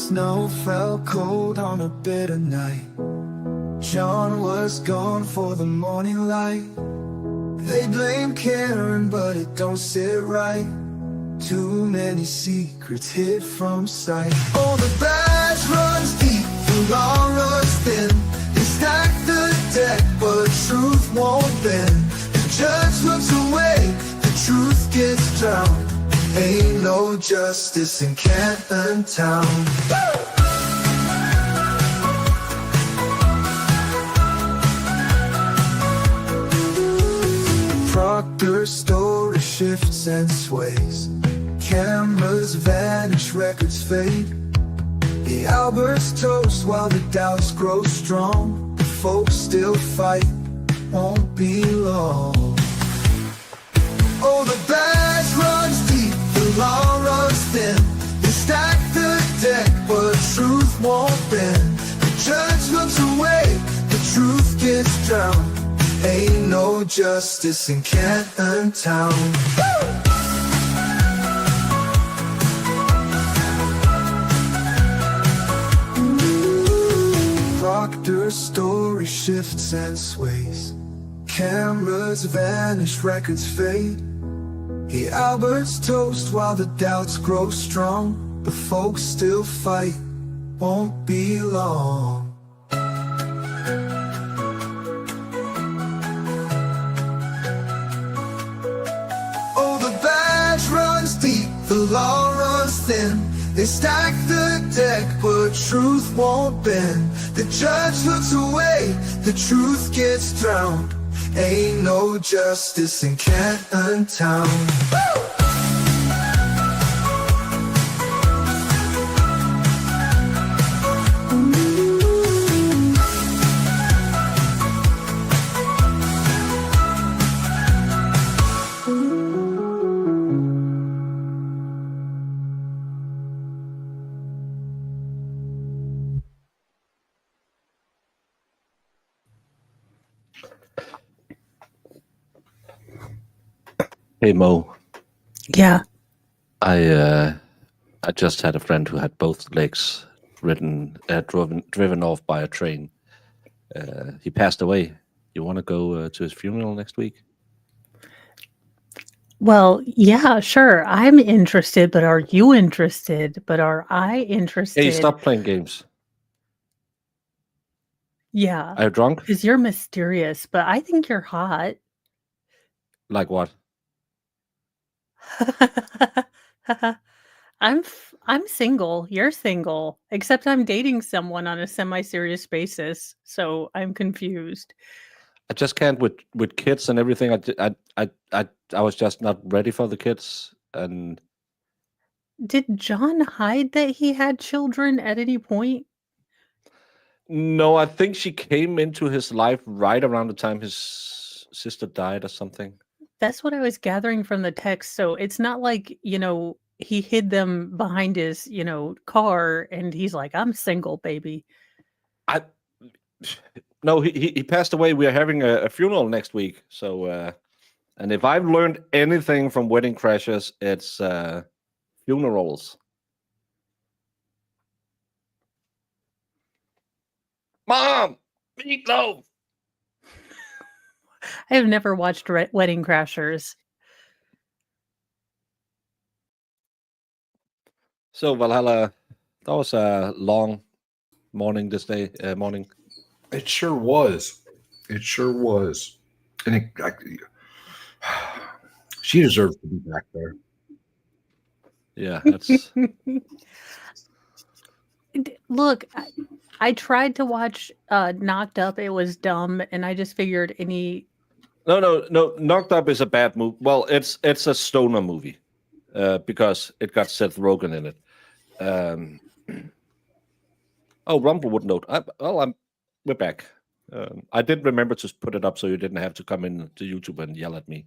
Snow fell cold on a bitter night. John was gone for the morning light. They blame Karen, but it don't sit right. Too many secrets hid from sight. Oh, the badge runs deep, the law runs thin. They stack the deck, but truth won't bend. The judge looks away, the truth gets drowned. Ain't no justice in Canton Town. Proctor's story shifts and sways. Cameras vanish, records fade. The Alberts toast while the doubts grow strong. The folks still fight, won't be long. Oh, the badge runs deep, the law runs thin. They stack the deck, but truth won't bend. The judge looks away, the truth gets drowned. Ain't no justice in Canton Town. Proctor's story shifts and sways. Cameras vanish, records fade. The Alberts toast while the doubts grow strong. The folks still fight, won't be long. Oh, the badge runs deep, the law runs thin. They stack the deck, but truth won't bend. The judge looks away, the truth gets drowned. Ain't no justice in Canton Town. Hey Mo, Yeah. I just had a friend who had both legs driven off by a train. He passed away. You want to go to his funeral next week? Well, yeah, sure. I'm interested, but are you interested? But are I interested? Hey, stop playing games. Yeah, Are you drunk? because you're mysterious, but I think you're hot. Like what? I'm single. You're single, except I'm dating someone on a semi-serious basis, so I'm confused. I just can't with kids and everything. I was just not ready for the kids. And Did John hide that he had children at any point? no, I think she came into his life right around the time his sister died or something. That's what I was gathering from the text. So it's not like, he hid them behind his, car and he's like, I'm single, baby. No, he passed away. We are having a funeral next week. So, and if I've learned anything from Wedding Crashers, it's funerals. Mom, meatloaf. I have never watched Wedding Crashers. So, Valhalla, that was a long morning this morning. It sure was. It sure was. And she deserves to be back there. Yeah, that's Look, I tried to watch Knocked Up. It was dumb, and I just figured any. no. Knocked Up is a bad movie. Well, it's a stoner movie because it got Seth Rogen in it. Oh, Rumble would note. We're back. I did remember to put it up so you didn't have to come in to YouTube and yell at me.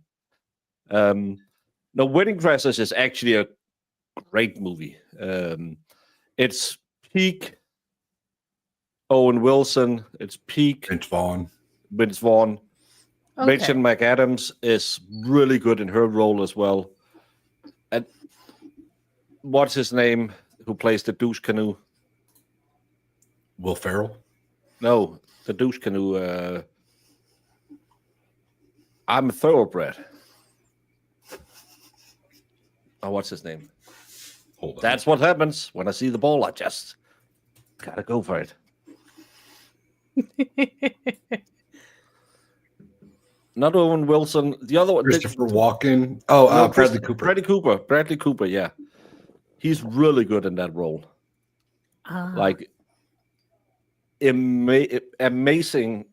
No, Wedding Crashers is actually a great movie. It's peak Owen Wilson. It's peak Vince Vaughn. Okay. Rachel McAdams is really good in her role as well. And what's his name? Who plays the douche canoe? Will Ferrell? No, the douche canoe. I'm a thoroughbred. Oh, what's his name? Hold on. That's what happens when I see the ball. I just gotta go for it. Not Owen Wilson. The other one, Christopher Walken. Oh, no, Bradley Cooper. Bradley Cooper. Yeah, he's really good in that role. Like amazing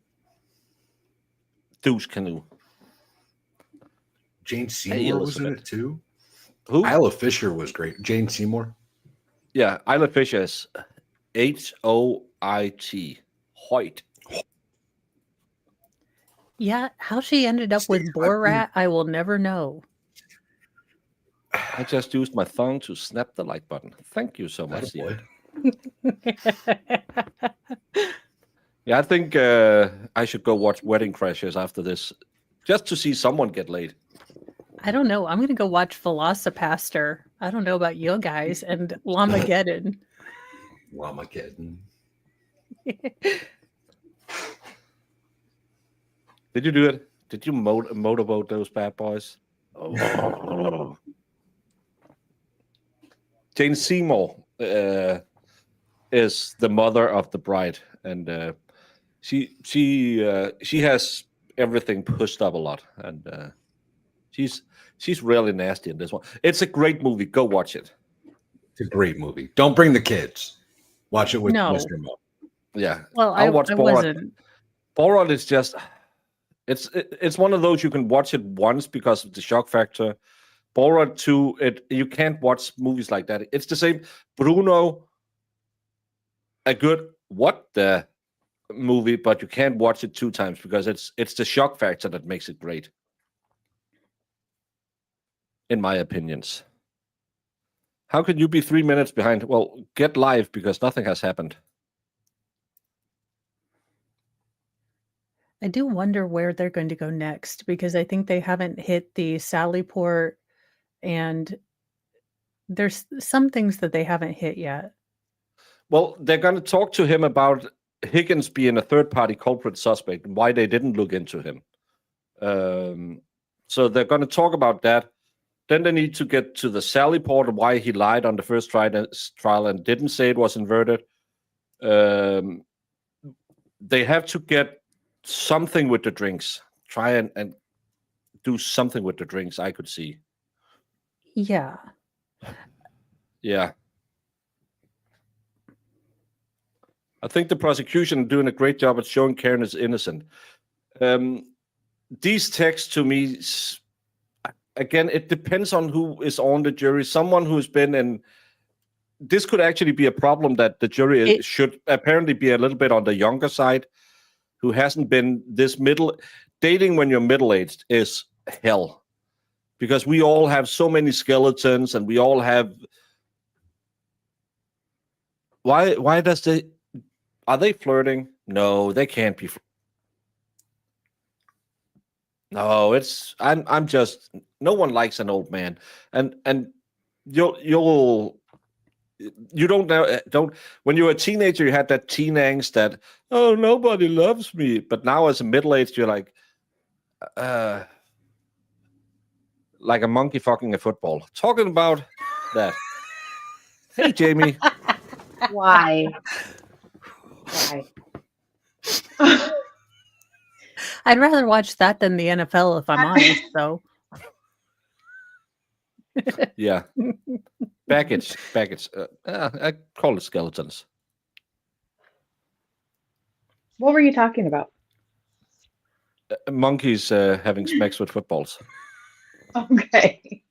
douche canoe. Jane Seymour was in Elizabeth. it too. Who? Isla Fisher was great. Jane Seymour. Yeah, Isla Fisher is Hoit. Hoyt. Yeah, how she ended up with Borat, I will never know. I just used my thumb to snap the like button. Thank you so much, Boy. Steve. Yeah, I think I should go watch Wedding Crashers after this, just to see someone get laid. I don't know. I'm going to go watch Velocipaster. I don't know about you guys. And Lamageddon. Lamageddon. Did you do it? Did you motorboat those bad boys? Oh. Jane Seymour is the mother of the bride, and she has everything pushed up a lot, and she's really nasty in this one. It's a great movie. Go watch it. It's a great movie. Don't bring the kids. Watch it with No. Mr. Mo. Yeah. Well, I Borat. wasn't. Borat is just it's one of those you can watch it once because of the shock factor. Borat 2, you can't watch movies like that. It's the same. Bruno, a good what the movie, but you can't watch it 2 times because it's the shock factor that makes it great. In my opinions. How can you be 3 minutes behind? Well, get live because nothing has happened. I do wonder where they're going to go next because I think they haven't hit the Sallyport, and there's some things that they haven't hit yet. Well, they're going to talk to him about Higgins being a third-party culprit suspect and why they didn't look into him. So they're going to talk about that. Then they need to get to the Sallyport and why he lied on the first trial and didn't say it was inverted. They have to get something with the drinks. Try and do something with the drinks, I could see. Yeah. Yeah. I think the prosecution are doing a great job at showing Karen is innocent. These texts to me, again, it depends on who is on the jury. Someone who's been in... This could actually be a problem that the jury should apparently be a little bit on the younger side, who hasn't been this middle... Dating when you're middle-aged is hell. Because we all have so many skeletons and we all have... Why does they... Are they flirting? No, they can't be. No, it's I'm just no one likes an old man, and you don't know when you're a teenager you had that teen angst that nobody loves me, but now as a middle aged you're like a monkey fucking a football. Talking about that. Hey Jamie. Why? Why? I'd rather watch that than the NFL, if I'm honest, though. Yeah. Baggage. I call it skeletons. What were you talking about? Monkeys having smacks with footballs. Okay.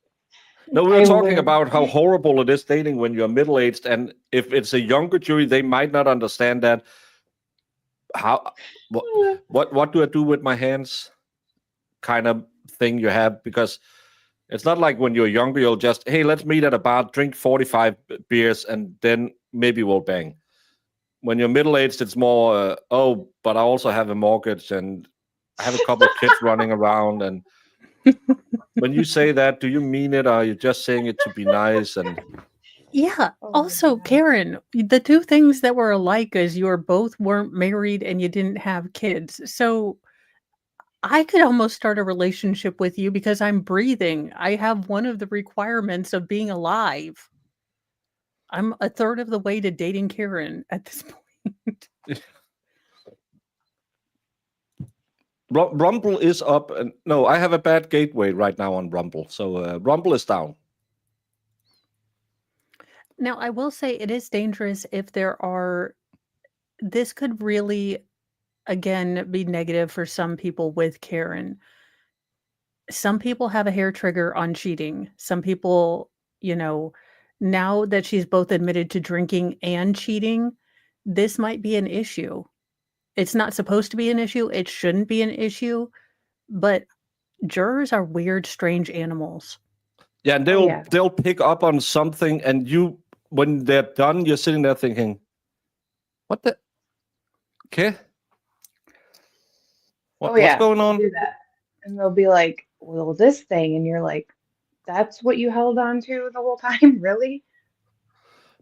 No, we were talking about how horrible it is dating when you're middle-aged, and if it's a younger jury, they might not understand that. What do I do with my hands? Kind of thing you have, because it's not like when you're younger, you'll just, hey, let's meet at a bar, drink 45 beers, and then maybe we'll bang. When you're middle-aged, it's more, but I also have a mortgage, and I have a couple of kids running around, and when you say that, do you mean it, or are you just saying it to be nice? And Yeah. Oh my Also, God. Karen, the two things that were alike is you both weren't married and you didn't have kids. So I could almost start a relationship with you because I'm breathing. I have one of the requirements of being alive. I'm a third of the way to dating Karen at this point. Rumble is up, and no, I have a bad gateway right now on Rumble, so Rumble is down. Now, I will say it is dangerous if there are. This could really, again, be negative for some people with Karen. Some people have a hair trigger on cheating. Some people, you know, now that she's both admitted to drinking and cheating, this might be an issue. It's not supposed to be an issue. It shouldn't be an issue, but jurors are weird, strange animals. Yeah, and Oh, yeah. they'll pick up on something, and when they're done, you're sitting there thinking, "What the? Okay, Oh, what's yeah. going They'll on?" do that. And they'll be like, well, this thing. And you're like, that's what you held on to the whole time? Really?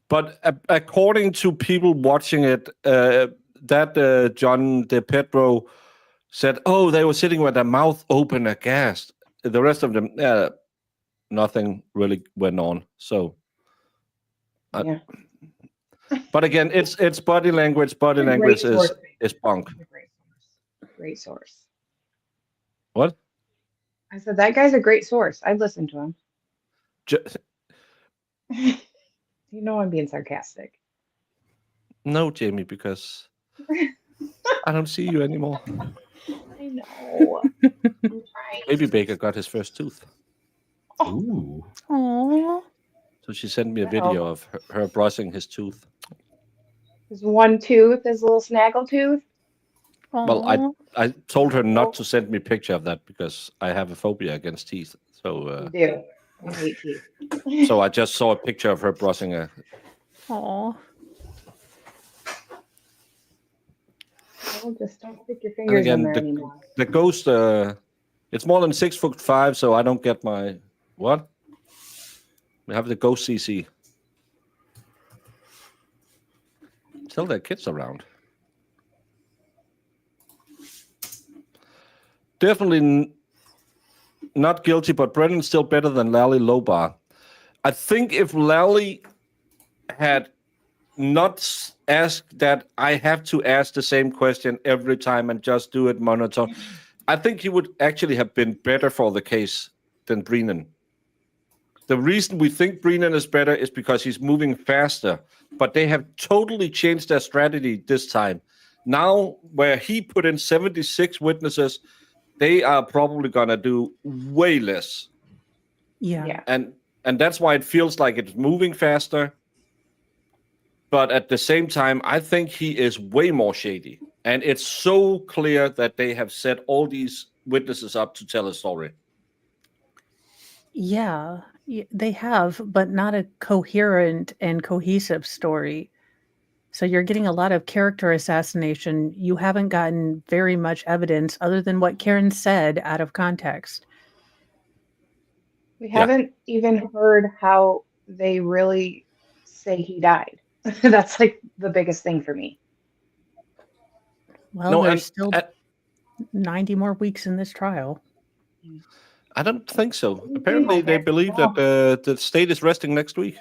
But according to people watching it, that John De Pedro said, "Oh, they were sitting with their mouth open, aghast." The rest of them, nothing really went on. So, Yeah. but again, it's body language. Body A language great source. is punk. A great source. Great source. What? I said, that guy's a great source. I'd listen to him. Ju- You know I'm being sarcastic. no, Jamie, because I don't see you anymore. I know. I'm trying. Baby Baker got his first tooth. Ooh. Aww. So she sent me a Wow. video of her brushing his tooth. His one tooth, his little snaggle tooth. Well, I told her not to send me a picture of that because I have a phobia against teeth. So, You do. I hate teeth. so I just saw a picture of her brushing a. Aw. Well, just don't stick your And fingers in again, there anymore. the ghost. It's more than 6'5", so I don't get my what. We have the ghost CC. Still, there are kids around. Definitely not guilty, but Brennan's still better than Lally Lobar. I think if Lally had not asked that, I have to ask the same question every time and just do it monotone, I think he would actually have been better for the case than Brennan. The reason we think Brennan is better is because he's moving faster, but they have totally changed their strategy this time. Now, where he put in 76 witnesses, they are probably going to do way less. Yeah. And that's why it feels like it's moving faster. But at the same time, I think he is way more shady. And it's so clear that they have set all these witnesses up to tell a story. Yeah, they have, but not a coherent and cohesive story. So you're getting a lot of character assassination. You haven't gotten very much evidence other than what Karen said out of context. We haven't even heard how they really say he died. That's like the biggest thing for me. Well, No, there's still 90 more weeks in this trial. I don't think so. Apparently, they believe that the state is resting next week.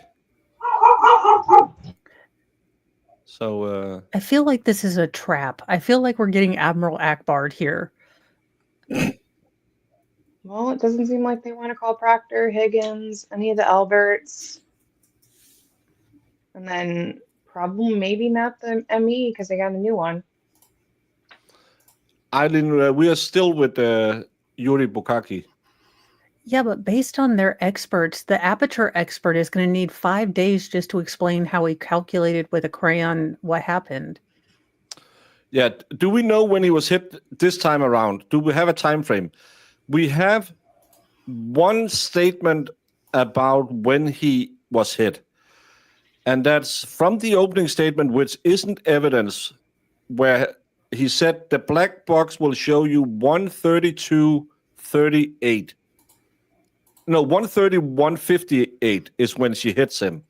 So I feel like this is a trap. I feel like we're getting Admiral Akbar here. Well, it doesn't seem like they want to call Proctor, Higgins, any of the Alberts. And then probably maybe not the ME because they got a new one. Eileen, we are still with Yuri Bukaki. Yeah, but based on their experts, the aperture expert is going to need 5 days just to explain how he calculated with a crayon what happened. Yeah. Do we know when he was hit this time around? Do we have a time frame? We have one statement about when he was hit. And that's from the opening statement, which isn't evidence, where he said the black box will show you 132:38. No, 131:58 is when she hits him.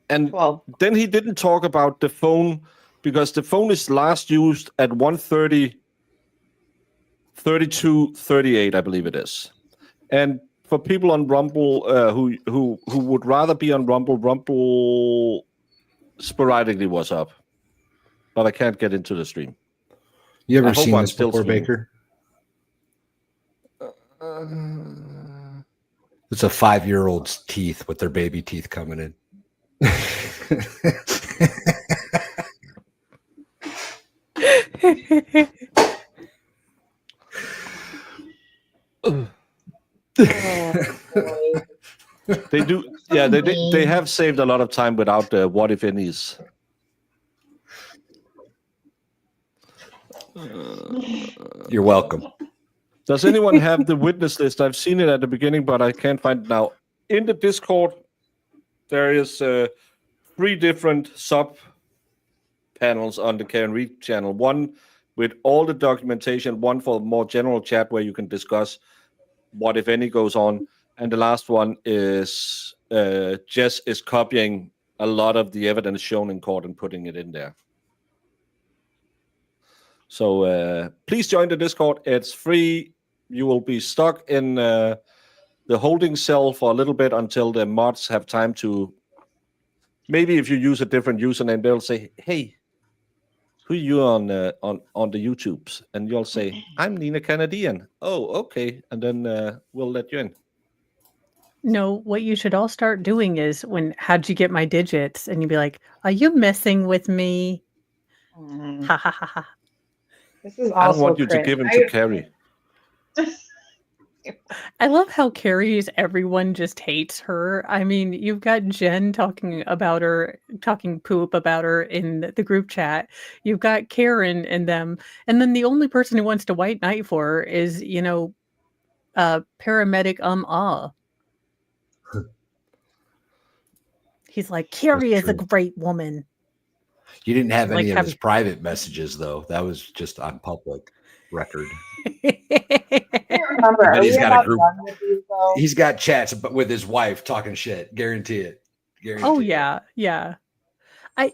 And 12. then he didn't talk about the phone because the phone is last used at 1:30, 32, 38, I believe it is. And for people on Rumble who would rather be on Rumble sporadically was up, but I can't get into the stream. You ever I hope seen I'm this still before, streaming. Baker? It's a 5-year-old's teeth with their baby teeth coming in. Oh, boy. They do, yeah. They have saved a lot of time without the what if any's. You're welcome. Does anyone have the witness list? I've seen it at the beginning, but I can't find it now. In the Discord, there is 3 different sub panels on the Karen Reed channel. One with all the documentation, one for more general chat where you can discuss what if any goes on, and the last one is Jess is copying a lot of the evidence shown in court and putting it in there. So please join the Discord. It's free. You will be stuck in the holding cell for a little bit until the mods have time to. Maybe if you use a different username, they'll say, "Hey, who are you on the YouTubes?" And you'll say, "I'm Nina Canadian." Oh, okay, and then we'll let you in. No, what you should all start doing is how'd you get my digits? And you'd be like, are you messing with me? Ha ha ha ha. This is I don't also want you to cringe. give him to Carrie. I love how Carrie's everyone just hates her. I mean, you've got Jen talking about her, talking poop about her in the group chat. You've got Karen and them. And then the only person who wants to white knight for her is, paramedic He's like, Carrie is a great woman. You didn't have Like any of his private messages, though. That was just on public record. I can't remember. But Are he's we got a about group. done with these, though? He's got chats with his wife talking shit. Guarantee it. Guarantee Oh it. yeah.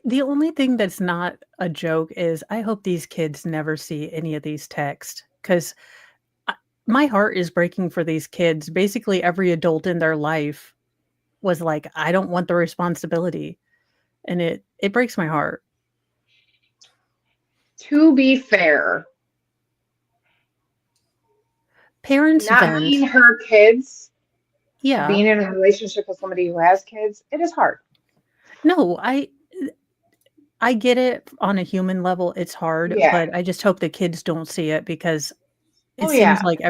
The only thing that's not a joke is I hope these kids never see any of these texts because my heart is breaking for these kids. Basically, every adult in their life was like, I don't want the responsibility. And it breaks my heart. To be fair, Parents not vent. being her kids, Yeah. being in a relationship with somebody who has kids, it is hard. No, I get it on a human level. It's hard, Yeah. but I just hope the kids don't see it because it Oh, seems yeah. like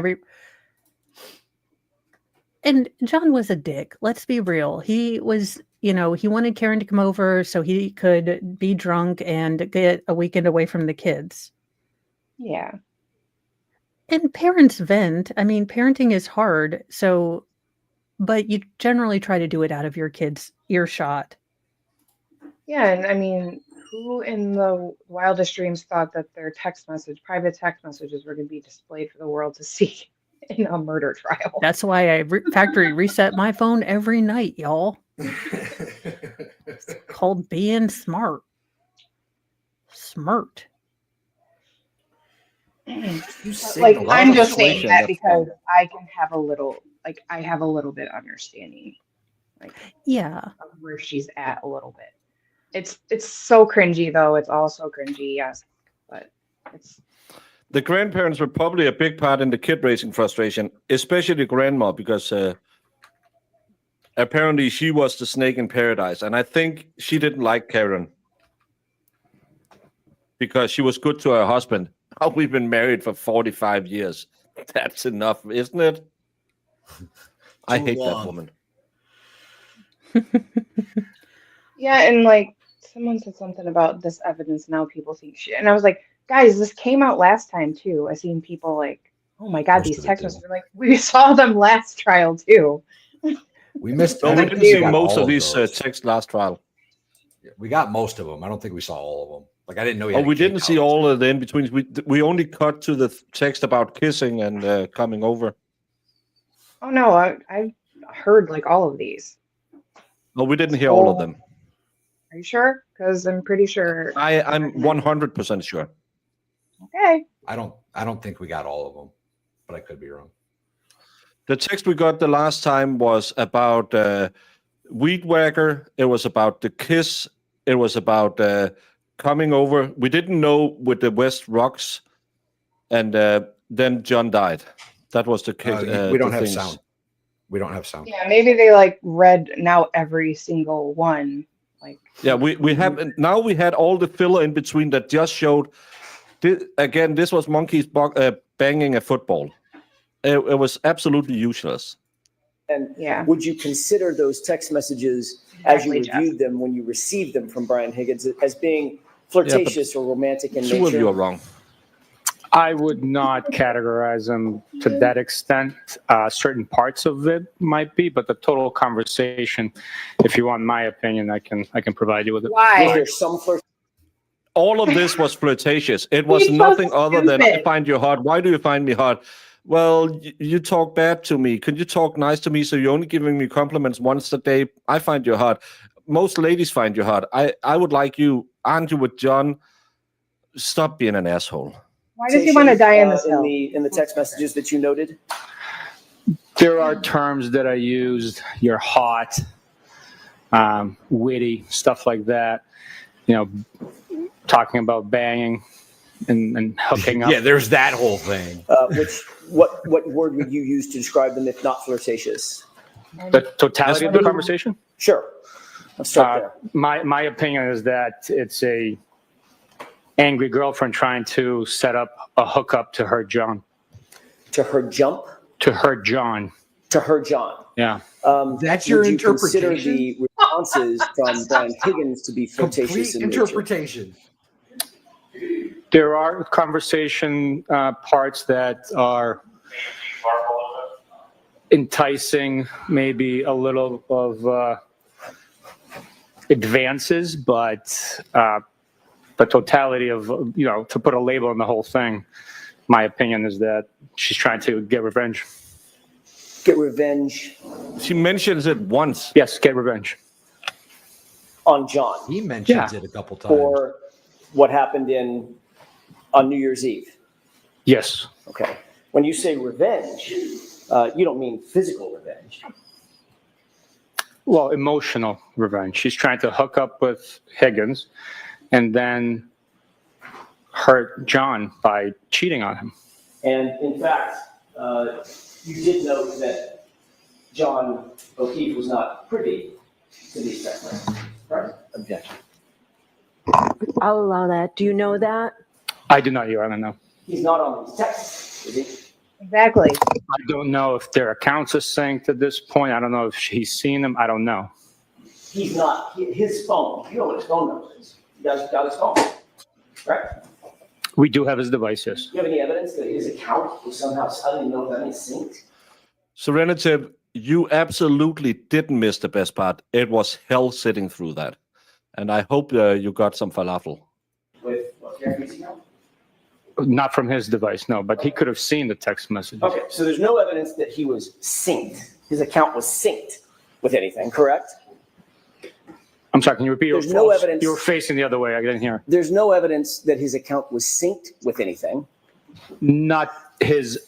and John was a dick. Let's be real. He was, he wanted Karen to come over so he could be drunk and get a weekend away from the kids. Yeah. And parents vent. I mean, parenting is hard. So, but you generally try to do it out of your kids' earshot. Yeah, and I mean, who in the wildest dreams thought that their private text messages were going to be displayed for the world to see in a murder trial? That's why I factory reset my phone every night, y'all. It's called being smart. Smart. Like, I'm just saying that because I can have a little, I have a little bit understanding, Yeah, of where she's at a little bit. It's so cringy though. It's all so cringy, yes, but it's. The grandparents were probably a big part in the kid raising frustration, especially grandma, because apparently she was the snake in paradise, and I think she didn't like Karen because she was good to her husband. Oh, we've been married for 45 years. That's enough, isn't it? I hate that woman. Yeah, and someone said something about this evidence now people think shit, and I was like, guys, this came out last time too. I seen people oh my god, these text messages. We saw them last trial too. We missed. No, we didn't see most of these texts last trial. We got most of them. I don't think we saw all of them. I didn't know. We didn't see all of the in betweens. We only cut to the text about kissing and coming over. Oh no, I heard all of these. No, we didn't hear all of them. Are you sure? Because I'm pretty sure. I'm 100% sure. Okay. I don't think we got all of them, but I could be wrong. The text we got the last time was about Weed Whacker. It was about the kiss. It was about coming over. We didn't know with the West Rocks, and then John died. That was the kiss. We don't the have things. sound. We don't have sound. Yeah, maybe they like read now every single one. Like Yeah, we have now. We had all the filler in between that just showed. Again, this was monkeys banging a football. It was absolutely useless. And Yeah. would you consider those text messages as you Exactly, Jeff. reviewed them when you received them from Brian Higgins as being flirtatious or romantic in Two of you nature? are wrong. I would not categorize them to that extent. Certain parts of it might be, but the total conversation, if you want my opinion, I can provide you with it. Was Why? there some flirt? All of this was flirtatious. It was He's so nothing other than I stupid. find you hot. Why do you find me hot? Well, you talk bad to me. Could you talk nice to me? So you're only giving me compliments once a day. I find you hot. Most ladies find you hot. I would like you. Aren't you with John? Stop being an asshole. Why does he want to die in this hill? In the text messages that you noted? There are terms that I used. You're hot, witty, stuff like that. You know, talking about banging and hooking up. Yeah, there's that whole thing. What word would you use to describe them if not flirtatious? The totality of the conversation. Sure. Let's start there. My opinion is that it's a angry girlfriend trying to set up a hookup to her John. To her jump? To her John. To her John. Yeah. That's your would you consider interpretation? the responses from Brian Higgins to be flirtatious Complete in nature? interpretation. There are conversation parts that are enticing, maybe a little of advances, but the totality of, you know, to put a label on the whole thing, my opinion is that she's trying to get revenge. Get revenge She mentions it once. Yes, get revenge. on John He mentions it a couple times. for what happened on New Year's Eve. Yes. Okay. When you say revenge, you don't mean physical revenge. Well, emotional revenge. She's trying to hook up with Higgins and then hurt John by cheating on him. And in fact, you did note that John O'Keefe was not privy to these text messages, right? Objection. I'll allow that. Do you know that? I do not, Your Honor, no. He's not on these texts, is he? Exactly. I don't know if their accounts are synced at this point. I don't know if he's seen them. I don't know. He's not. His phone. You know what his phone number is. You guys got his phone, right? We do have his device, yes. Do you have any evidence that his account was somehow, I don't even know if that is synced? Serenity, you absolutely didn't miss the best part. It was hell sitting through that. And I hope you got some falafel. With what, Gary's account? Not from his device, no, but he could have seen the text messages. Okay, so there's no evidence that he was synced. His account was synced with anything, correct? I'm sorry, can you repeat? There's no evidence- You were facing the other way. I didn't hear. There's no evidence that his account was synced with anything. Not his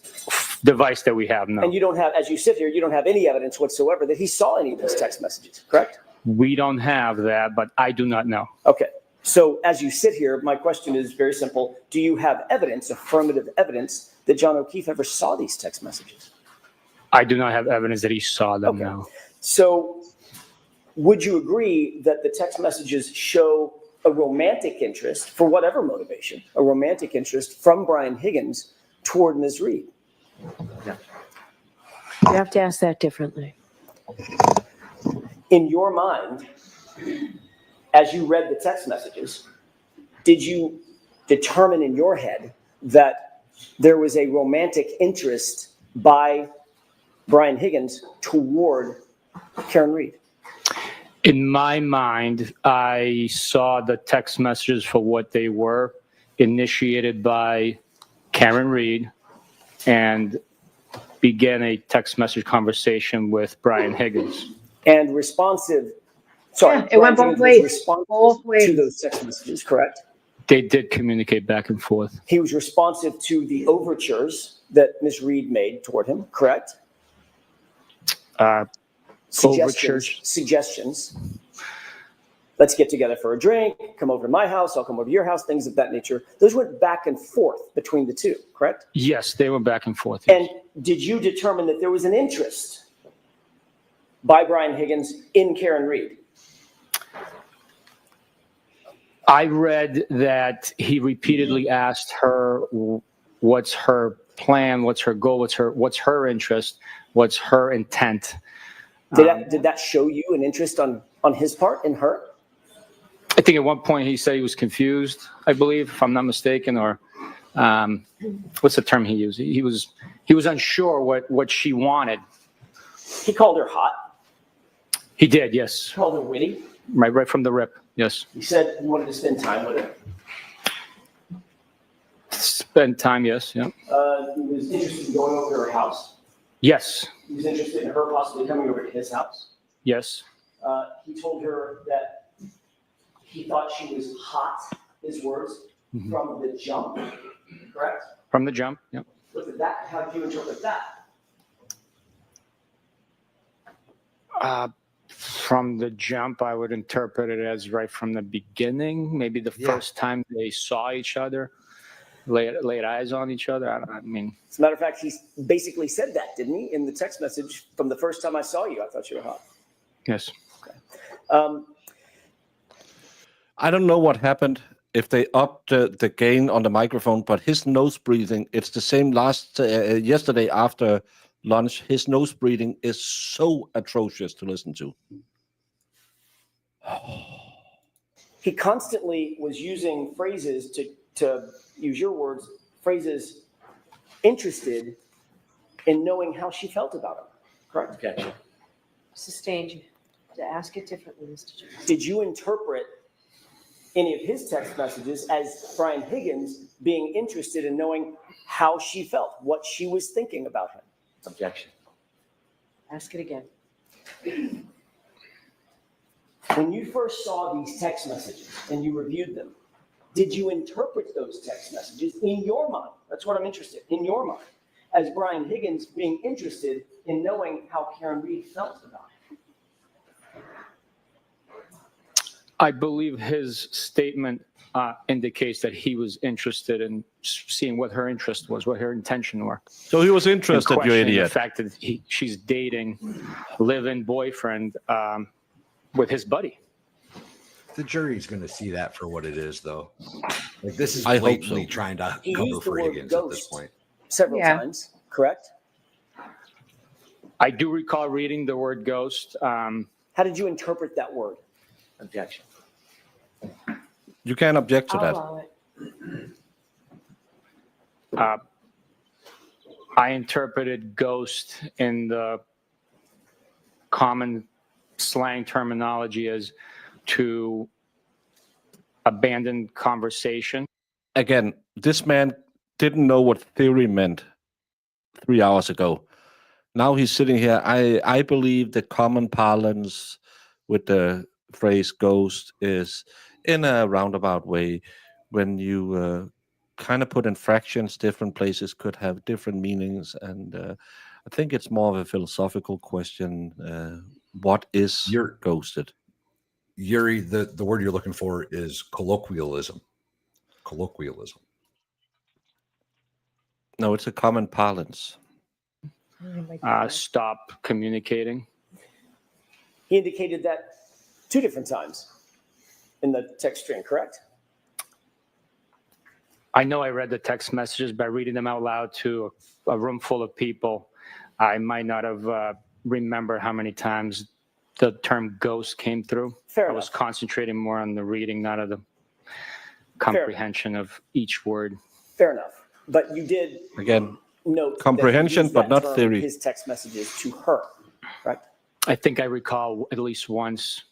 device that we have, no. And you don't have, as you sit here, you don't have any evidence whatsoever that he saw any of those text messages, correct? We don't have that, but I do not know. Okay, so as you sit here, my question is very simple. Do you have evidence, affirmative evidence, that John O'Keefe ever saw these text messages? I do not have evidence that he saw them, Okay. no. So would you agree that the text messages show a romantic interest, for whatever motivation, a romantic interest from Brian Higgins toward Ms. Reed? You have to ask that differently. In your mind, as you read the text messages, did you determine in your head that there was a romantic interest by Brian Higgins toward Karen Reed? In my mind, I saw the text messages for what they were, initiated by Karen Reed, and began a text message conversation with Brian Higgins. And responsive Sorry, Yeah, it went Brian both Higgins was ways. responsive Both to ways. those text messages, correct? They did communicate back and forth. He was responsive to the overtures that Ms. Reed made toward him, correct? Overtures. Suggestions. Let's get together for a drink, come over to my house, I'll come over to your house, things of that nature. Those went back and forth between the two, correct? Yes, they went back and forth. Yes. And did you determine that there was an interest by Brian Higgins in Karen Reed? I read that he repeatedly asked her what's her plan, what's her goal, what's her interest, what's her intent. Did that show you an interest on his part in her? I think at one point he said he was confused, I believe, if I'm not mistaken, or what's the term he used? He was unsure what she wanted. He called her hot. He did, yes. Called her witty. Right from the rip, yes. He said he wanted to spend time with her. Spend time, yes, yeah. He was interested in going over to her house. Yes, He was interested in her possibly coming over to his house. yes. He told her that he thought she was hot, his words, from the jump, correct? From the jump, yeah. Look at that. How do you interpret that? From the jump, I would interpret it as right from the beginning, maybe the first time they saw each other, laid eyes on each other. I mean, As a matter of fact, he basically said that, didn't he? In the text message, from the first time I saw you, I thought you were hot. yes. I don't know what happened if they upped the gain on the microphone, but his nose breathing, it's the same yesterday after lunch. His nose breathing is so atrocious to listen to. He constantly was using phrases to use your words, phrases interested in knowing how she felt about him, correct? Gotcha. Sustained. To ask it differently, Mr. Jones. Did you interpret any of his text messages as Brian Higgins being interested in knowing how she felt, what she was thinking about him? Objection. Ask it again. When you first saw these text messages and you reviewed them, did you interpret those text messages in your mind? That's what I'm interested in your mind, as Brian Higgins being interested in knowing how Karen Reed felt about him. I believe his statement indicates that he was interested in seeing what her interest was, what her intention were. So he was interested, you Questioning idiot. the fact that she's dating live-in boyfriend with his buddy. The jury's going to see that for what it is, though. Like, this is I hope blatantly so. trying to He cover used the for word Higgins at this ghost point. several Yeah. times, correct? I do recall reading the word ghost. How did you interpret that word? Objection. You can't object to I'll that. allow it. I interpreted ghost in the common slang terminology as to abandon conversation. Again, this man didn't know what theory meant 3 hours ago. Now he's sitting here. I believe the common parlance with the phrase ghost is in a roundabout way. When you kind of put in fractions, different places could have different meanings. And I think it's more of a philosophical question. What is ghosted? Yuri, the word you're looking for is colloquialism. Colloquialism. No, it's a common parlance. Stop communicating. He indicated that 2 different times in the text string, correct? I know I read the text messages by reading them out loud to a room full of people. I might not have remembered how many times the term ghost came through. Fair I enough. was concentrating more on the reading, not on the comprehension of each word. Fair enough. But you did Again, note comprehension, that he used but that not term theory. in his text messages to her, right? I think I recall at least once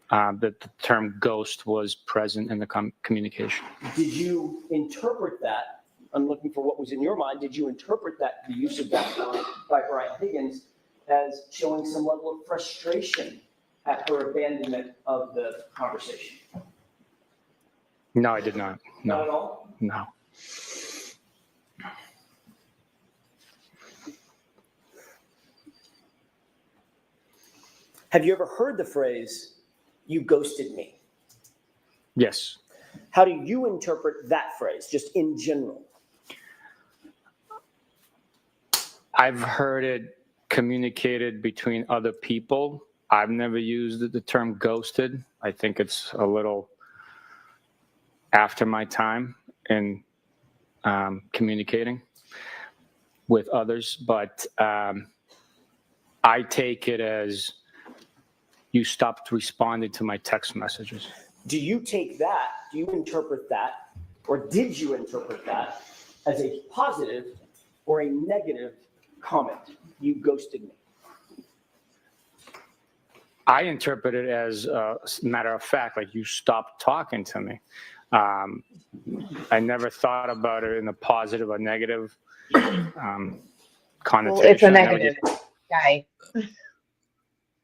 that the term ghost was present in the communication. Did you interpret that? I'm looking for what was in your mind. Did you interpret that, the use of that word by Brian Higgins, as showing some level of frustration at her abandonment of the conversation? No, I did not. Not at No, all? no. Have you ever heard the phrase, "you ghosted me"? Yes. How do you interpret that phrase, just in general? I've heard it communicated between other people. I've never used the term ghosted. I think it's a little after my time in communicating with others, but I take it as you stopped responding to my text messages. Do you take that, do you interpret that, or did you interpret that as a positive or a negative comment? You ghosted me. I interpret it as a matter of fact, like you stopped talking to me. I never thought about it in a positive or negative connotation. Well, it's a negative, guy.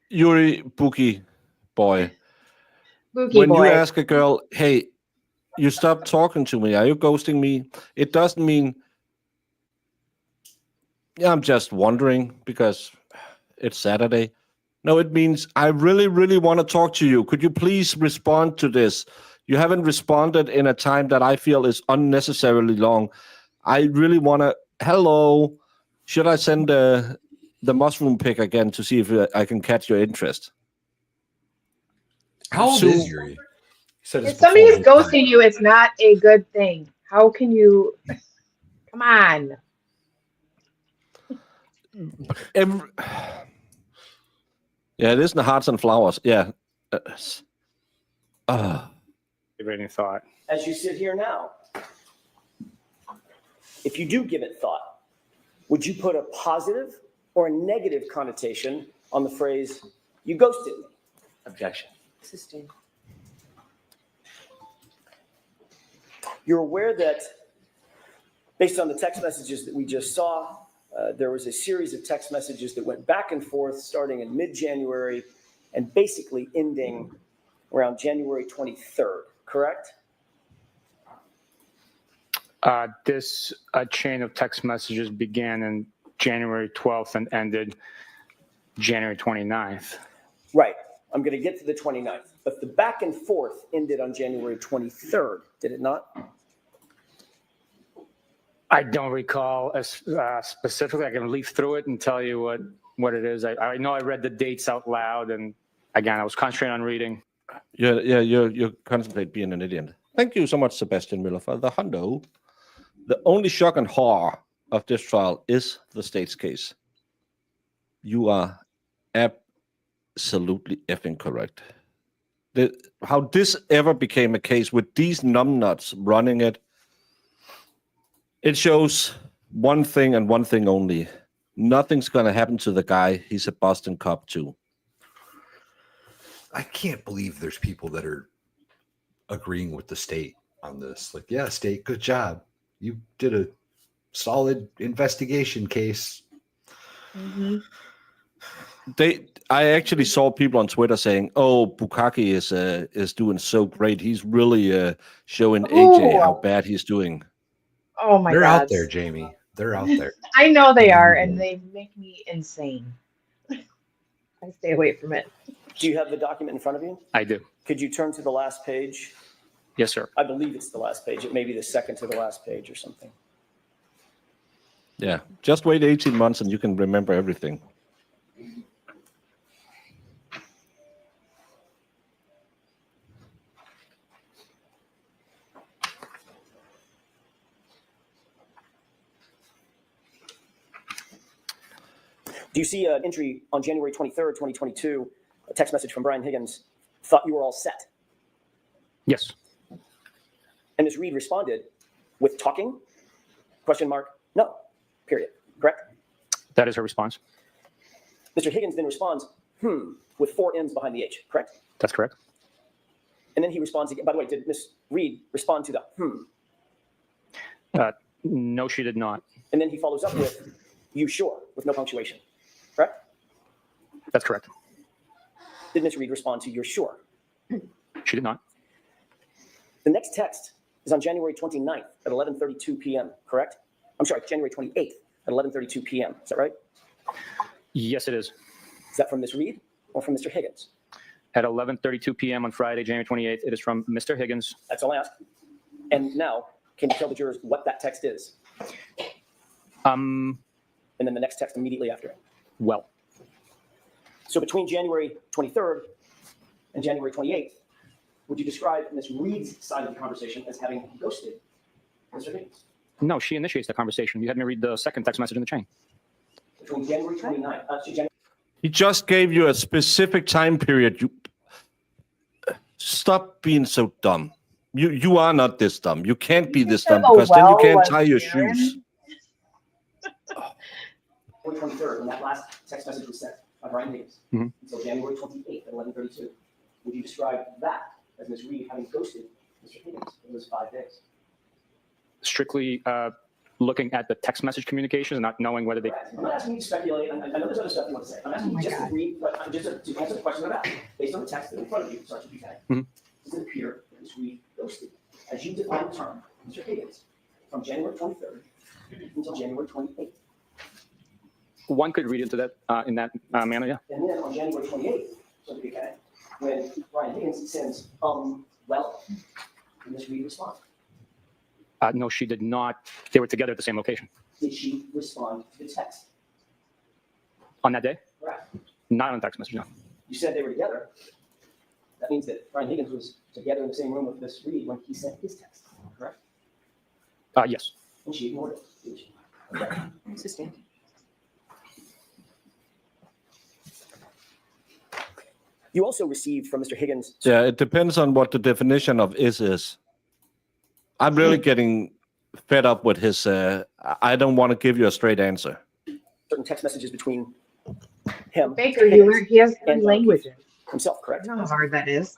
Yuri, Bookie boy, Spooky when boy. you ask a girl, hey, you stopped talking to me, are you ghosting me? It doesn't mean, yeah, I'm just wondering because it's Saturday. No, it means I really, really want to talk to you. Could you please respond to this? You haven't responded in a time that I feel is unnecessarily long. I really want to, hello, should I send the mushroom pic again to see if I can catch your interest? How old So- is Yuri? He said it's If somebody's before his time. ghosting you, it's not a good thing. How can you? Come on. Yeah, it isn't hearts and flowers. Yeah. Give it any thought. As you sit here now, if you do give it thought, would you put a positive or a negative connotation on the phrase, "you ghosted me"? Objection. Sustained. You're aware that based on the text messages that we just saw, there was a series of text messages that went back and forth starting in mid-January and basically ending around January 23rd, correct? This chain of text messages began in January 12th and ended January 29th. Right. I'm going to get to the 29th. But the back and forth ended on January 23rd, did it not? I don't recall specifically. I can leaf through it and tell you what it is. I know I read the dates out loud, and again, I was concentrating on reading. You contemplate being an idiot. Thank you so much, Sebastian Miller, for the hundo. The only shock and horror of this trial is the state's case. You are absolutely effing correct. How this ever became a case with these numbnuts running it, it shows one thing and one thing only. Nothing's going to happen to the guy. He's a Boston cop too. I can't believe there's people that are agreeing with the state on this. Like, yeah, state, good job. You did a solid investigation case. Mm-hmm. I actually saw people on Twitter saying, "Oh, Bukaki is doing so great. He's really showing AJ how bad he's doing." Oh my They're God. out there, Jamie. They're out there. I know they are, and they make me insane. I stay away from it. Do you have the document in front of you? I do. Could you turn to the last page? Yes, sir. I believe it's the last page. It may be the second to the last page or something. Yeah, just wait 18 months and you can remember everything. Do you see an entry on January 23rd, 2022, a text message from Brian Higgins, "Thought you were all set"? Yes. And Ms. Reed responded with "talking?" Question mark, "No," period. Correct? That is her response. Mr. Higgins then responds, with 4 M's behind the H, correct? That's correct. And then he responds again. By the way, did Ms. Reed respond to the No, she did not. And then he follows up with, "You sure?" with no punctuation, correct? That's correct. Did Ms. Reed respond to "you're sure"? She did not. The next text is on January 29th at 11:32 p.m., correct? I'm sorry, January 28th at 11:32 p.m. Is that right? Yes, it is. Is that from Ms. Reed or from Mr. Higgins? At 11:32 p.m. on Friday, January 28th, it is from Mr. Higgins. That's all I asked. And now, can you tell the jurors what that text is? And then the next text immediately after it. Well, So between January 23rd and January 28th, would you describe Ms. Reed's side of the conversation as having ghosted Mr. Higgins? no, she initiates the conversation. You had me read the second text message in the chain. Between January 29th, He just gave you a specific time period. You stop being so dumb. You are not this dumb. You can't be this dumb because then you can't tie your shoes. January 23rd, when that last text message was sent by Brian Higgins, until January 28th at 11:32, would you describe that as Ms. Reed having ghosted Mr. Higgins for those 5 days? Strictly looking at the text message communications and not knowing whether they. I'm not asking you to speculate. I know there's other stuff you want to say. I'm asking you just to read, but just to answer the question I'm asking. Based on the text that's in front of you, Sergeant Buchanan, does it appear that Ms. Reed ghosted, as you define the term, Mr. Higgins, from January 23rd until January 28th? One could read into that in that manner, yeah. And then on January 28th, Sergeant Buchanan, when Brian Higgins sends, well, did Ms. Reed respond? No, she did not. They were together at the same location. Did she respond to the text? On that day? Correct. Not on text message, no. You said they were together. That means that Brian Higgins was together in the same room with Ms. Reed when he sent his text, correct? Yes. And she ignored it, didn't she? Okay. You also received from Mr. Higgins. Yeah, it depends on what the definition of is. I'm really getting fed up with his. I don't want to give you a straight answer. Certain text messages between him. Baker, he has 3 languages. Himself, correct? You know how hard that is.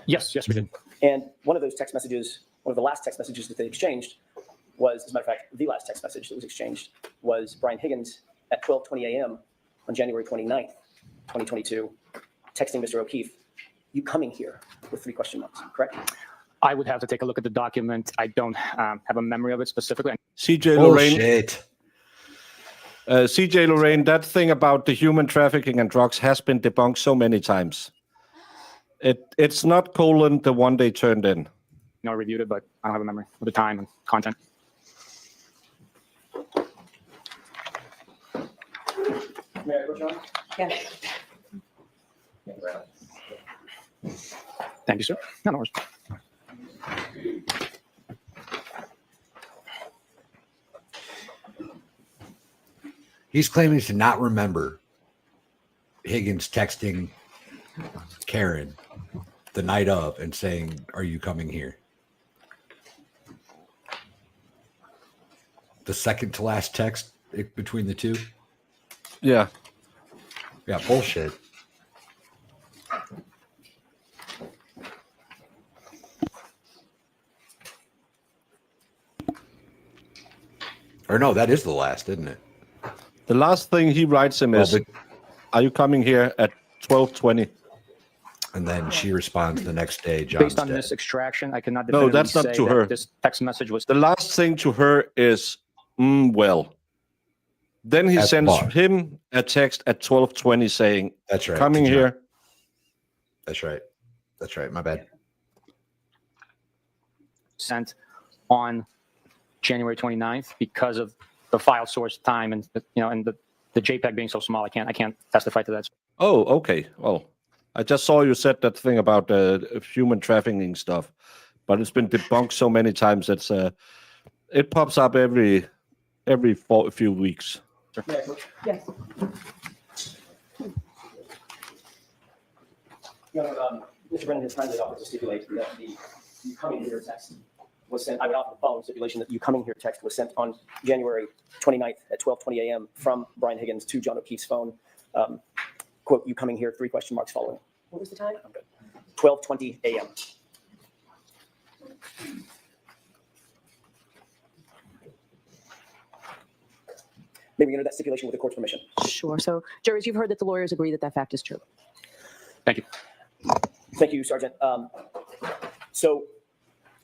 Yes, we did. And one of those text messages, one of the last text messages that they exchanged was, as a matter of fact, the last text message that was exchanged was Brian Higgins at 12:20 a.m. on January 29th, 2022, texting Mr. O'Keefe, "You coming here?" with 3 question marks, correct? I would have to take a look at the document. I don't have a memory of it specifically. CJ Lorraine. Bullshit. CJ Lorraine, that thing about the human trafficking and drugs has been debunked so many times. It's not the one they turned in. I reviewed it, but I don't have a memory of the time and content. May I go, John? Yes. Thank you, sir. No worries. He's claiming to not remember Higgins texting Karen the night of and saying, "Are you coming here?" The second to last text between the two. Yeah. Yeah, bullshit. Or no, that is the last, isn't it? The last thing he writes him is, "Are you coming here at 12:20?" And then she responds the next day, Based on dead. this extraction, I cannot No, definitively that's not say to that her. this text message was. The last thing to her is, well. Then he At the sends bar. him a text at 12:20 saying, That's right. "Coming to John. here." That's right. That's right. My bad. Sent on January 29th because of the file source time and and the JPEG being so small. I can't testify to that. Oh, okay. Well, I just saw you said that thing about human trafficking stuff, but it's been debunked so many times. It pops up every few weeks. Yes. Mr. Brennan has kindly offered to stipulate that the "you coming here" text was sent. I would offer the following stipulation: that "you coming here" text was sent on January 29th at 12:20 a.m. from Brian Higgins to John O'Keefe's phone. Quote, "You coming here?" 3 question marks following. What was the time? 12:20 a.m. May we enter that stipulation with the court's permission? Sure. So, jurors, you've heard that the lawyers agree that that fact is true. Thank you. Thank you, Sergeant. So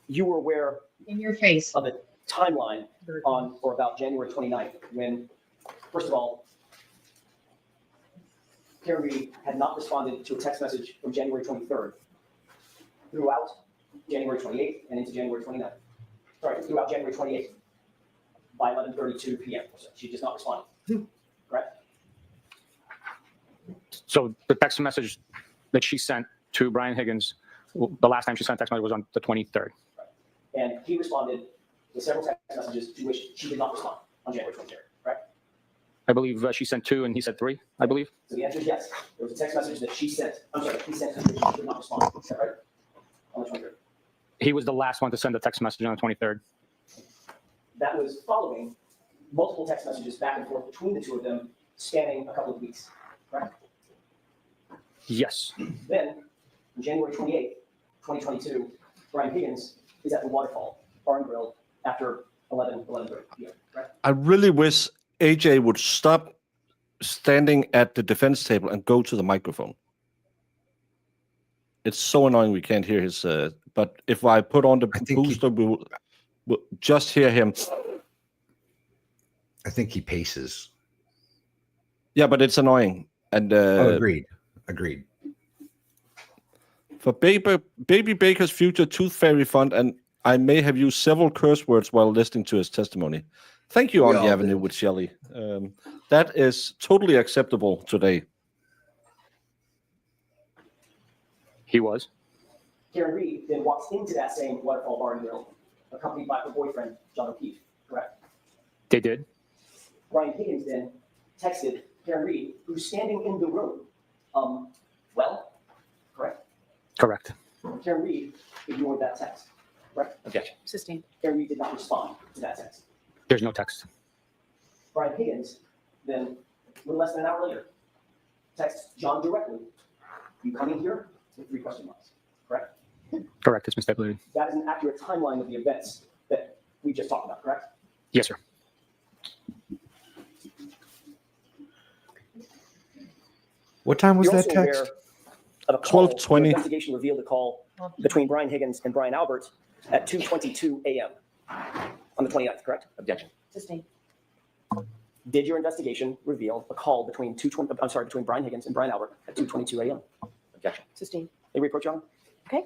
you were aware In your face. of the timeline on or about January 29th when, first of all, Karen Reed had not responded to a text message from January 23rd throughout January 28th and into January 29th. Sorry, throughout January 28th by 11:32 p.m. So she just not responded. Correct? So the text message that she sent to Brian Higgins, the last time she sent a text message was on the 23rd. And he responded with several text messages to which she did not respond on January 23rd. Correct? I believe she sent 2 and he said 3, I believe. So the answer is yes. There was a text message that she sent. I'm sorry, he sent to which she did not respond. Is that right? On the 23rd. He was the last one to send a text message on the 23rd. That was following multiple text messages back and forth between the two of them, spanning a couple of weeks. Correct? Yes. Then, on January 28th, 2022, Brian Higgins is at the Waterfall Bar and Grill after 11:30 p.m. Correct? I really wish AJ would stop standing at the defense table and go to the microphone. It's so annoying we can't hear his. But if I put on the booster, we'll just hear him. I think he paces. Yeah, but it's annoying. And Agreed. For Baby Baker's future Tooth Fairy Fund, and I may have used several curse words while listening to his testimony. Thank you, On the Avenue with Shelley. That is totally acceptable today. He was. Karen Reed then walks into that same Waterfall Bar and Grill, accompanied by her boyfriend, John O'Keefe. Correct? They did. Brian Higgins then texted Karen Reed, who's standing in the room. Well, correct? Correct. Karen Reed ignored that text. Correct? Objection. Sustained. Karen Reed did not respond to that text. There's no text. Brian Higgins then, a little less than an hour later, texts John directly, "You coming here?" with 3 question marks. Correct? Correct. It's misstipulated. That is an accurate timeline of the events that we just talked about, correct? Yes, sir. What time was You're that also text? aware of a call. 12:20. The investigation revealed a call between Brian Higgins and Brian Albert at 2:22 a.m. on the 29th, correct? Objection. Sustained. Did your investigation reveal a call between between Brian Higgins and Brian Albert at 2:22 a.m.? Objection. Sustained. May we approach, Your Honor? Okay.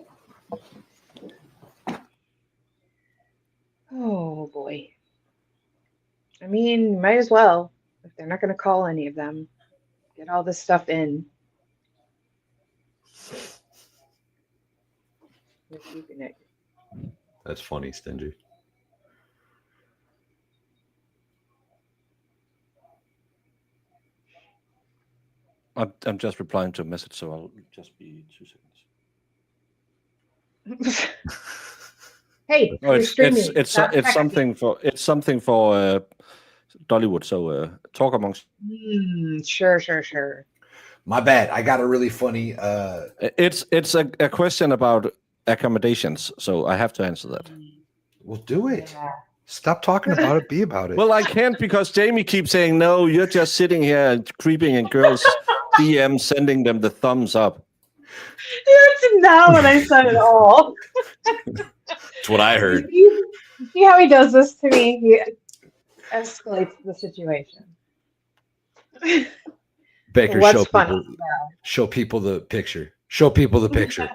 Oh boy. I mean, might as well. If they're not going to call any of them, get all this stuff in. We're keeping it. That's funny, Stingy. I'm just replying to a message, so I'll just be 2 seconds. Hey, No, you're it's streaming. Stop something for Dollywood. So talk amongst. Sure. My bad. I got a really funny. It's a question about accommodations, so I have to answer that. We'll do it. Yeah. Stop talking about it. Be about it. Well, I can't because Jamie keeps saying no. You're just sitting here and creeping in girls' DM, sending them the thumbs up. That's not what I said at all. That's what I heard. You see how he does this to me? He escalates the situation. Baker, What's funny? show people the picture. Show people the picture.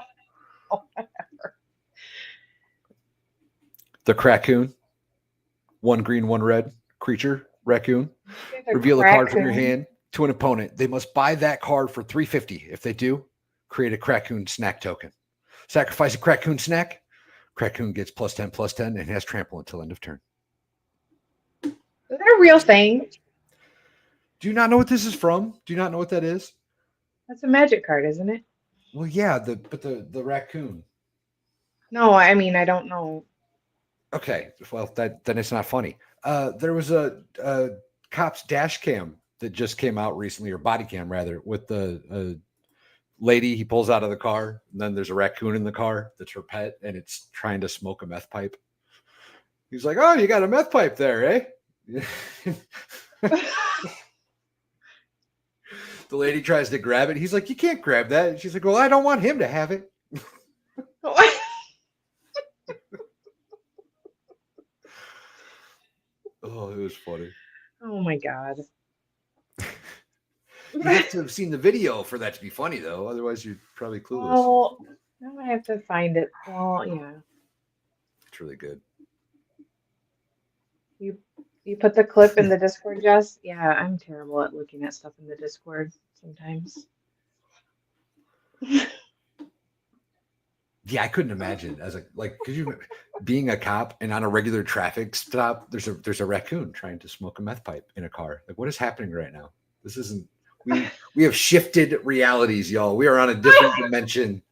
The raccoon. 1 green, 1 red creature, raccoon. Reveal a card from your hand to an opponent. They must buy that card for $3.50. If they do, create a Crackoon snack token. Sacrifice a Crackoon snack. Crackoon gets +10/+10 and has trample until end of turn. Is that a real thing? Do you not know what this is from? Do you not know what that is? That's a magic card, isn't it? Well, yeah, the raccoon. No, I mean, I don't know. Okay, well, then it's not funny. There was a cop's dash cam that just came out recently, or body cam rather, with the lady he pulls out of the car, and then there's a raccoon in the car that's her pet, and it's trying to smoke a meth pipe. He's like, "Oh, you got a meth pipe there, eh?" The lady tries to grab it. He's like, you can't grab that. And she's like, well, I don't want him to have it. Oh, it was funny. Oh my God. You have to have seen the video for that to be funny, though. Otherwise, you're probably clueless. Oh, now I have to find it. Well, yeah. It's really good. You put the clip in the Discord, Jess? Yeah, I'm terrible at looking at stuff in the Discord sometimes. Yeah, I couldn't imagine as could you being a cop and on a regular traffic stop, there's a raccoon trying to smoke a meth pipe in a car. Like, what is happening right now? This isn't we have shifted realities, y'all. We are on a different dimension.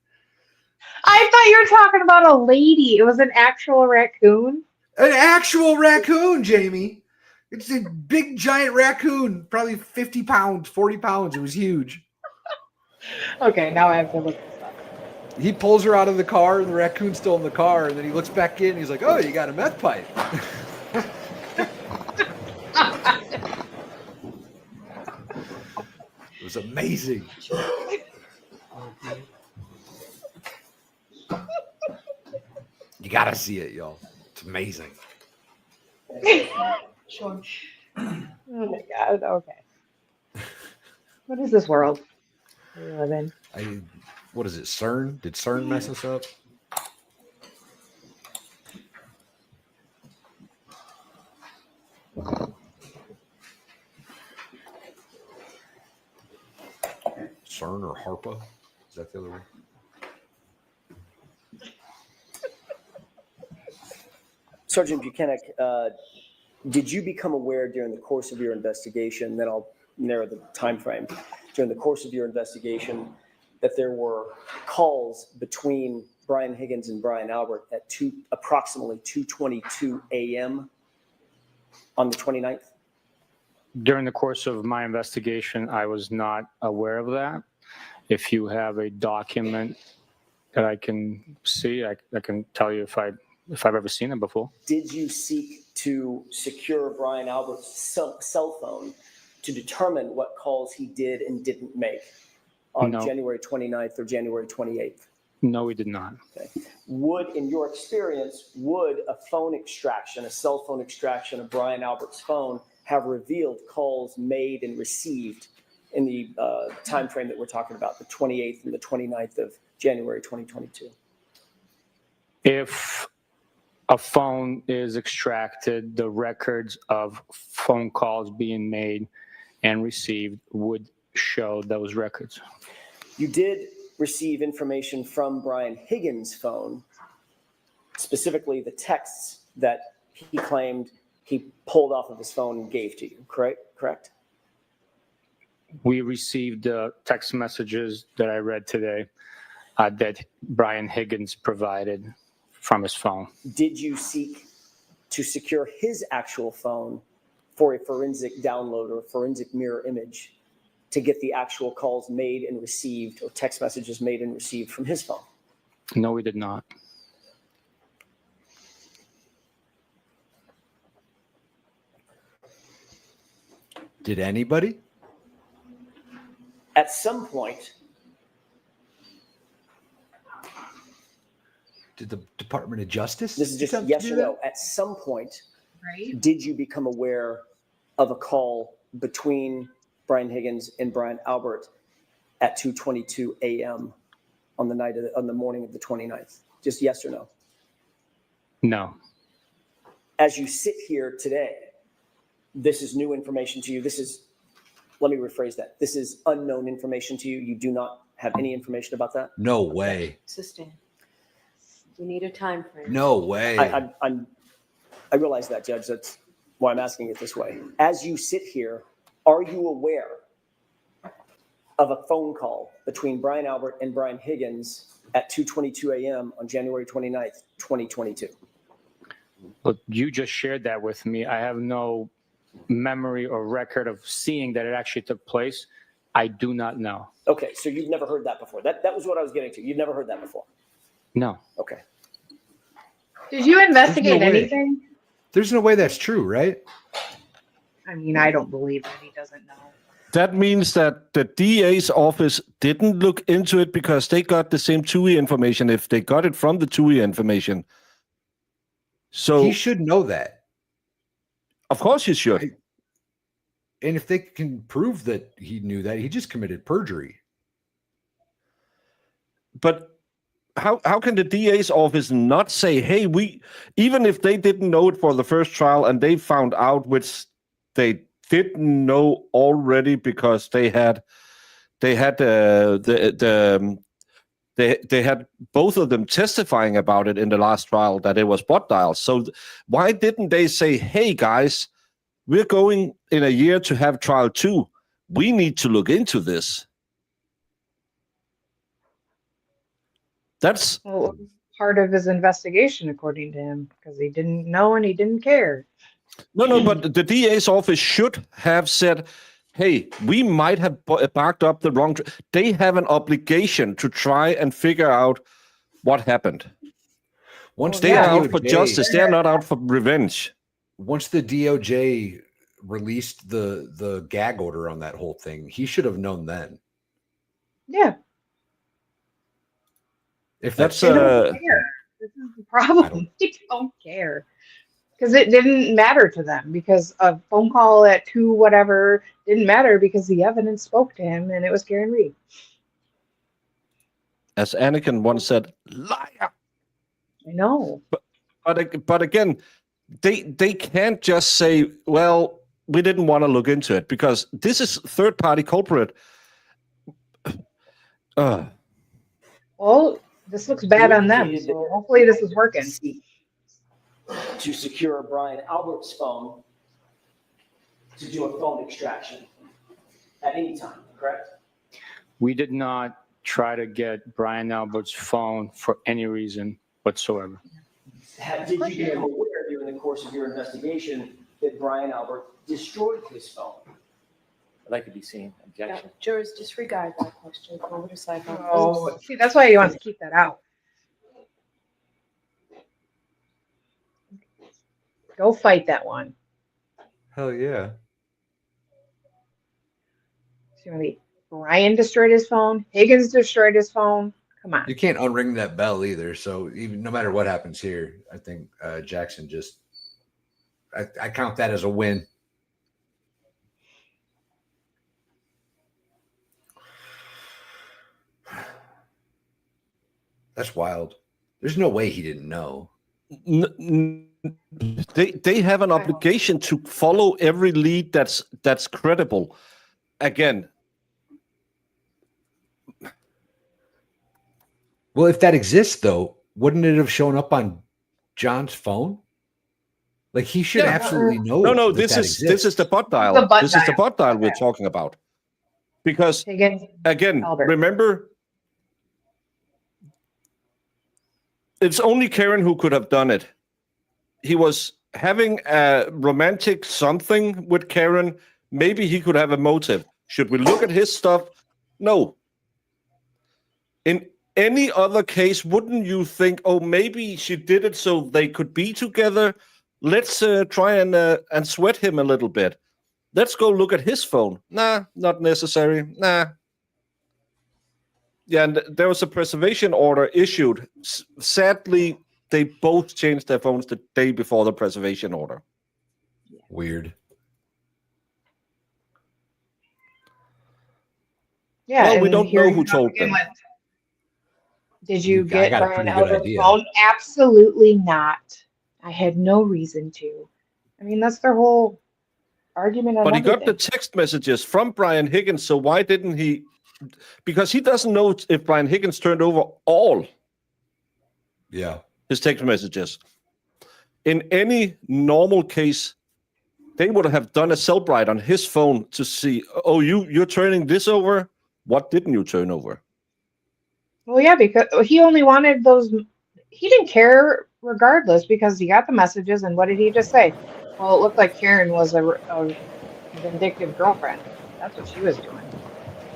I thought you were talking about a lady. It was an actual raccoon. An actual raccoon, Jamie. It's a big giant raccoon, probably 50 pounds, 40 pounds. It was huge. Okay, now I have to look this up. He pulls her out of the car, and the raccoon's still in the car, and then he looks back in, and he's like, oh, you got a meth pipe. It was amazing. You got to see it, y'all. It's amazing. Oh my God, okay. What is this world we live in? What is it, CERN? Did CERN mess us up? CERN or HARPA? Is that the other one? Sergeant Buchanan, did you become aware during the course of your investigation, then I'll narrow the time frame, during the course of your investigation, that there were calls between Brian Higgins and Brian Albert at approximately 2:22 a.m. on the 29th? During the course of my investigation, I was not aware of that. If you have a document that I can see, I can tell you if I've ever seen it before. Did you seek to secure Brian Albert's cell phone to determine what calls he did and didn't make on January 29th or January 28th? No, we did not. Okay. In your experience, would a cell phone extraction of Brian Albert's phone have revealed calls made and received in the time frame that we're talking about, the 28th and the 29th of January 2022? If a phone is extracted, the records of phone calls being made and received would show those records. You did receive information from Brian Higgins' phone, specifically the texts that he claimed he pulled off of his phone and gave to you, correct? We received the text messages that I read today that Brian Higgins provided from his phone. Did you seek to secure his actual phone for a forensic download or forensic mirror image to get the actual calls made and received or text messages made and received from his phone? No, we did not. Did anybody? At some point, did the Department of Justice? This is just yes or no. At some point, Right? did you become aware of a call between Brian Higgins and Brian Albert at 2:22 a.m. on the morning of the 29th? Just yes or no. No. As you sit here today, this is new information to you. Let me rephrase that. This is unknown information to you. You do not have any information about that? No way. Sustain. We need a time frame. No way. I realize that, Judge. That's why I'm asking it this way. As you sit here, are you aware of a phone call between Brian Albert and Brian Higgins at 2:22 a.m. on January 29th, 2022? Look, you just shared that with me. I have no memory or record of seeing that it actually took place. I do not know. Okay, so you've never heard that before. That was what I was getting to. You've never heard that before. No. Okay. Did you investigate anything? There's no way that's true, right? I mean, I don't believe that he doesn't know. that means that the DA's office didn't look into it because they got the same TUI information if they got it from the TUI information. So He should know that. Of course he should. And if they can prove that he knew that, he just committed perjury. But how can the DA's office not say, hey, even if they didn't know it for the first trial and they found out, which they didn't know already because they had both of them testifying about it in the last trial that it was bot dials. So why didn't they say, hey guys, we're going in a year to have trial 2. We need to look into this. That's Well, it was part of his investigation, according to him, because he didn't know and he didn't care. no, but the DA's office should have said, hey, we might have backed up the wrong. They have an obligation to try and figure out what happened. Once They are out for justice. They are not out for revenge. Once the DOJ released the gag order on that whole thing, he should have known then. Yeah. If That's They don't care. This is the problem. They don't care. Because it didn't matter to them, because a phone call at 2 whatever didn't matter because the evidence spoke to him and it was Karen Reed. As Anakin once said, liar. I know. But again, they can't just say, well, we didn't want to look into it because this is third-party culprit. Well, this looks bad on them, so hopefully this is working. To secure Brian Albert's phone to do a phone extraction at any time, correct? We did not try to get Brian Albert's phone for any reason whatsoever. Did you become aware during the course of your investigation that Brian Albert destroyed his phone? I'd like to be seen. Objection. Jurors disregard that question. Go over to side. Oh, see, that's why he wants to keep that out. Go fight that one. Hell yeah. It's gonna be Brian destroyed his phone. Higgins destroyed his phone. Come on. You can't unring that bell either. So even no matter what happens here, I think Jackson just I count that as a win. That's wild. There's no way he didn't know. They have an obligation to follow every lead that's credible. Again. Well, if that exists, though, wouldn't it have shown up on John's phone? Like he should absolutely know. No. This is the bot dial. This is the bot dial we're talking about. Because Higgins, again, Albert. remember, it's only Karen who could have done it. He was having a romantic something with Karen. Maybe he could have a motive. Should we look at his stuff? No. In any other case, wouldn't you think, oh, maybe she did it so they could be together? Let's try and sweat him a little bit. Let's go look at his phone. Nah, not necessary. Nah. Yeah, and there was a preservation order issued. Sadly, they both changed their phones the day before the preservation order. Weird. Yeah, well, we and don't here know you who go told again them. with, did you I get got a Brian pretty good Albert's idea. phone? Absolutely not. I had no reason to. I mean, that's their whole argument on But he got the everything. text messages from Brian Higgins, so why didn't he? Because he doesn't know if Brian Higgins turned over all his text messages. In any normal case, they would have done a Cellbrite on his phone to see, oh, you're turning this over? What didn't you turn over? Well, yeah, because he only wanted those. He didn't care regardless because he got the messages, and what did he just say? Well, it looked like Karen was a vindictive girlfriend. That's what she was doing.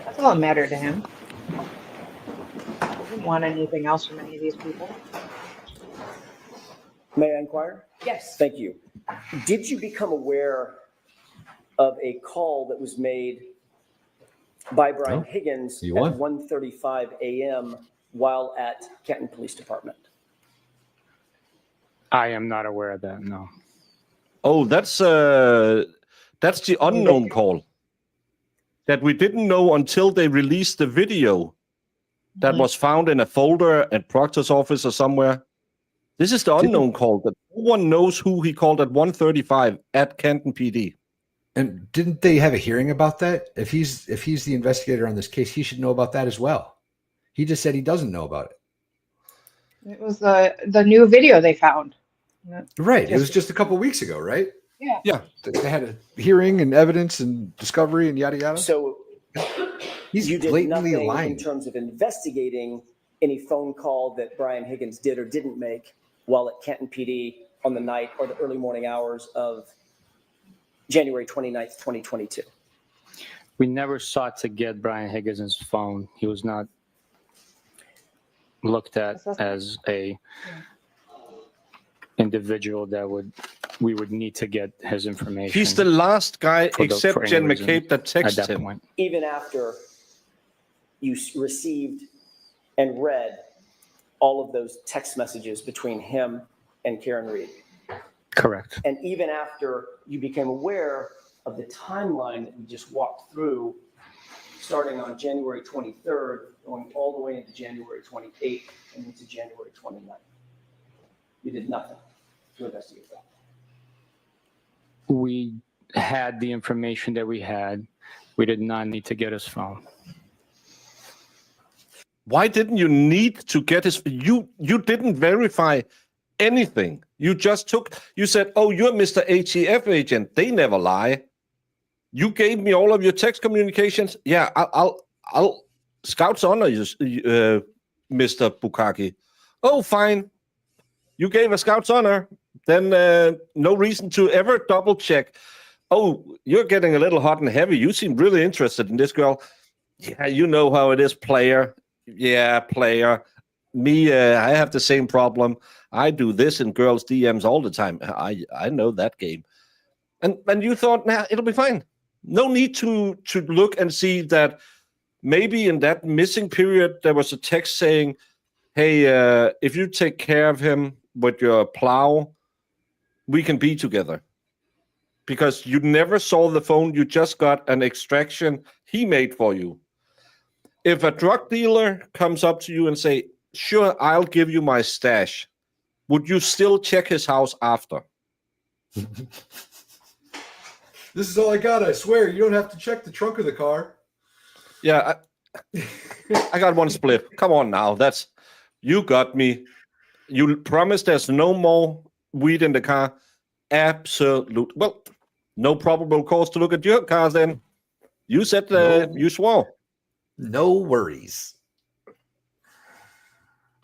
That's all that mattered to him. He didn't want anything else from any of these people. May I inquire? Yes. Thank you. Did you become aware of a call that was made by Brian Oh, Higgins you at won. 1:35 a.m. while at Canton Police Department? I am not aware of that, no. Oh, that's the unknown call that we didn't know until they released the video that was found in a folder at Proctor's office or somewhere. This is the unknown call that no one knows who he called at 1:35 at Canton PD. And didn't they have a hearing about that? If he's the investigator on this case, he should know about that as well. He just said he doesn't know about it. It was the new video they found. Right. It was just a couple weeks ago, right? Yeah. Yeah. They had a hearing and evidence and discovery and yada yada. So He's you did blatantly nothing lying. in terms of investigating any phone call that Brian Higgins did or didn't make while at Canton PD on the night or the early morning hours of January 29th, 2022. We never sought to get Brian Higgins' phone. He was not looked at as a individual that we would need to get his information. He's the last guy for except any Jen reason McCabe that at texted that him. point. Even after you received and read all of those text messages between him and Karen Reed. Correct. And even after you became aware of the timeline that we just walked through, starting on January 23rd, going all the way into January 28th and into January 29th. You did nothing to investigate that. We had the information that we had. We did not need to get his phone. Why didn't you need to get his? You didn't verify anything. You just you said, oh, you're Mr. ATF agent. They never lie. You gave me all of your text communications. Yeah, I'll Scout's honor you, Mr. Bukaki. Oh, fine. You gave a Scout's honor. Then no reason to ever double check. Oh, you're getting a little hot and heavy. You seem really interested in this girl. Yeah, you know how it is, player. Yeah, player. Me, I have the same problem. I do this in girls' DMs all the time. I know that game. And you thought, nah, it'll be fine. No need to look and see that maybe in that missing period there was a text saying, hey, if you take care of him with your plow, we can be together. Because you never saw the phone, you just got an extraction he made for you. If a drug dealer comes up to you and say, sure, I'll give you my stash, would you still check his house after? This is all I got. I swear. You don't have to check the trunk of the car. Yeah, I got one split. Come on now. You got me. You promised there's no more weed in the car. Absolute. Well, no probable cause to look at your cars then. You said you swore. No worries.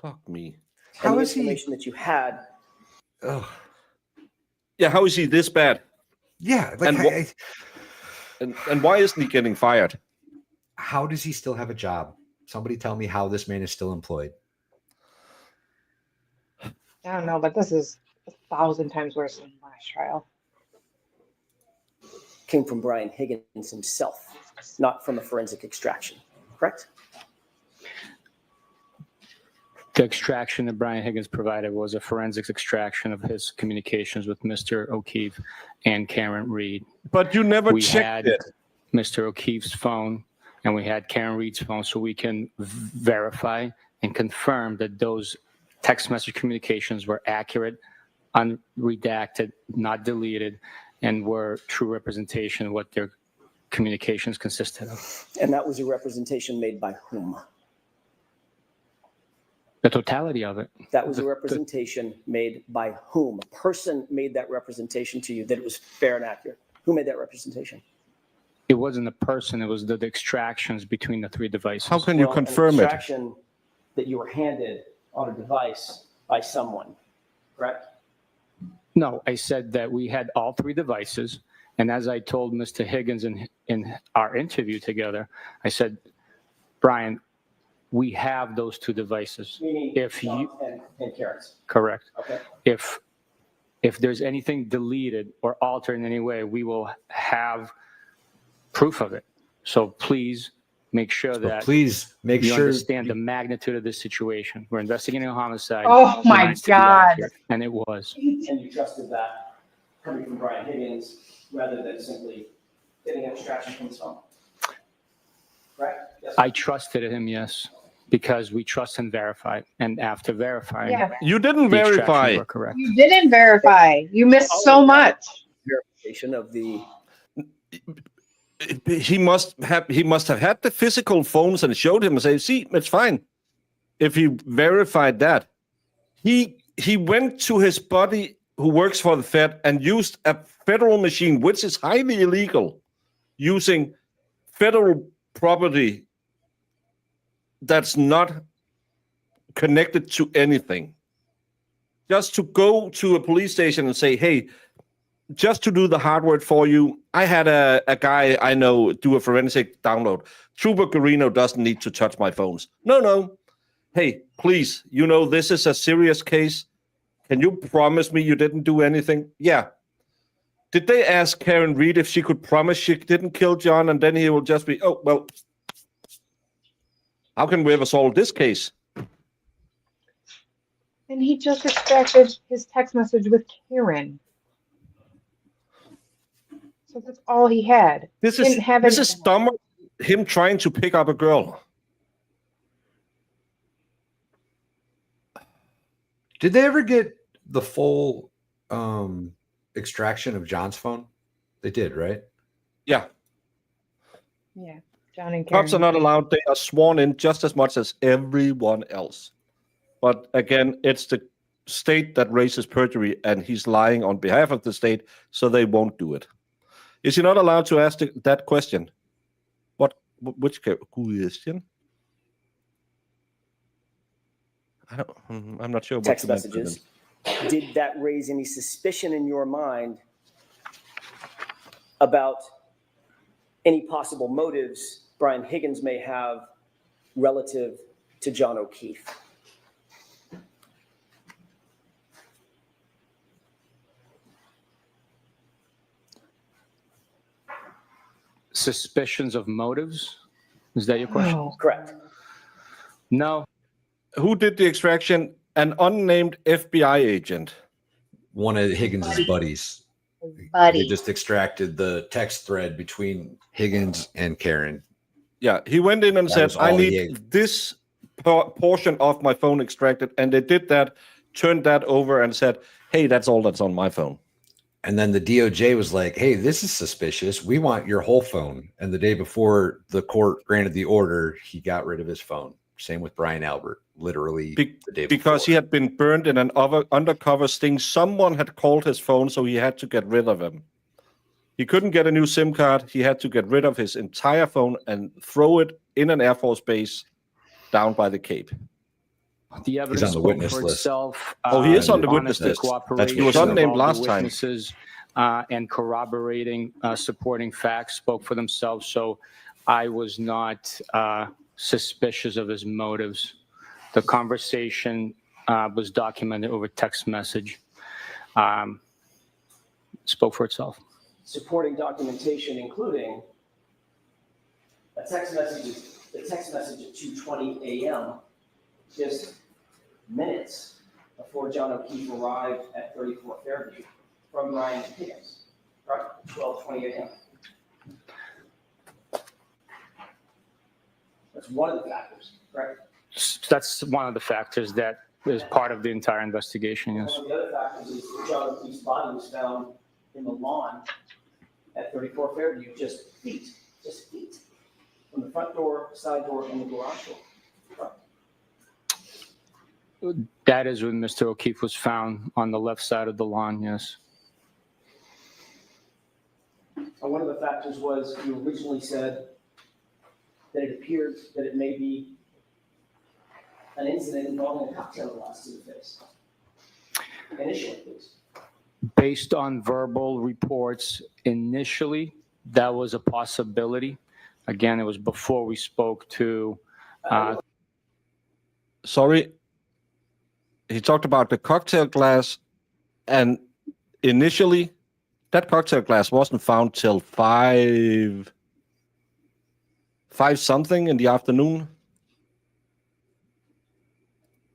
Fuck me. How is the information that you had? Oh. Yeah, how is he this bad? Yeah. Like and why isn't he getting fired? How does he still have a job? Somebody tell me how this man is still employed. I don't know, but this is 1,000 times worse than last trial. Came from Brian Higgins himself, not from a forensic extraction, correct? The extraction that Brian Higgins provided was a forensics extraction of his communications with Mr. O'Keefe and Karen Reed. But you never we checked had it. Mr. O'Keefe's phone and we had Karen Reed's phone, so we can verify and confirm that those text message communications were accurate, unredacted, not deleted, and were true representation of what their communications consisted of. And that was a representation made by whom? The totality of it. That was a representation made by whom? A person made that representation to you that it was fair and accurate. Who made that representation? It wasn't a person, it was the extractions between the three devices. How can you confirm an it? extraction that you were handed on a device by someone, correct? No, I said that we had all three devices. And as I told Mr. Higgins in our interview together, I said, Brian, we have those two devices. Meaning If Sean you and Karen's. correct. Okay. If there's anything deleted or altered in any way, we will have proof of it. So please make sure So that please make you sure understand the magnitude of this situation. We're investigating a homicide. Oh It my needs to be God. accurate, and it was. And you trusted that coming from Brian Higgins rather than simply getting an extraction from his phone. Right? Yes. I trusted him, yes, because we trust and verify. And after verifying, Yeah, You didn't the extractions verify. were correct. you didn't verify. You missed so much. Verification of the He must have had the physical phones and showed him and say, "See, it's fine." If he verified that, he went to his buddy who works for the Fed and used a federal machine, which is highly illegal, using federal property that's not connected to anything. Just to go to a police station and say, "Hey, just to do the hard work for you, I had a guy I know do a forensic download. Trooper Garino doesn't need to touch my phones." No. Hey, please, this is a serious case. Can you promise me you didn't do anything? Yeah. Did they ask Karen Reed if she could promise she didn't kill John, and then he will just be, "Oh, well, how can we ever solve this case?" And he just extracted his text message with Karen. So that's all he had. This He didn't have is anything. dumber than him trying to pick up a girl. Did they ever get the full extraction of John's phone? They did, right? Yeah. Yeah, John and Karen. Cops are not allowed. They are sworn in just as much as everyone else. But again, it's the state that raises perjury, and he's lying on behalf of the state, so they won't do it. Is he not allowed to ask that question? Which question? I'm not sure. text messages. Did that raise any suspicion in your mind about any possible motives Brian Higgins may have relative to John O'Keefe? Suspicions of motives? Is that your question? Oh, Correct. No. Who did the extraction? An unnamed FBI agent. One of Higgins' buddies. buddy. They just extracted the text thread between Higgins and Karen. Yeah, he went in and That said, was "I all he need ate. this portion of my phone extracted," and they did that, turned that over, and said, "Hey, that's all that's on my phone." And then the DOJ was like, "Hey, this is suspicious. We want your whole phone." And the day before the court granted the order, he got rid of his phone. Same with Brian Albert, literally the day Because before. he had been burned in an undercover sting. Someone had called his phone, so he had to get rid of him. He couldn't get a new SIM card. He had to get rid of his entire phone and throw it in an Air Force base down by the Cape. The evidence on the spoke witness for list. itself. Oh, he is on the witness honest list. cooperation He was of unnamed all the last time. witnesses, and corroborating, supporting facts spoke for themselves. So I was not suspicious of his motives. The conversation was documented over text message. Spoke for itself. Supporting documentation, including the text message at 2:20 a.m., just minutes before John O'Keefe arrived at 34 Fairview from Brian Higgins, right? 12:20 a.m. That's one of the factors, right? That's one of the factors that is part of the entire investigation, yes. One of the other factors is that John O'Keefe's body was found in the lawn at 34 Fairview, just feet from the front door, side door, and the garage door. That is when Mr. O'Keefe was found on the left side of the lawn, yes. And one of the factors was you originally said that it appeared that it may be an incident involving a cocktail glass to the face. Initially, please. Based on verbal reports, initially, that was a possibility. Again, it was before we spoke to, Sorry. He talked about the cocktail glass, and initially, that cocktail glass wasn't found till 5:30 5-something in the afternoon.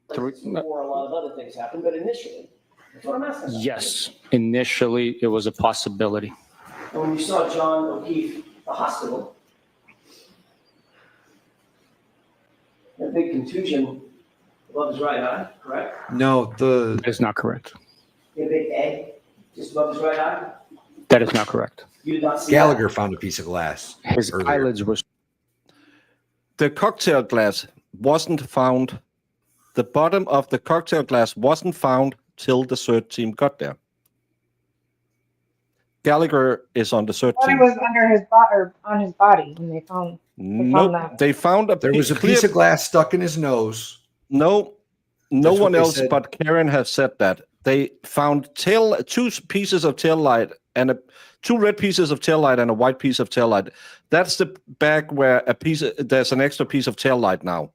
Before a lot of other things happened, but initially, that's what I'm asking about. Yes, initially it was a possibility. And when you saw John O'Keefe at the hospital, a big contusion above his right eye, correct? No, That is not correct. A big egg just above his right eye? That is not correct. You did not see Gallagher found a piece of glass. His earlier. eyelids were. The cocktail glass wasn't found. The bottom of the cocktail glass wasn't found till the search team got there. Gallagher is on the search I thought it team. was under his or on his body when they found. Nope. that. They found a There was a piece of glass stuck in his nose. No That's what one they else said. but Karen has said that. They found two pieces of tail light and two red pieces of tail light and a white piece of tail light. That's the bag where there's an extra piece of tail light now.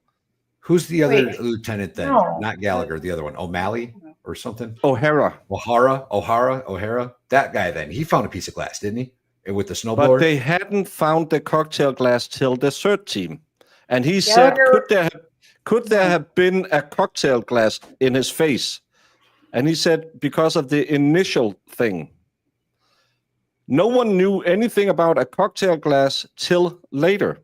Who's the other Wait. lieutenant then? No. Not Gallagher, the other one. O'Malley or something? O'Hara. O'Hara. That guy then. He found a piece of glass, didn't he? With the But snowblower? they hadn't found the cocktail glass till the search team. And he said, Gallagher- could there have been a cocktail glass in his face? And he said, because of the initial thing. No one knew anything about a cocktail glass till later.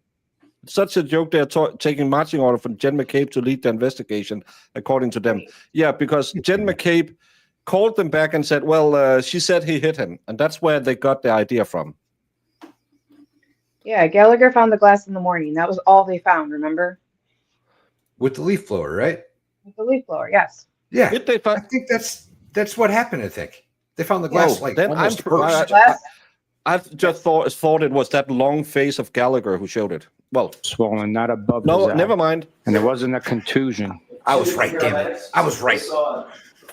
It's such a joke they're taking marching order from Jen McCabe to lead the investigation, according to them. Yeah, because Jen McCabe called them back and said, well, she said he hit him. And that's where they got the idea from. Yeah, Gallagher found the glass in the morning. That was all they found, remember? With the leaf blower, right? With the leaf blower, yes. Yeah. Did they I find? think that's what happened, I think. They found the glass then almost I, first. I just thought it was that long face of Gallagher who showed it. Well, Swollen, not above no, his eye. never mind. And there wasn't a contusion. I was right, damn it. I was right.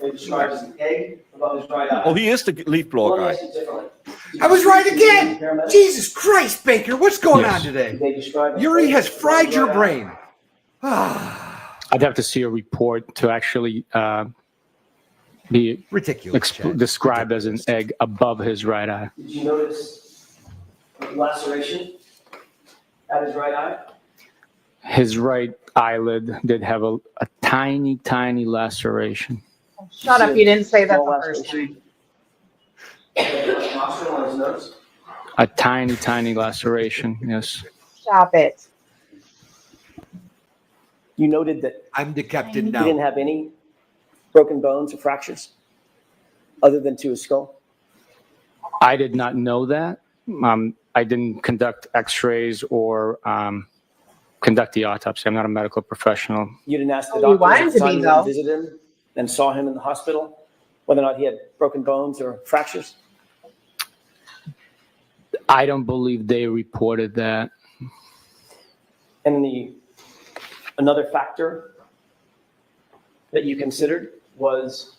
They described as an egg above his right eye. Oh, he is the leaf blower Well, guy. yes, it's different. I was right again. Jesus Christ, Baker, what's going Yes. on today? They described as Yuri egg has above fried his your right eye. brain. Ah, I'd have to see a report to actually be ridiculous. Chad. described as an egg above his right eye. Did you notice a laceration at his right eye? His right eyelid did have a tiny, tiny laceration. Shut up, you didn't say that Small the first time. laceration. Nostril on his nose? A tiny, tiny laceration, yes. Stop it. You noted that I'm the captain he didn't now. have any broken bones or fractures other than to his skull? I did not know that. I didn't conduct x-rays or conduct the autopsy. I'm not a medical professional. You didn't ask the Oh, you doctor wanted at the to time be, you though. visited him and saw him in the hospital whether or not he had broken bones or fractures? I don't believe they reported that. And another factor that you considered was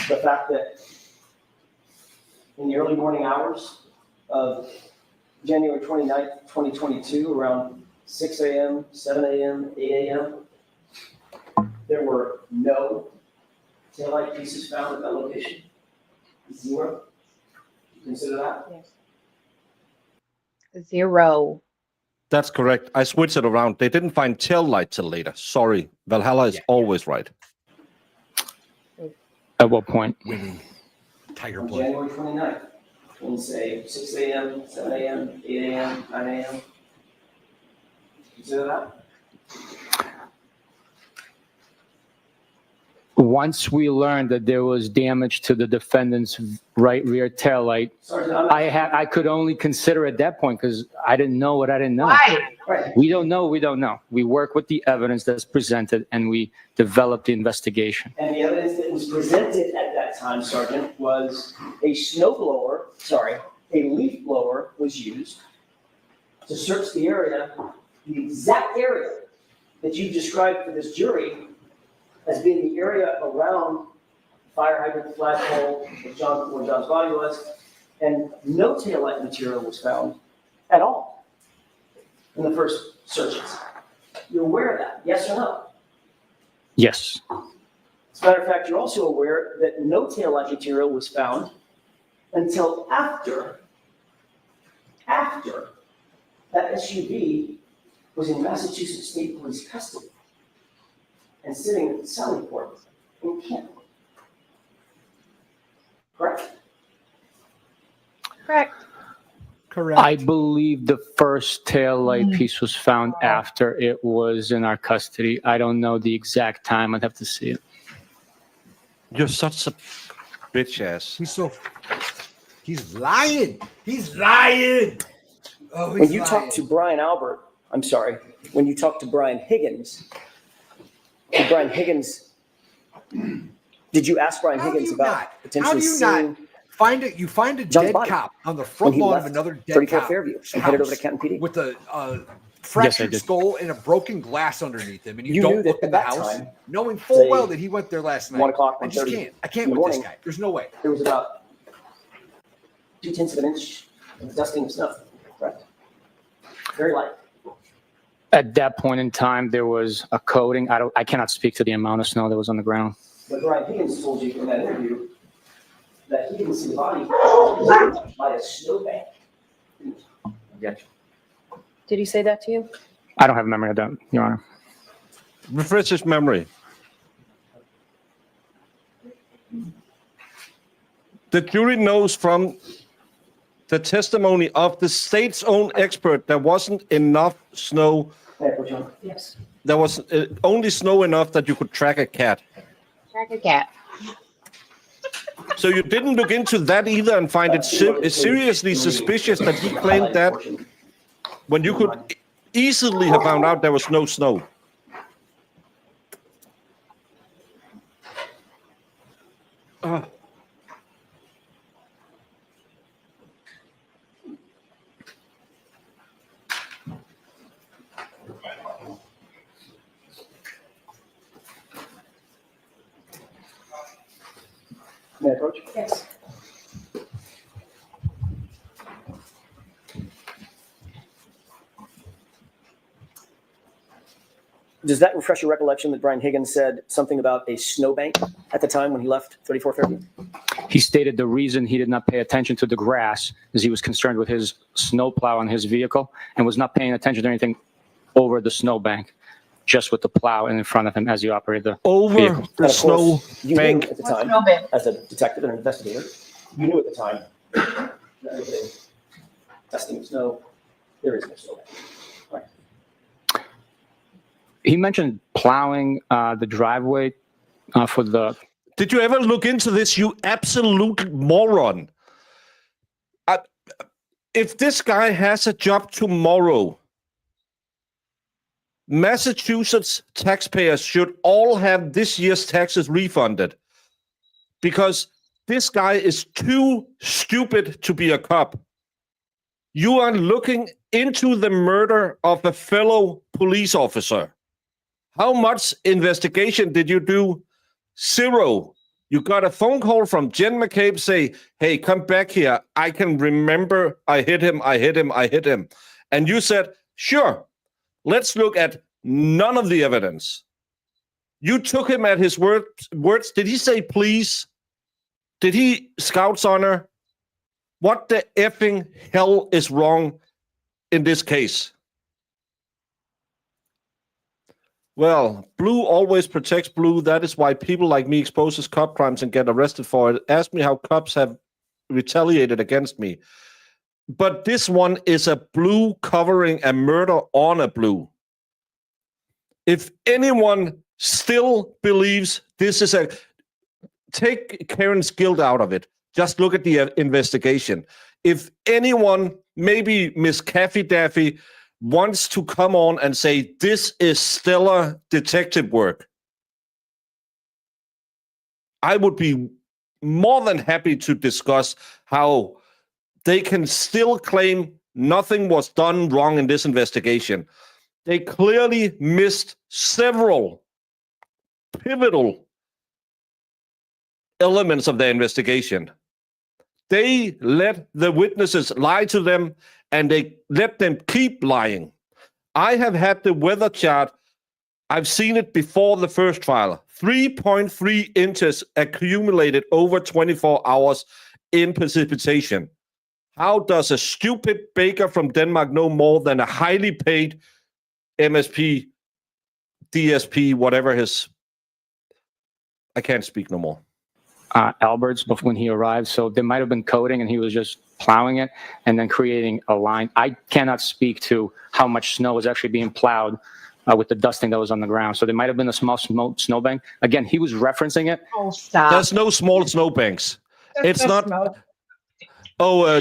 the fact that in the early morning hours of January 29th, 2022, around 6 a.m., 7 a.m., 8 a.m., there were no taillight pieces found at that location? Zero? You consider that? Yes. 0. That's correct. I switched it around. They didn't find tail light till later. Sorry. Valhalla is always right. At what point? Winning. Tiger On blood. January 29th, between say 6 a.m., 7 a.m., 8 a.m., 9 a.m. Consider that? Once we learned that there was damage to the defendant's right rear tail light, Sergeant, I'm not. I could only consider at that point because I didn't know what I didn't know. Why? Right. We don't know. We don't know. We work with the evidence that's presented and we develop the investigation. And the evidence that was presented at that time, Sergeant, was a leaf blower was used to search the area, the exact area that you described for this jury as being the area around fire hydrant, flagpole, where John's body was, and no taillight material was found at all in the first searches. You're aware of that, yes or no? Yes. As a matter of fact, you're also aware that no taillight material was found until after that SUV was in Massachusetts State Police custody and sitting at the Sally Court in Canton. Correct? Correct. Correct. I believe the first taillight piece was found after it was in our custody. I don't know the exact time. I'd have to see it. You're such a bitch ass. He's lying. He's lying. Oh, he's When you lying. talk to Brian Albert, I'm sorry, when you talk to Brian Higgins, did you ask Brian How do Higgins you about not? How potentially do you seeing not find it? You find a John's dead body cop on the when front he lawn of left another dead 34 cop Fairview and headed over to Canton PD? with a fractured did. skull and a broken glass underneath him, and you You don't knew that look at in the that house, time, knowing full say, well that he went there last night. 1 o'clock, I just 1:30 can't. I in can't the with this morning. guy. There's no way. There was about 0.2 of an inch of dusting of snow, correct? Very light. At that point in time, there was a coating. I cannot speak to the amount of snow that was on the ground. But Brian Higgins told you in that interview that he didn't see the body by a snowbank. Objection. Did he say that to you? I don't have a memory of that, Your Honor. Refresh his memory. The jury knows from the testimony of the state's own expert there wasn't enough snow. Yes. There was only snow enough that you could track a cat. Track a cat. So you didn't look into that either and find it seriously suspicious that he claimed that when you could easily have found out there was no snow. May I approach? Yes. Does that refresh your recollection that Brian Higgins said something about a snowbank at the time when he left 34 Fairview? He stated the reason he did not pay attention to the grass is he was concerned with his snowplow on his vehicle and was not paying attention to anything over the snowbank, just with the plow in front of him as he operated the Over vehicle. the And of snow course, you knew bank. at the time, Snowbank. as a detective and an investigator, you knew at the time that with a testing of snow, there is no snowbank. Right. He mentioned plowing the driveway for the. Did you ever look into this, you absolute moron? If this guy has a job tomorrow, Massachusetts taxpayers should all have this year's taxes refunded because this guy is too stupid to be a cop. You are looking into the murder of a fellow police officer. How much investigation did you do? 0. You got a phone call from Jen McCabe say, hey, come back here. I can remember I hit him. And you said, sure, let's look at none of the evidence. You took him at his words. Did he say please? Did he Scout's honor? What the effing hell is wrong in this case? Well, blue always protects blue. That is why people like me exposes cop crimes and get arrested for it. Ask me how cops have retaliated against me. But this one is a blue covering a murder on a blue. If anyone still believes this is a... Take Karen's guilt out of it. Just look at the investigation. If anyone, maybe Miss Caffey Daffy, wants to come on and say this is stellar detective work, I would be more than happy to discuss how they can still claim nothing was done wrong in this investigation. They clearly missed several pivotal elements of their investigation. They let the witnesses lie to them, and they let them keep lying. I have had the weather chart. I've seen it before the first trial. 3.3 inches accumulated over 24 hours in precipitation. How does a stupid baker from Denmark know more than a highly paid MSP, DSP, whatever his. I can't speak no more. Albert's when he arrived. So there might have been coding and he was just plowing it and then creating a line. I cannot speak to how much snow was actually being plowed with the dusting that was on the ground. So there might have been a small snowbank. Again, he was referencing it. Oh, stop. There's no small snowbanks. It's not.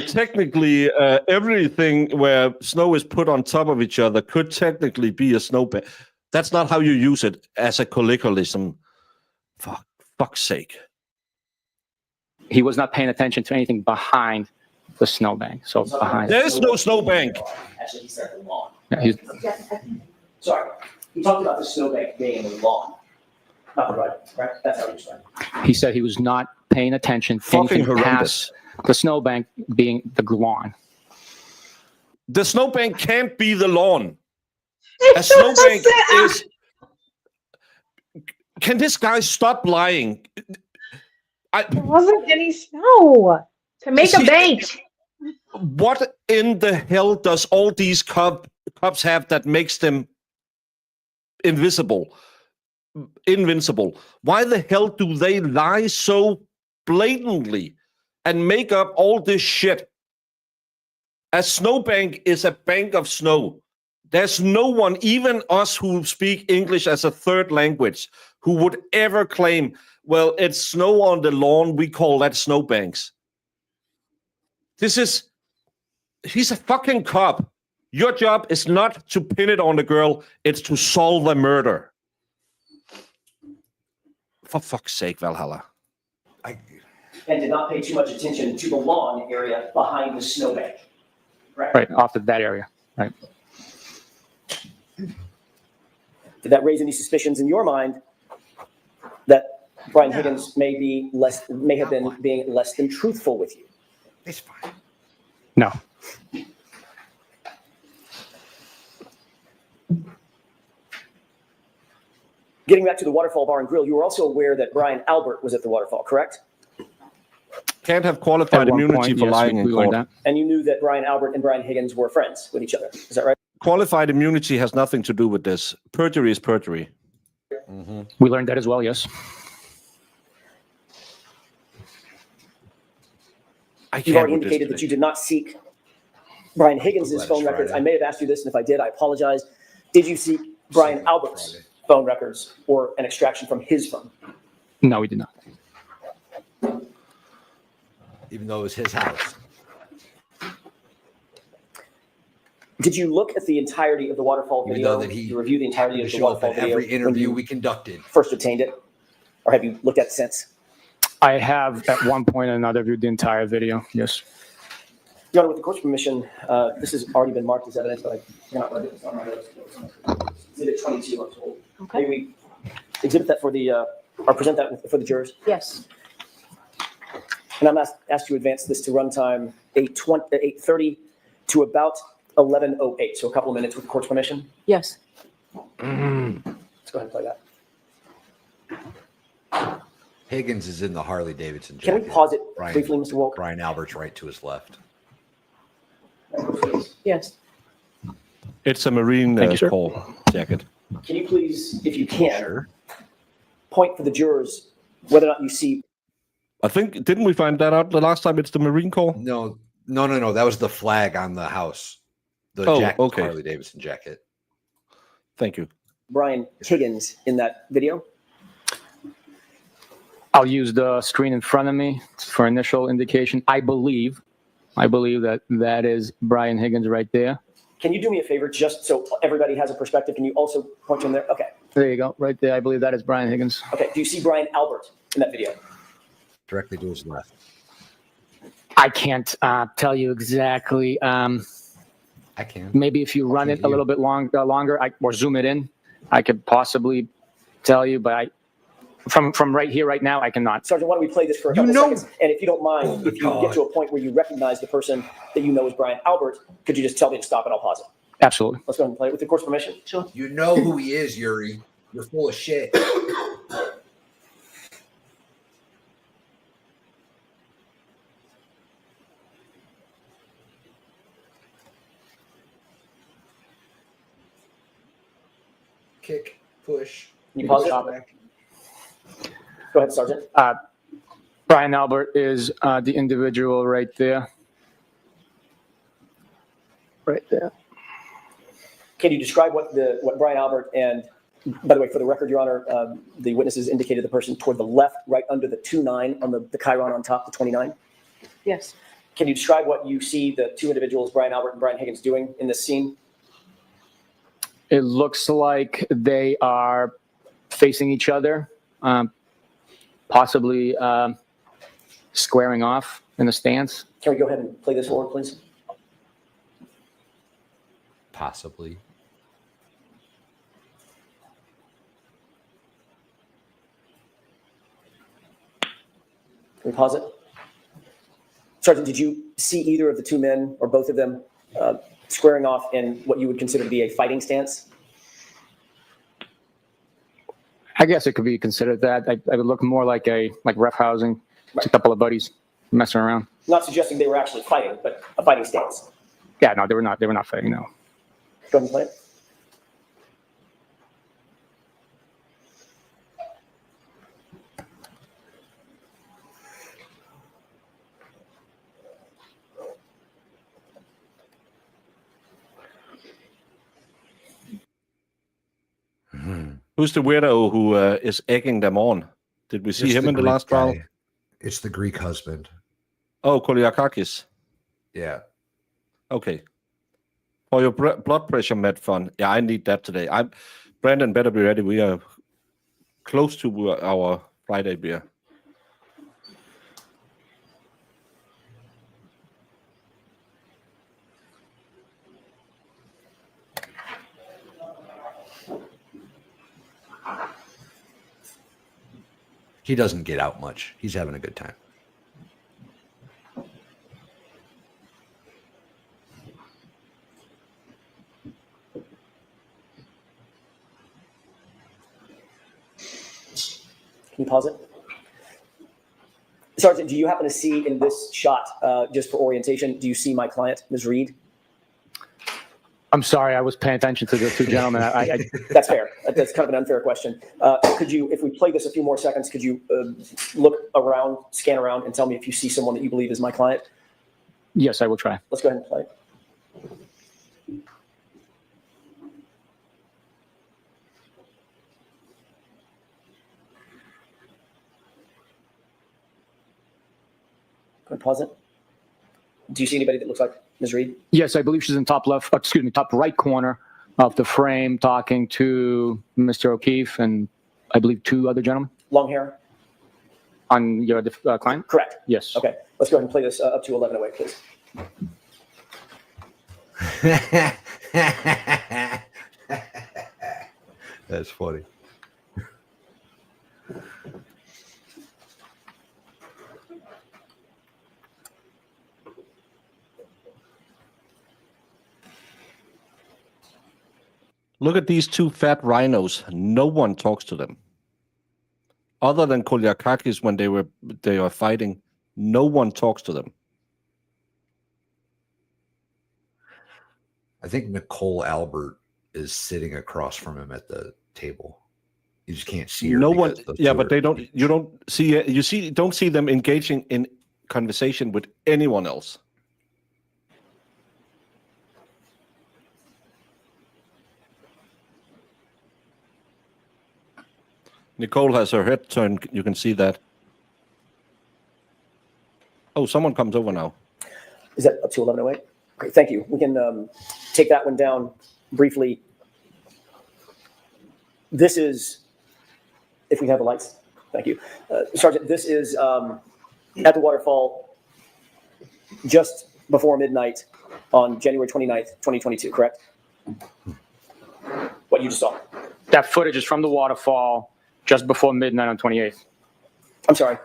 Technically, everything where snow is put on top of each other could technically be a snowbank. That's not how you use it as a colloquialism. For fuck's sake. He was not paying attention to anything behind the snowbank. So behind. There is no snowbank. Actually, he said the lawn. Yeah, Sorry. He talked about the snowbank being in the lawn. Not the right, correct? That's how he was saying. he said he was not paying attention to Fucking anything horrendous. past the snowbank being the lawn. The snowbank can't be the lawn. A It snowbank doesn't. is. Can this guy stop lying? There wasn't any snow to make a bank. What in the hell does all these cups have that makes them invincible? Why the hell do they lie so blatantly and make up all this shit? A snowbank is a bank of snow. There's no one, even us who speak English as a third language, who would ever claim, well, it's snow on the lawn, we call that snowbanks. He's a fucking cop. Your job is not to pin it on the girl, it's to solve a murder. For fuck's sake, Valhalla. And did not pay too much attention to the lawn area behind the snowbank. Right, off of that area. Right. Did that raise any suspicions in your mind that Brian Higgins may have been being less than truthful with you? It's fine. No. Getting back to the Waterfall Bar and Grill, you were also aware that Brian Albert was at the Waterfall, correct? Can't have qualified At one immunity point, for yes, lying we in learned court. that. And you knew that Brian Albert and Brian Higgins were friends with each other. Is that right? Qualified immunity has nothing to do with this. Perjury is perjury. Mm-hmm. We learned that as well, yes. You've already indicated that you did not seek Brian Higgins' phone records. I may have asked you this, and if I did, I apologize. Did you seek Brian Albert's phone records or an extraction from his phone? No, we did not. Even though it was his house. Did you look at the entirety of the Waterfall Even video? though that he you review the entirety of the show up Waterfall at video every when interview you we conducted. first obtained it? Or have you looked at it since? I have at one point or another viewed the entire video, yes. Your Honor, with the court's permission, this has already been marked as evidence, but I cannot read it. It's on my notes. Exhibit 22, I'm told. Okay. May we exhibit that for the, or present that for the jurors? Yes. And I'm asked to advance this to runtime 8:30 to about 11:08, so a couple of minutes with the court's permission. Yes. Let's go ahead and play that. Higgins is in the Harley Davidson Can jacket. we pause it Brian- briefly, Mr. Wolk? Brian Albert's right to his left. Yes. It's a Marine Thank you, sir. call jacket. Can you please, if you can, point for the jurors whether or not you see I think, didn't we find that out the last time? It's the Marine call? No. That was the flag on the house. The Oh, jacket, okay. Harley Davidson jacket. Thank you. Brian Higgins in that video? I'll use the screen in front of me for initial indication. I believe that is Brian Higgins right there. Can you do me a favor, just so everybody has a perspective? Can you also point to him there? Okay. There you go, right there. I believe that is Brian Higgins. Okay. Do you see Brian Albert in that video? Directly to his left. I can't tell you exactly. I can. Maybe if you run it a little bit longer, or zoom it in, I could possibly tell you. But from right here, right now, I cannot. Sergeant, why don't we play this for a couple seconds? And if you don't mind, if you get to a point where you recognize the person that you know is Brian Albert, could you just tell me to stop and I'll pause it? Absolutely. Let's go ahead and play it with the court's permission. Sure. You know who he is, Yuri. You're full of shit. kick, push. Can you pause it? Go ahead, Sergeant. Brian Albert is the individual right there. Right there. Can you describe what Brian Albert and, by the way, for the record, Your Honor, the witnesses indicated the person toward the left, right under the 2-9 on the chyron on top, the 29? Yes. Can you describe what you see the two individuals, Brian Albert and Brian Higgins, doing in this scene? It looks like they are facing each other, possibly squaring off in the stance. Can we go ahead and play this forward, please? Possibly. Can we pause it? Sergeant, did you see either of the two men or both of them squaring off in what you would consider to be a fighting stance? I guess it could be considered that. I would look more like ref housing. It's a couple of buddies messing around. Not suggesting they were actually fighting, but a fighting stance. Yeah, no, they were not. They were not fighting. No. Go ahead and play it. Who's the weirdo who is egging them on? Did we see It's him in the Greek last trial? guy. It's the Greek husband. Oh, Koliakakis. Yeah. Okay. For your blood pressure metfun. Yeah, I need that today. Brandon better be ready. We are close to our Friday beer. He doesn't get out much. He's having a good time. Can you pause it? Sergeant, do you happen to see in this shot, just for orientation, do you see my client, Ms. Reed? I'm sorry, I was paying attention to the two gentlemen. That's fair. That's kind of an unfair question. Could you, if we play this a few more seconds, could you look around, scan around, and tell me if you see someone that you believe is my client? Yes, I will try. Let's go ahead and play. Go ahead, pause it. Do you see anybody that looks like Ms. Reed? Yes, I believe she's in top right corner of the frame talking to Mr. O'Keefe and I believe two other gentlemen. Long hair? On your client? Correct. Yes. Okay, let's go ahead and play this up to 11 away, please. That's funny. Look at these two fat rhinos. No one talks to them. Other than Koliakakis when they were fighting, no one talks to them. I think Nicole Albert is sitting across from him at the table. You just can't see her. No one. Yeah, but they don't. engaged. You don't see. Don't see them engaging in conversation with anyone else. Nicole has her head turned. You can see that. Oh, someone comes over now. Is that up to 11 away? Great, thank you. We can take that one down briefly. This is, if we have the lights, thank you. Sergeant, this is at the waterfall just before midnight on January 29th, 2022, correct? What you just saw. That footage is from the waterfall just before midnight on 28th. I'm sorry,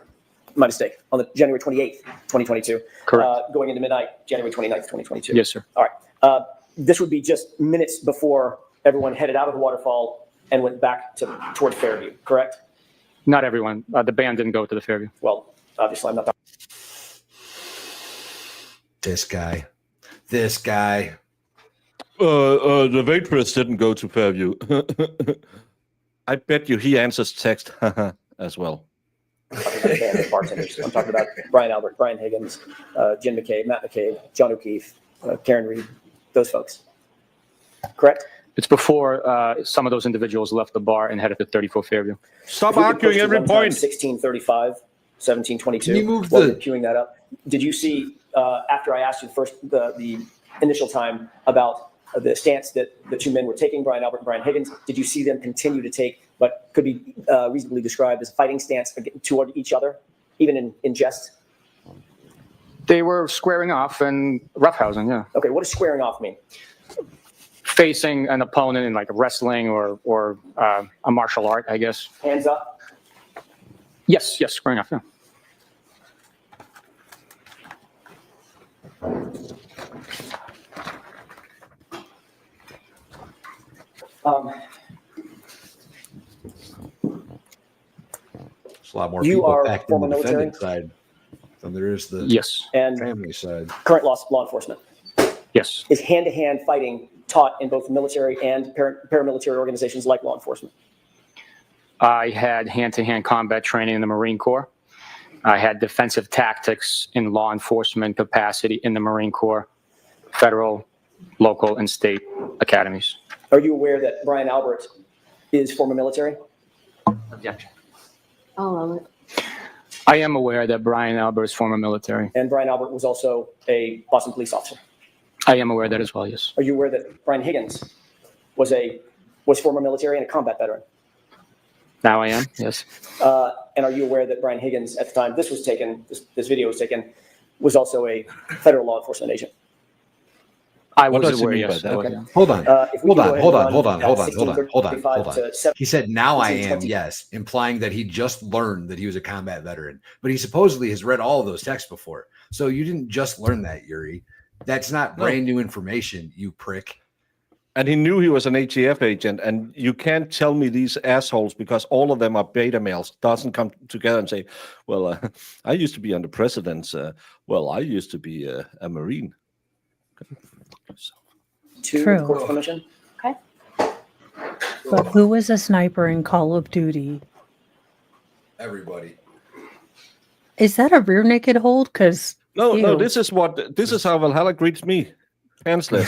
my mistake. On the January 28th, 2022. Correct. Going into midnight, January 29th, 2022. Yes, sir. All right. This would be just minutes before everyone headed out of the waterfall and went back toward Fairview, correct? Not everyone. The band didn't go to the Fairview. Well, obviously, I'm not. This guy. The waitress didn't go to Fairview. I bet you he answers text as well. The bartenders. I'm talking about Brian Albert, Brian Higgins, Jim McCabe, Matt McCabe, John O'Keefe, Karen Reed, those folks. Correct? It's before some of those individuals left the bar and headed to 34 Fairview. Stop arguing every point. 1635, 1722. Can you move while the- you're queuing that up. Did you see, after I asked you the initial time about the stance that the two men were taking, Brian Albert and Brian Higgins, did you see them continue to take what could be reasonably described as a fighting stance toward each other, even in jest? They were squaring off and roughhousing, yeah. Okay, what does squaring off mean? Facing an opponent in like wrestling or a martial art, I guess. Hands up? Yes, squaring off, yeah. There's a lot more You people are back in former the military? defendant side than there is the Yes, And family side. current law enforcement. yes. Is hand-to-hand fighting taught in both military and paramilitary organizations like law enforcement? I had hand-to-hand combat training in the Marine Corps. I had defensive tactics in law enforcement capacity in the Marine Corps, federal, local, and state academies. Are you aware that Brian Albert is former military? Objection. I'll allow it. I am aware that Brian Albert is former military. And Brian Albert was also a Boston police officer. I am aware of that as well, yes. Are you aware that Brian Higgins was former military and a combat veteran? Now I am, yes. And are you aware that Brian Higgins, at the time this video was taken, was also a federal law enforcement agent? I What was does he aware, mean by yes. that? I was, Okay. yeah. Hold on. If we can go ahead and run at 1635 to 7 He said, now I am, 1620. yes, implying that he just learned that he was a combat veteran. But he supposedly has read all of those texts before. So you didn't just learn that, Yuri. That's not No. brand new information, you prick. And he knew he was an ATF agent. And you can't tell me these assholes, because all of them are beta males, doesn't come together and say, well, I used to be under presidents. Well, I used to be a Marine. To True. the court's permission? But who was a sniper in Call of Duty? Everybody. Is that a rear naked hold? Because No, Ew. this is how Valhalla greets me. Pantsless.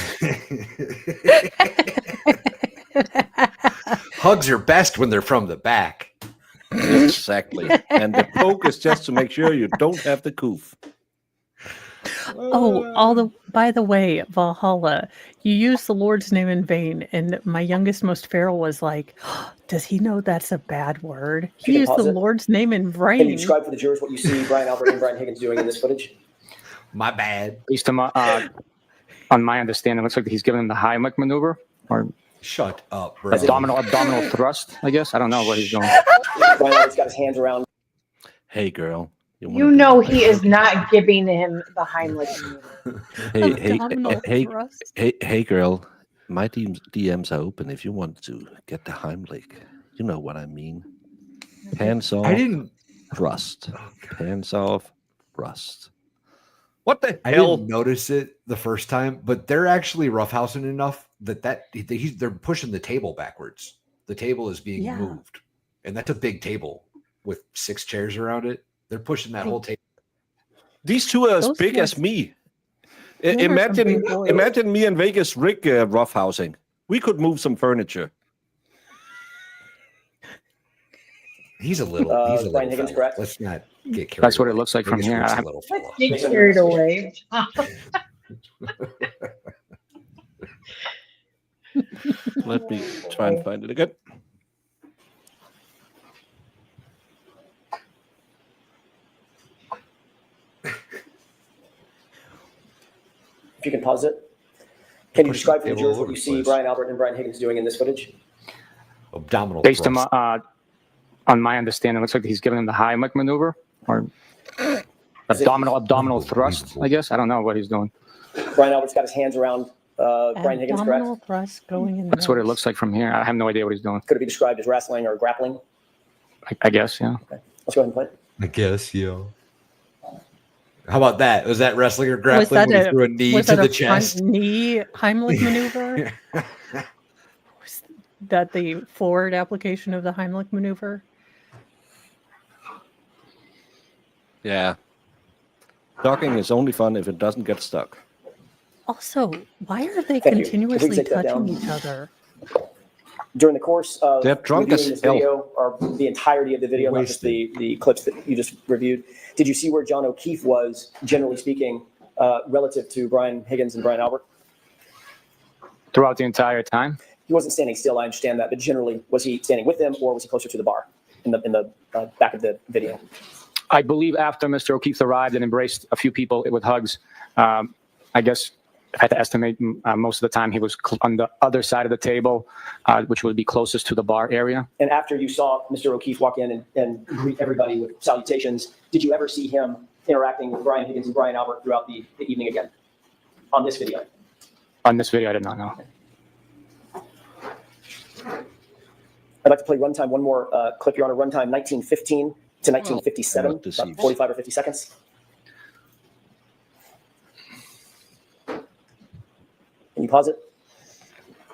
Hugs are best when they're from the back. Exactly. And the poke is just to make sure you don't have the coof. by the way, Valhalla, you use the Lord's name in vain, and my youngest, most feral, was like, "Does he know that's a bad word? Can He you used the pause it? Lord's name in Can you vain." describe for the jurors what you see Brian Albert and Brian Higgins doing in this footage? My bad. Based on my understanding, it looks like he's giving him the Heimlich maneuver or Shut up, bro. abdominal thrust, I guess. I don't know what he's doing. Brian Albert's got his hands around. Hey, girl. You know he is not giving him the Heimlich maneuver. Abdominal thrust. Hey, girl. My DMs are open if you want to get the Heimlich. You know what I mean. Hands off. I didn't. Thrust. Hands off. Thrust. What the I hell? didn't notice it the first time, but they're actually roughhousing enough that they're pushing the table backwards. The table is being Yeah. moved, and that's a big table with 6 chairs around it. They're pushing that whole table. These two are as Those big guys- as me. Those are some Imagine, big boys. imagine me and Vegas Rick roughhousing. We could move some furniture. He's a little. He's a Brian little Higgins, fella. correct? Let's not get carried. That's what it away. looks like from Vegas here. Rick's a I- little Let's fella. get carried away. Let me try and find it again. If you can pause it. Can you Push describe the for the table jurors all what over you the see place. Brian Albert and Brian Higgins doing in this footage? Abdominal. Based thrust. on my understanding, it looks like he's giving him the Heimlich maneuver or abdominal thrust, I guess. I don't know what he's doing. Brian Albert's got his hands around Brian Higgins, correct? Abdominal thrust going in. That's what it nose. looks like from here. I have no idea what he's doing. Could it be described as wrestling or grappling? I guess, yeah. Let's go ahead and play it. I guess, yeah. How about that? Was that wrestling or grappling that when he a- threw a knee was to that the a chest? front knee Heimlich maneuver? Was that the forward application of the Heimlich maneuver? Yeah. Docking is only fun if it doesn't get stuck. Also, why are they Thank you. continuously Please take that touching down. each other? During the course of They're drunk reviewing as this hell. video, or the entirety of the video, not just the clips that you just reviewed, did you see where John O'Keefe was, generally speaking, relative to Brian Higgins and Brian Albert? Throughout the entire time? He wasn't standing still, I understand that, but generally, was he standing with them or was he closer to the bar in the back of the video? I believe after Mr. O'Keefe arrived and embraced a few people with hugs, I guess if I had to estimate, most of the time he was on the other side of the table, which would be closest to the bar area. And after you saw Mr. O'Keefe walk in and greet everybody with salutations, did you ever see him interacting with Brian Higgins and Brian Albert throughout the evening again on this video? On this video, I did not know. I'd like to play runtime, one more clip, Your Honor, runtime 1915 to 1957, about 45 or 50 seconds. Can you pause it?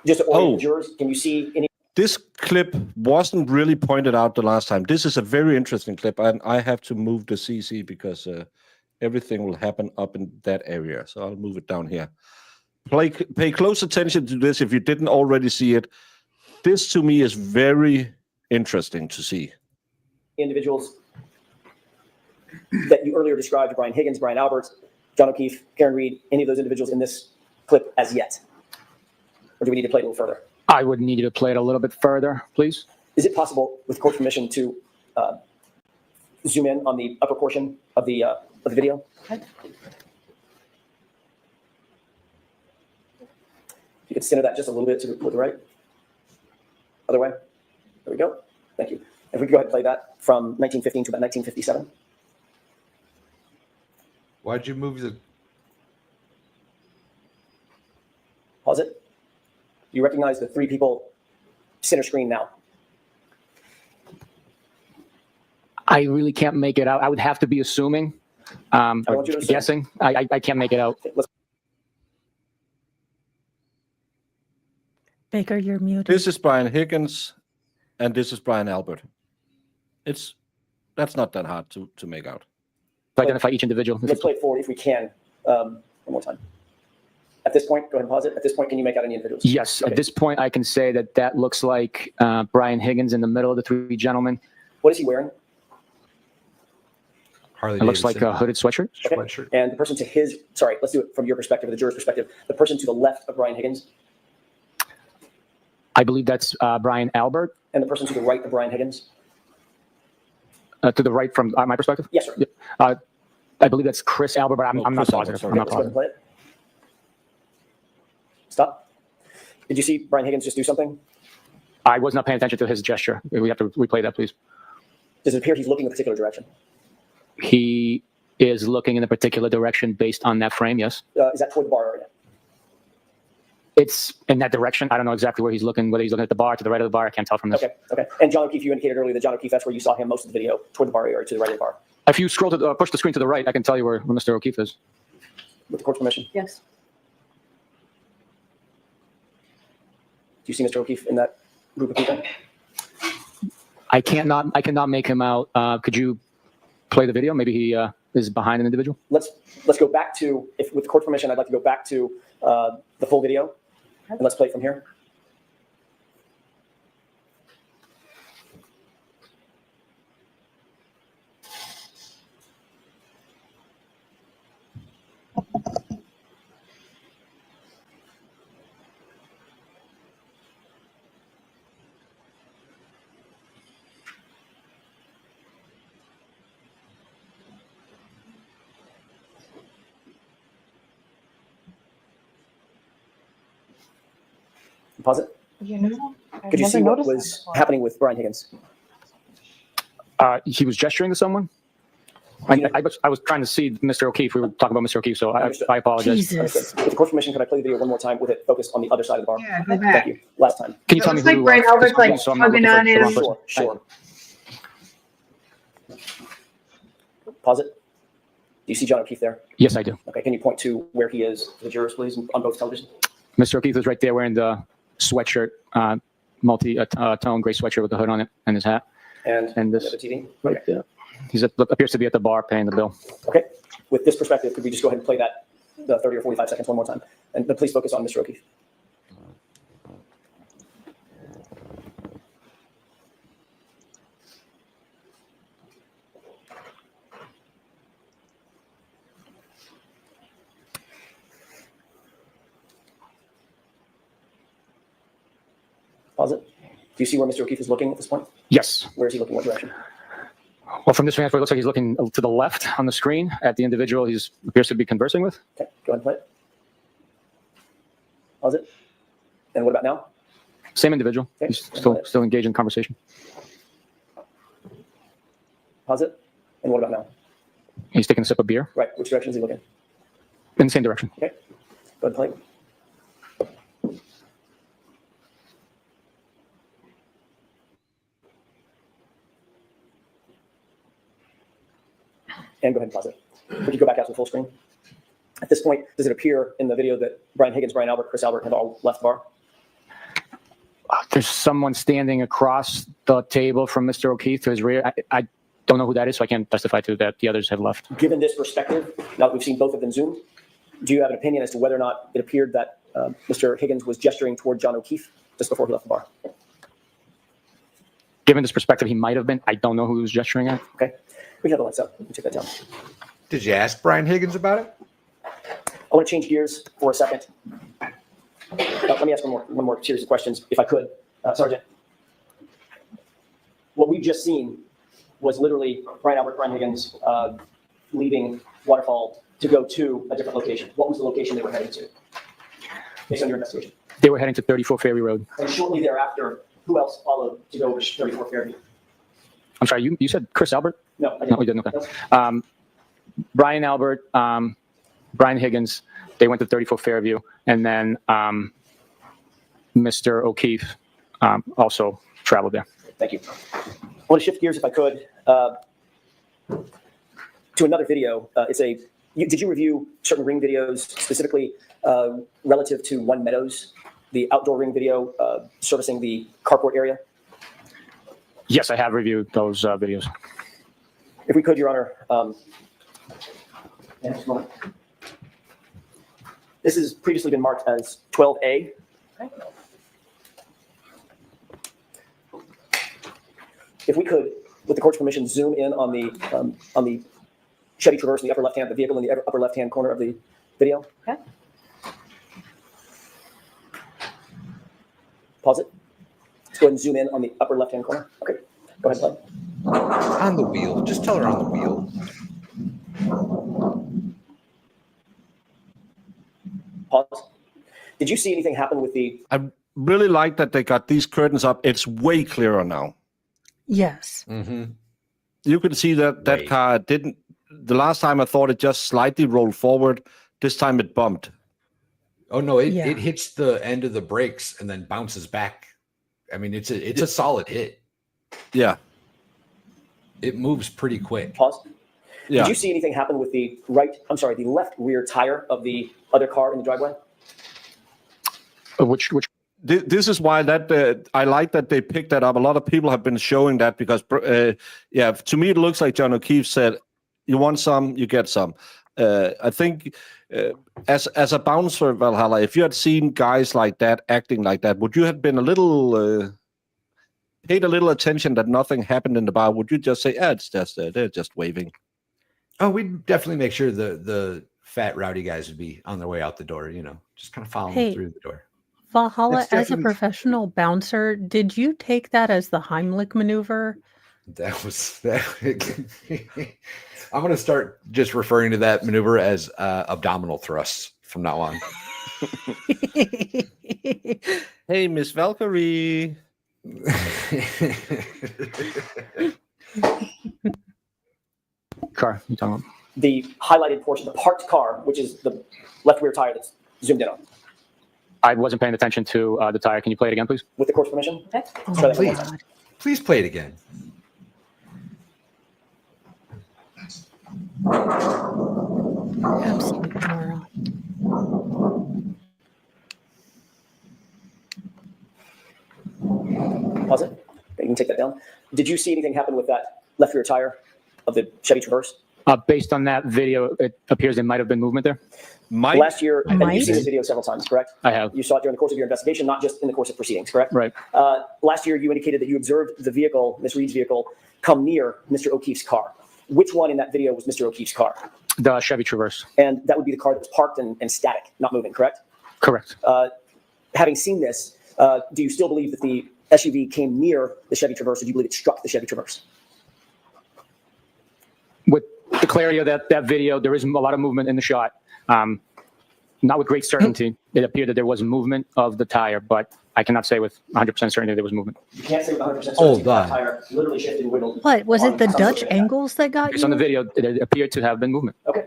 Just to orient the jurors, can you see any? This clip wasn't really pointed out the last time. This is a very interesting clip, and I have to move the CC because everything will happen up in that area. So I'll move it down here. Pay close attention to this if you didn't already see it. This, to me, is very interesting to see. Individuals that you earlier described, Brian Higgins, Brian Albert, John O'Keefe, Karen Reed, any of those individuals in this clip as yet? Or do we need to play it a little further? I would need you to play it a little bit further, please. Is it possible, with court permission, to zoom in on the upper portion of the video? Okay. If you could center that just a little bit to the right. Other way. There we go. Thank you. If we could go ahead and play that from 1915 to about 1957. Why'd you move the... Pause it. You recognize the three people center screen now. I really can't make it out. I would have to be assuming, or guessing. I can't make it out. Baker, you're muted. This is Brian Higgins, and this is Brian Albert. That's not that hard to make out. To identify each individual. Let's play it forward if we can. One more time. At this point, go ahead and pause it. At this point, can you make out any individuals? Yes. Okay. At this point, I can say that looks like Brian Higgins in the middle of the three gentlemen. What is he wearing? Harley It looks like a hooded sweatshirt. Okay. Sweatshirt. And the person to his, sorry, let's do it from your perspective, the juror's perspective. The person to the left of Brian Higgins. I believe that's Brian Albert. And the person to the right of Brian Higgins. To the right from my perspective? Yes, sir. I believe that's Chris Albert, but I'm not positive. I'm not positive. Play it. Stop. Did you see Brian Higgins just do something? I was not paying attention to his gesture. We have to replay that, please. Does it appear he's looking in a particular direction? He is looking in a particular direction based on that frame, yes. Is that toward the bar area? It's in that direction. I don't know exactly where he's looking, whether he's looking at the bar, to the right of the bar. I can't tell from this. Okay. And John O'Keefe, you indicated earlier that John O'Keefe, that's where you saw him most of the video, toward the bar area or to the right of the bar. If you scroll to push the screen to the right, I can tell you where Mr. O'Keefe is. With the court's permission? Yes. Do you see Mr. O'Keefe in that group of people? I cannot make him out. Could you play the video? Maybe he is behind an individual. Let's go back to, with the court's permission, I'd like to go back to the full video, and let's play it from here. Pause it. You know, Could you see what was happening with Brian Higgins? He was gesturing to someone. I was trying to see Mr. O'Keefe. We were talking about Mr. O'Keefe, so I apologize. Jesus. With the court's permission, could I play the video one more time with it focused on the other side of the bar? Yeah, go back. Thank you. Last time. Can you tell me It's like who? Brian Albert's like so I'm not tugging looking on for the him. wrong person. Sure. Pause it. you see John O'Keefe there? Yes, I do. Okay, can you point to where he is to the jurors, please, on both televisions? Mr. O'Keefe is right there wearing the sweatshirt, multi-tone gray sweatshirt with the hood on it and his hat. And this the TV? right there. He appears to be at the bar paying the bill. Okay. With this perspective, could we just go ahead and play that, the 30 or 45 seconds one more time? And please focus on Mr. O'Keefe. Pause it. Do you see where Mr. O'Keefe is looking at this point? Yes. Where is he looking? What direction? Well, from this vantage point, it looks like he's looking to the left on the screen at the individual he appears to be conversing with. Okay, go ahead and play it. Pause it. And what about now? Same individual. Okay. He's still engaged in conversation. Pause it. And what about now? He's taking a sip of beer. Right. Which direction is he looking? In the same direction. Okay. Go ahead and play it. And go ahead and pause it. Would you go back out to the full screen? At this point, does it appear in the video that Brian Higgins, Brian Albert, Chris Albert have all left the bar? There's someone standing across the table from Mr. O'Keefe to his rear. I don't know who that is, so I can't testify to that. The others have left. Given this perspective, now that we've seen both of them Zoom, do you have an opinion as to whether or not it appeared that Mr. Higgins was gesturing toward John O'Keefe just before he left the bar? Given this perspective, he might have been. I don't know who he was gesturing at. Okay. We can have the lights up. We can take that down. Did you ask Brian Higgins about it? I want to change gears for a second. Let me ask one more series of questions, if I could. Sergeant, what we've just seen was literally Brian Albert, Brian Higgins leaving Waterfall to go to a different location. What was the location they were heading to, based on your investigation? They were heading to 34 Ferry Road. And shortly thereafter, who else followed to go to 34 Fairview? I'm sorry, you said Chris Albert? No, I didn't. No, we didn't. Okay. Brian Albert, Brian Higgins, they went to 34 Fairview, and then Mr. O'Keefe also traveled there. Thank you. I want to shift gears, if I could, to another video. Did you review certain ring videos, specifically relative to One Meadows, the outdoor ring video servicing the carport area? Yes, I have reviewed those videos. If we could, Your Honor. Next moment. This has previously been marked as 12A. If we could, with the court's permission, zoom in on the Chevy Traverse in the upper left-hand, the vehicle in the upper left-hand corner of the video. Okay. Pause it. Let's go ahead and zoom in on the upper left-hand corner. Okay, go ahead, play. On the wheel. Just tell her on the wheel. Pause. Did you see anything happen with the... I really like that they got these curtains up. It's way clearer now. Yes. Mm-hmm. You can see that Right. car didn't. The last time I thought it just slightly rolled forward. This time it bumped. Oh no, it Yeah. hits the end of the brakes and then bounces back. I mean, it's a solid hit. Yeah. It moves pretty quick. Pause. Yeah. Did you see anything happen with the the left rear tire of the other car in the driveway? Which This is why that I like that they picked that up. A lot of people have been showing that because, to me it looks like John O'Keefe said, "You want some, you get some." I think as a bouncer, Valhalla, if you had seen guys like that acting like that, would you have been a little paid a little attention that nothing happened in the bar? Would you just say, "It's just they're just waving"? Oh, we'd definitely make sure the fat rowdy guys would be on their way out the door. Just kind of following them through the door. Valhalla, That's as a definitely- professional bouncer, did you take that as the Heimlich maneuver? That was that. I'm going to start just referring to that maneuver as abdominal thrusts from now on. Hey, Miss Valkyrie. car you talking about? The highlighted portion, the parked car, which is the left rear tire that's zoomed in on. I wasn't paying attention to the tire. Can you play it again, please? With the court's permission? Okay. Oh, Try that one more please. time. Please play it again. Absolute moron. Pause it. Okay, you can take that down. Did you see anything happen with that left rear tire of the Chevy Traverse? Based on that video, it appears there might have been movement there. Last year, and Might? you've seen this video several times, correct? I have. You saw it during the course of your investigation, not just in the course of proceedings, correct? Right. Last year, you indicated that you observed the vehicle, Miss Reed's vehicle, come near Mr. O'Keefe's car. Which one in that video was Mr. O'Keefe's car? The Chevy Traverse. And that would be the car that was parked and static, not moving, correct? Correct. Having seen this, do you still believe that the SUV came near the Chevy Traverse, or do you believe it struck the Chevy Traverse? With the clarity of that video, there is a lot of movement in the shot. Not with great certainty. It appeared that there was movement of the tire, but I cannot say with 100% certainty there was movement. You can't say with 100% certainty Hold that on. tire literally shifted and wiggled. What was it? The on some Dutch sort of angles that got Based on the you? video, it appeared to have been movement. Okay.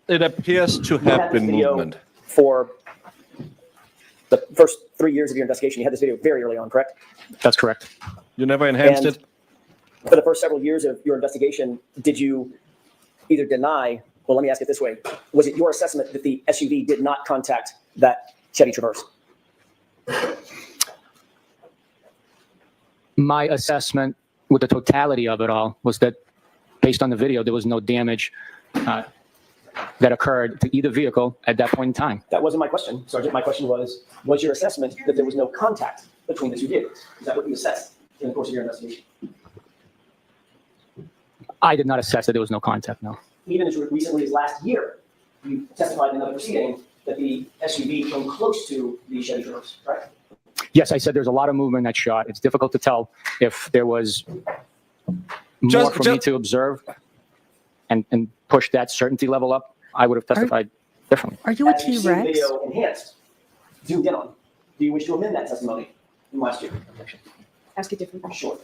It appears to You had have this been video movement. for the first 3 years of your investigation. You had this video very early on, correct? That's correct. You never enhanced And it? for the first several years of your investigation, did you either deny, well, let me ask it this way. Was it your assessment that the SUV did not contact that Chevy Traverse? My assessment with the totality of it all was that based on the video, there was no damage that occurred to either vehicle at that point in time. That wasn't my question, Sergeant. My question was your assessment that there was no contact between the two vehicles? Is that what you assessed in the course of your investigation? I did not assess that there was no contact, no. Even as recently as last year, you testified in another proceeding that the SUV came close to the Chevy Traverse, right? Yes, I said there's a lot of movement in that shot. It's difficult to tell if there was more Just- for me just- to observe and push that certainty level up. I would have testified differently. Are you a As you've seen the T-Rex? video enhanced, zoomed in on, do you wish to amend that testimony from last year? Ask a different question. Sure.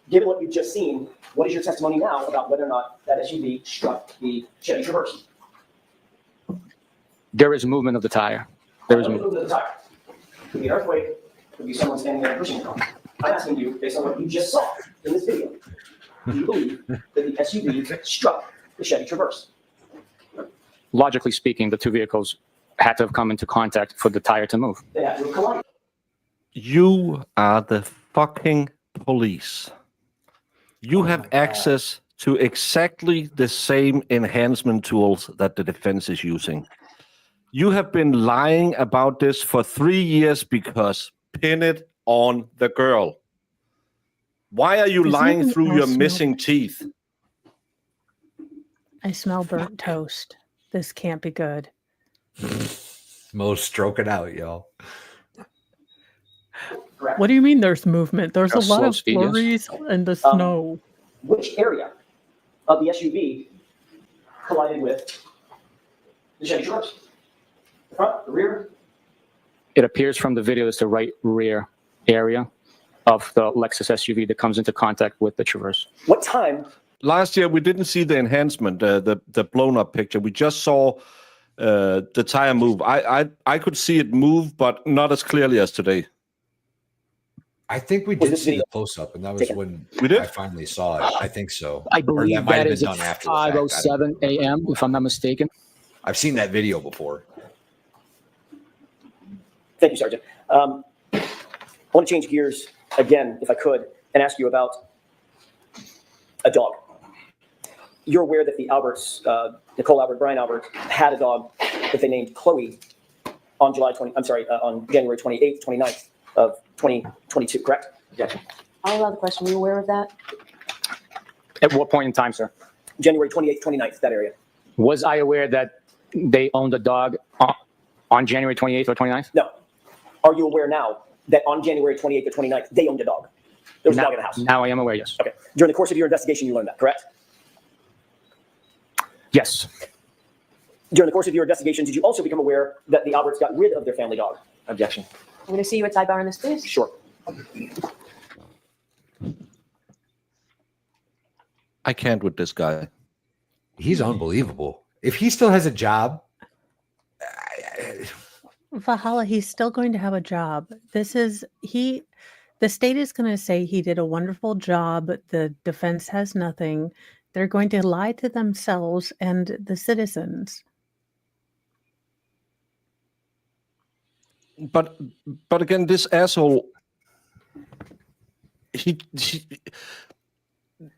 Given what you've just seen, what is your testimony now about whether or not that SUV struck the Chevy Traverse? There is movement of the tire. There is movement. Of the tire. Could be an earthquake, could be someone standing there pushing it. I'm asking you, based on what you just saw in this video, do you believe that the SUV struck the Chevy Traverse? Logically speaking, the two vehicles had to have come into contact for the tire to move. They had to have collided. You are the fucking police. You have access to exactly the same enhancement tools that the defense is using. You have been lying about this for 3 years because pin it on the girl. Why are you There's lying nothing through your else, no. missing teeth? I smell burnt toast. This can't be good. Mo's stroking out, y'all. Correct. What do you mean there's movement? There's a How lot slow of speed is. flurries and the snow. Which area of the SUV collided with the Chevy Traverse? The front, the rear? It appears from the video it's the right rear area of the Lexus SUV that comes into contact with the Traverse. What time? Last year, we didn't see the enhancement, the blown up picture. We just saw the tire move. I could see it move, but not as clearly as today. I think we Was did this see video the close up, and that was taken? when We did? I finally saw it. I think so. I Or believe might have that been is at done after the fact. I don't 5:07 a.m., if I'm not mistaken. I've seen that video before. Thank you, Sergeant. I want to change gears again, if I could, and ask you about a dog. You're aware that the Alberts, Nicole Albert, Brian Albert, had a dog that they named Chloe on on January 28th, 29th of 2022, correct? I'll allow the question. Were you aware of that? At what point in time, sir? January 28th, 29th, that area. Was I aware that they owned a dog on January 28th or 29th? No. Are you aware now that on January 28th or 29th, they owned a dog? There was a dog in the house. Now I am aware, yes. Okay. During the course of your investigation, you learned that, correct? Yes. During the course of your investigation, did you also become aware that the Alberts got rid of their family dog? Objection. I'm going to see you at sidebar on this, please. Sure. I can't with this guy. He's unbelievable. If he still has a job, Valhalla, he's still going to have a job. The state is going to say he did a wonderful job. The defense has nothing. They're going to lie to themselves and the citizens. but again, this asshole. He.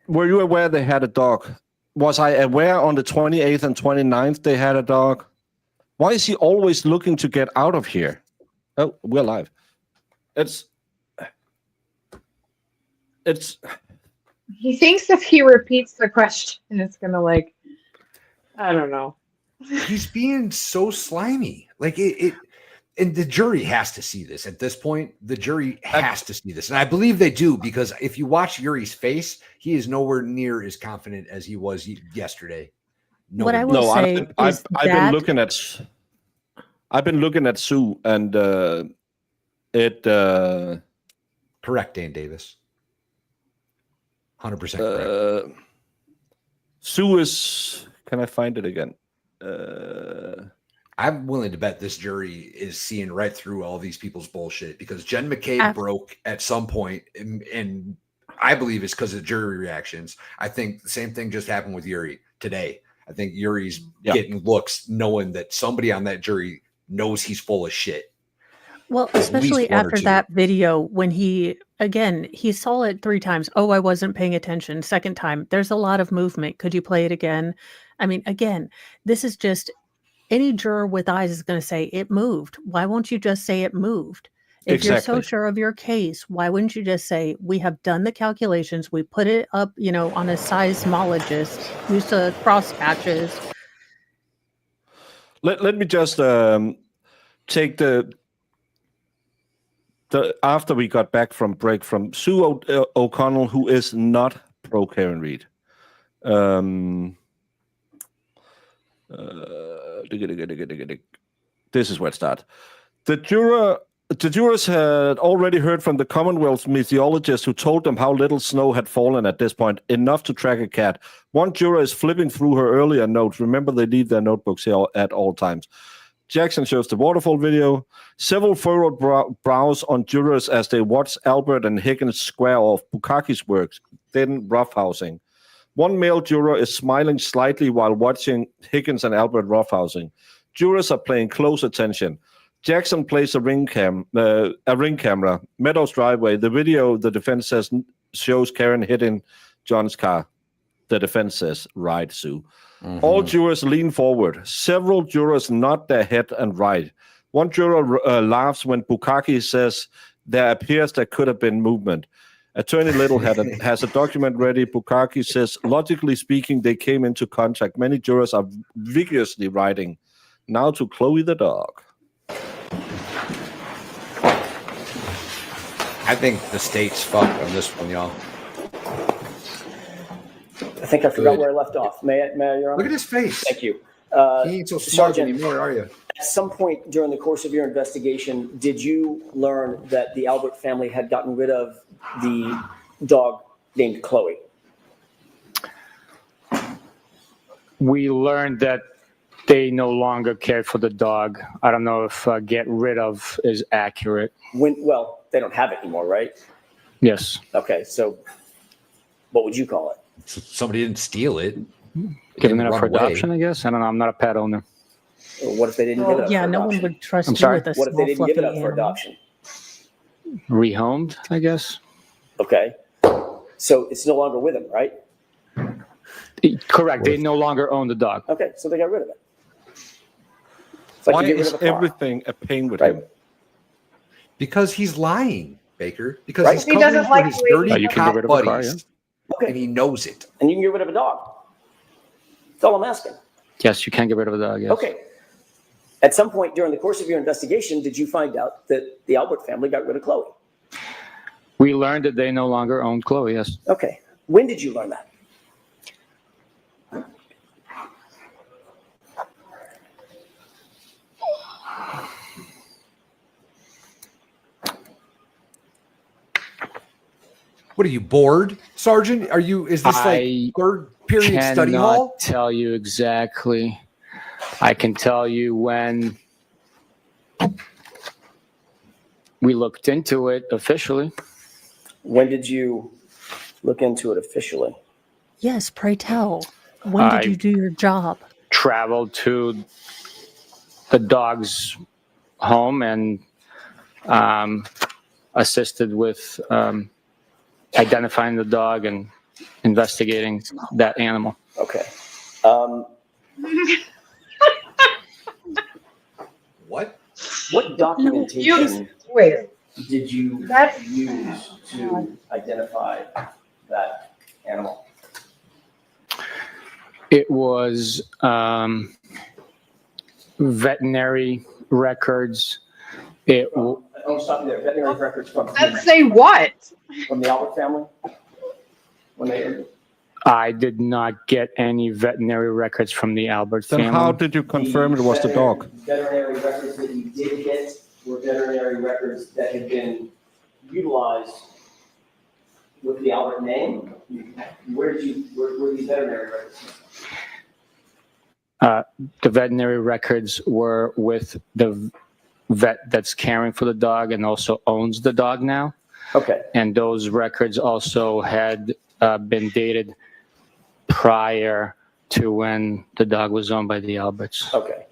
Were you aware they had a dog? Was I aware on the 28th and 29th they had a dog? Why is he always looking to get out of here? Oh, we're live. It's. He thinks if he repeats the question, it's gonna like, I don't know. He's being so slimy. Like it and the jury has to see this at this point. The jury has to see this. And I believe they do, because if you watch Yuri's face, he is nowhere near as confident as he was yesterday. What I will say is I've been looking at Sue, and correct, Dan Davis. 100% correct. Sue is. Can I find it again? I'm willing to bet this jury is seeing right through all these people's bullshit, because Jen McCabe broke at some point, and I believe it's because of jury reactions. I think the same thing just happened with Yuri today. I think Yuri's getting looks knowing that somebody on that jury knows he's full of shit. Well, especially after that video, when he saw it 3 times. Oh, I wasn't paying attention. Second time, there's a lot of movement. Could you play it again? I mean, again, this is just any juror with eyes is going to say it moved. Why won't you just say it moved? If you're so sure of your case, why wouldn't you just say, we have done the calculations, we put it up, on a seismologist, used to cross hatches. Let me just take the after we got back from break from Sue O'Connell, who is not pro Karen Reed. This is where it starts. The jurors had already heard from the Commonwealth meteorologist, who told them how little snow had fallen at this point, enough to track a cat. One juror is flipping through her earlier notes. Remember, they leave their notebooks here at all times. Jackson shows the waterfall video. Several furrowed brows on jurors as they watch Albert and Higgins square off Bukaki's works, then roughhousing. One male juror is smiling slightly while watching Higgins and Albert roughhousing. Jurors are paying close attention. Jackson plays a ring camera. Meadows driveway. The video, the defense says, shows Karen hitting John's car. The defense says, right, Sue. Mm-hmm. All jurors lean forward. Several jurors nod their head and right. One juror laughs when Bukaki says there appears there could have been movement. Attorney Little has a document ready. Bukaki says, logically speaking, they came into contact. Many jurors are vigorously writing. Now to Chloe the dog. I think the state's fucked on this one, y'all. I think I forgot where I left off. May I, Your Honor? Look at his face. Thank you. He ain't so smart Sergeant, anymore, are you? At some point during the course of your investigation, did you learn that the Albert family had gotten rid of the dog named Chloe? We learned that they no longer cared for the dog. I don't know if get rid of is accurate. Well, they don't have it anymore, right? Yes. Okay, so what would you call it? Somebody didn't steal it. Giving it up for adoption, I guess. I don't know. I'm not a pet owner. What if they didn't give it up? Yeah, for no adoption? one would trust I'm you sorry? with a What if small, they didn't give it up fluffy for animal. adoption? Rehomed, I guess. Okay, so it's no longer with him, right? Correct. They no longer own the dog. Okay, so they got rid of it. It's like Why you get rid is of a car. everything a pain with Right. him? Because he's lying, Baker. Because Right. he's He covering doesn't for like his the way dirty he- You can cop get rid of a car, buddies, Okay, and he knows it. and you can get rid of a dog. That's all I'm asking. Yes, you can get rid of a dog. Yes. Okay. At some point during the course of your investigation, did you find out that the Albert family got rid of Chloe? We learned that they no longer own Chloe. Yes. Okay. When did you learn that? What are you, bored, Sergeant? Are you? Is this like I third period study hall? Cannot tell you exactly. I can tell you when we looked into it officially. When did you look into it officially? Yes, pray tell. When did you do your job? Traveled to the dog's home and assisted with identifying the dog and investigating that animal. Okay. What? What documentation Wait. did you That's- use to identify that animal? It was veterinary records. I'll stop you there. Veterinary records from Let's say what? from the Albert family? When they I did not get any veterinary records from the Albert Then family. how did you confirm it was the dog? Veterinary records that you did get were veterinary records that had been utilized with the Albert name? Where were these veterinary records? The veterinary records were with the vet that's caring for the dog and also owns the dog now. Okay. And those records also had been dated prior to when the dog was owned by the Alberts. Okay.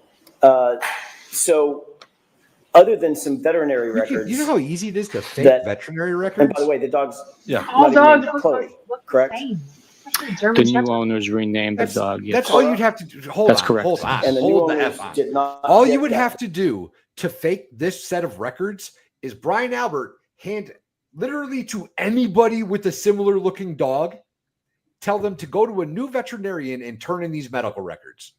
So other than some veterinary records. You know how easy it is to fake that- veterinary And records? by the way, the dog's All not even dogs named look Chloe, correct? the same. Especially The German new Shepherds. owners renamed the dog. Yes. That's all you'd have to do. Hold That's on. correct. Hold on. And the new Hold the owners F on. did not. All get you would that. have to do to fake this set of records is Brian Albert hand literally to anybody with a similar looking dog, tell them to go to a new veterinarian and turn in these medical records.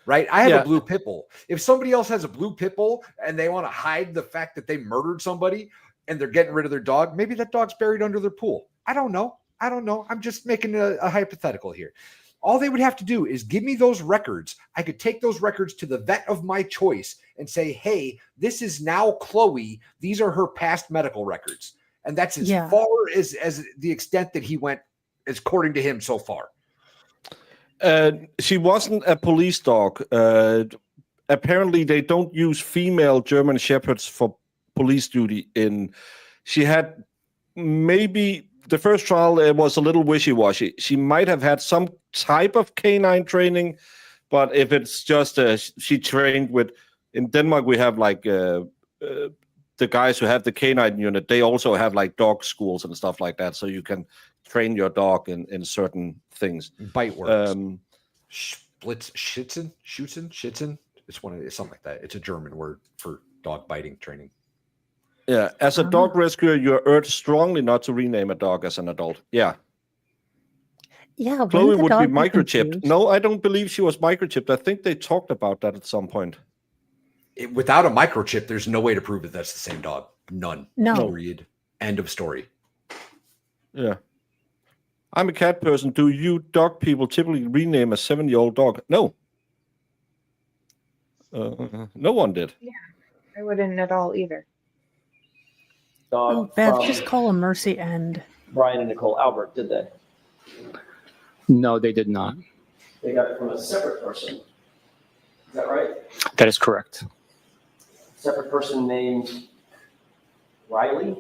Right? I have Yeah. a blue pit bull. If somebody else has a blue pit bull and they want to hide the fact that they murdered somebody and they're getting rid of their dog, maybe that dog's buried under their pool. I don't know. I'm just making a hypothetical here. All they would have to do is give me those records. I could take those records to the vet of my choice and say, hey, this is now Chloe. These are her past medical records. And that's as Yeah. far as the extent that he went, as according to him so far. She wasn't a police dog. Apparently, they don't use female German Shepherds for police duty. She had maybe the first trial was a little wishy-washy. She might have had some type of canine training, but if it's just she trained with. In Denmark, we have like the guys who have the canine unit. They also have like dog schools and stuff like that, so you can train your dog in certain things. Bite words. Schützen. It's something like that. It's a German word for dog biting training. Yeah, as a dog rescuer, you're urged strongly not to rename a dog as an adult. Yeah. Yeah, Chloe wouldn't the would be dog microchipped. confused? No, I don't believe she was microchipped. I think they talked about that at some point. Without a microchip, there's no way to prove that that's the same dog. None. No. Period. End of story. Yeah. I'm a cat person. Do you dog people typically rename a 7-year-old dog? No. No one did. I wouldn't at all either. Dog Oh, Beth, from just call a mercy end. Brian and Nicole Albert, did they? No, they did not. They got it from a separate person. Is that right? That is correct. Separate person named Riley?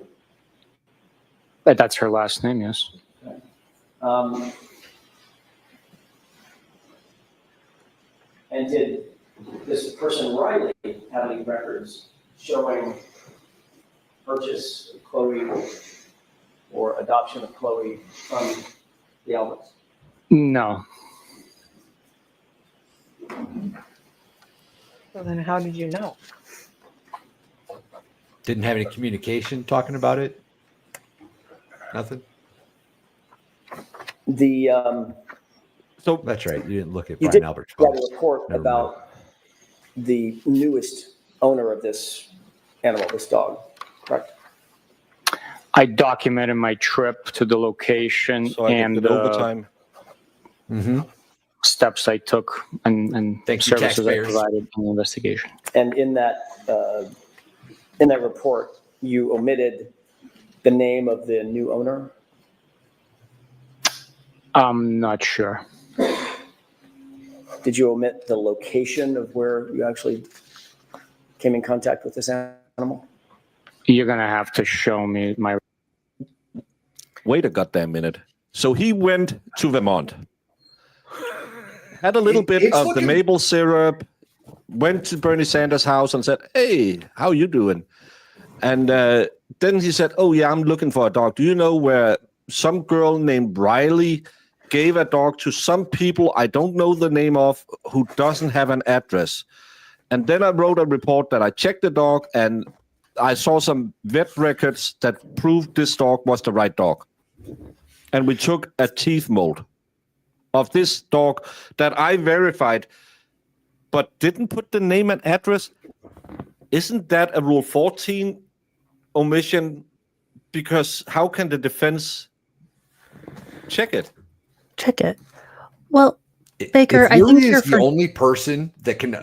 That's her last name, yes. And did this person Riley have any records showing purchase of Chloe or adoption of Chloe from the Alberts? No. So then how did you know? Didn't have any communication talking about it. Nothing. So That's right. You didn't look at you Brian did Albert's write post. a report Never about the newest owner of this animal, this dog, correct? I documented my trip to the location So I and did overtime. steps I took and Thank you, services I taxpayers. provided in the investigation. And in that report, you omitted the name of the new owner? I'm not sure. Did you omit the location of where you actually came in contact with this animal? You're going to have to show me my. Wait a goddamn minute. So he went to Vermont, had a little bit it's of the looking- maple syrup, went to Bernie Sanders' house and said, "Hey, how you doing?" And then he said, "Oh yeah, I'm looking for a dog. Do you know where some girl named Riley gave a dog to some people I don't know the name of who doesn't have an address?" And then I wrote a report that I checked the dog and I saw some vet records that proved this dog was the right dog. And we took a teeth mold of this dog that I verified, but didn't put the name and address. Isn't that a Rule 14 omission? Because how can the defense check it? Check it. Well, Baker, If I Yuri think is you're the only person that can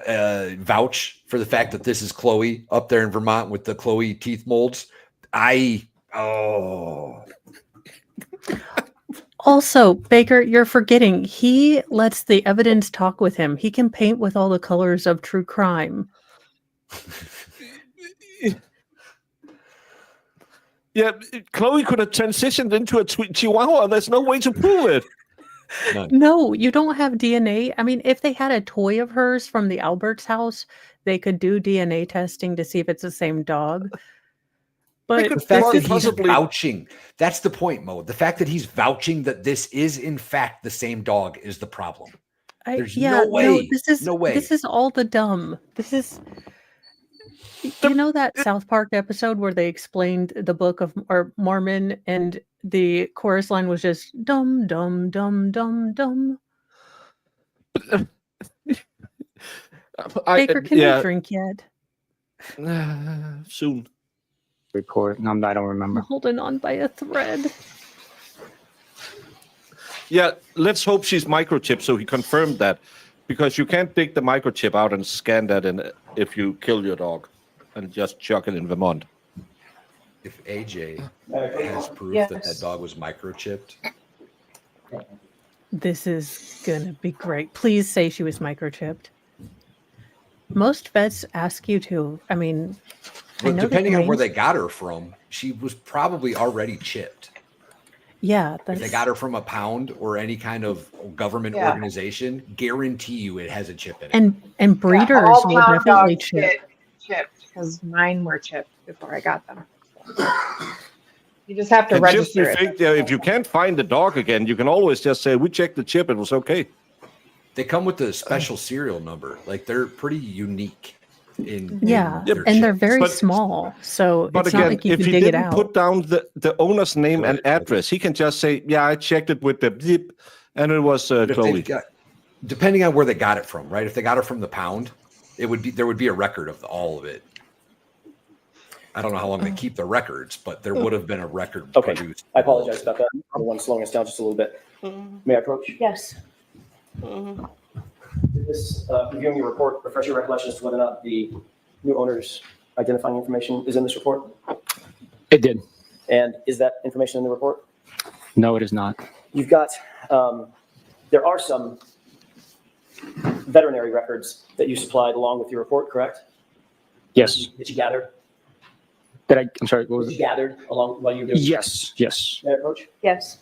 vouch for the fact that this is Chloe up there in Vermont with the Chloe teeth molds. Also, Baker, you're forgetting he lets the evidence talk with him. He can paint with all the colors of true crime. Yeah, Chloe could have transitioned into a chihuahua. There's no way to prove it. No, you don't have DNA. I mean, if they had a toy of hers from the Albert's house, they could do DNA testing to see if it's the same dog. But The fact that he's possibly vouching, that's the point, Mo. The fact that he's vouching that this is in fact the same dog is the problem. There's no way. No way. This is all the dumb. This is, you know, that South Park episode where they explained the Book of Mormon and the chorus line was just dum dum dum dum dum. Baker, can you drink yet? Soon. Report. No, I don't remember. I'm holding on by a thread. Yeah, let's hope she's microchipped so he confirmed that. Because you can't take the microchip out and scan that in if you kill your dog and just chuck it in Vermont. If AJ has proof that dog was microchipped. This is gonna be great. Please say she was microchipped. Most vets ask you to. I mean, But depending on where they got her from, she was probably already chipped. Yeah, if they got her from a pound or any kind of government organization, guarantee you it has a chip in it. And breeders all will pound definitely dogs chip. get chipped because mine were chipped before I got them. You just have to And just register it. if you can't find the dog again, you can always just say, "We checked the chip; it was okay." They come with a special serial number. Like they're pretty unique. And they're very small, so But it's again, not like you if can he dig it didn't out. put down the owner's name and address, he can just say, "Yeah, I checked it with the zip, and it was Chloe." Depending on where they got it from, right? If they got it from the pound, there would be a record of all of it. I don't know how long they keep the records, but there would have been a record produced. I apologize about that. I'm the one slowing us down just a little bit. May I approach? Yes. Did this reviewing your report refresh your recollection as to whether or not the new owner's identifying information is in this report? It did. And is that information in the report? No, it is not. You've got, there are some veterinary records that you supplied along with your report, correct? Yes. That you gathered? I'm sorry, what was That it? you gathered along while you were doing Yes. May I approach? Yes.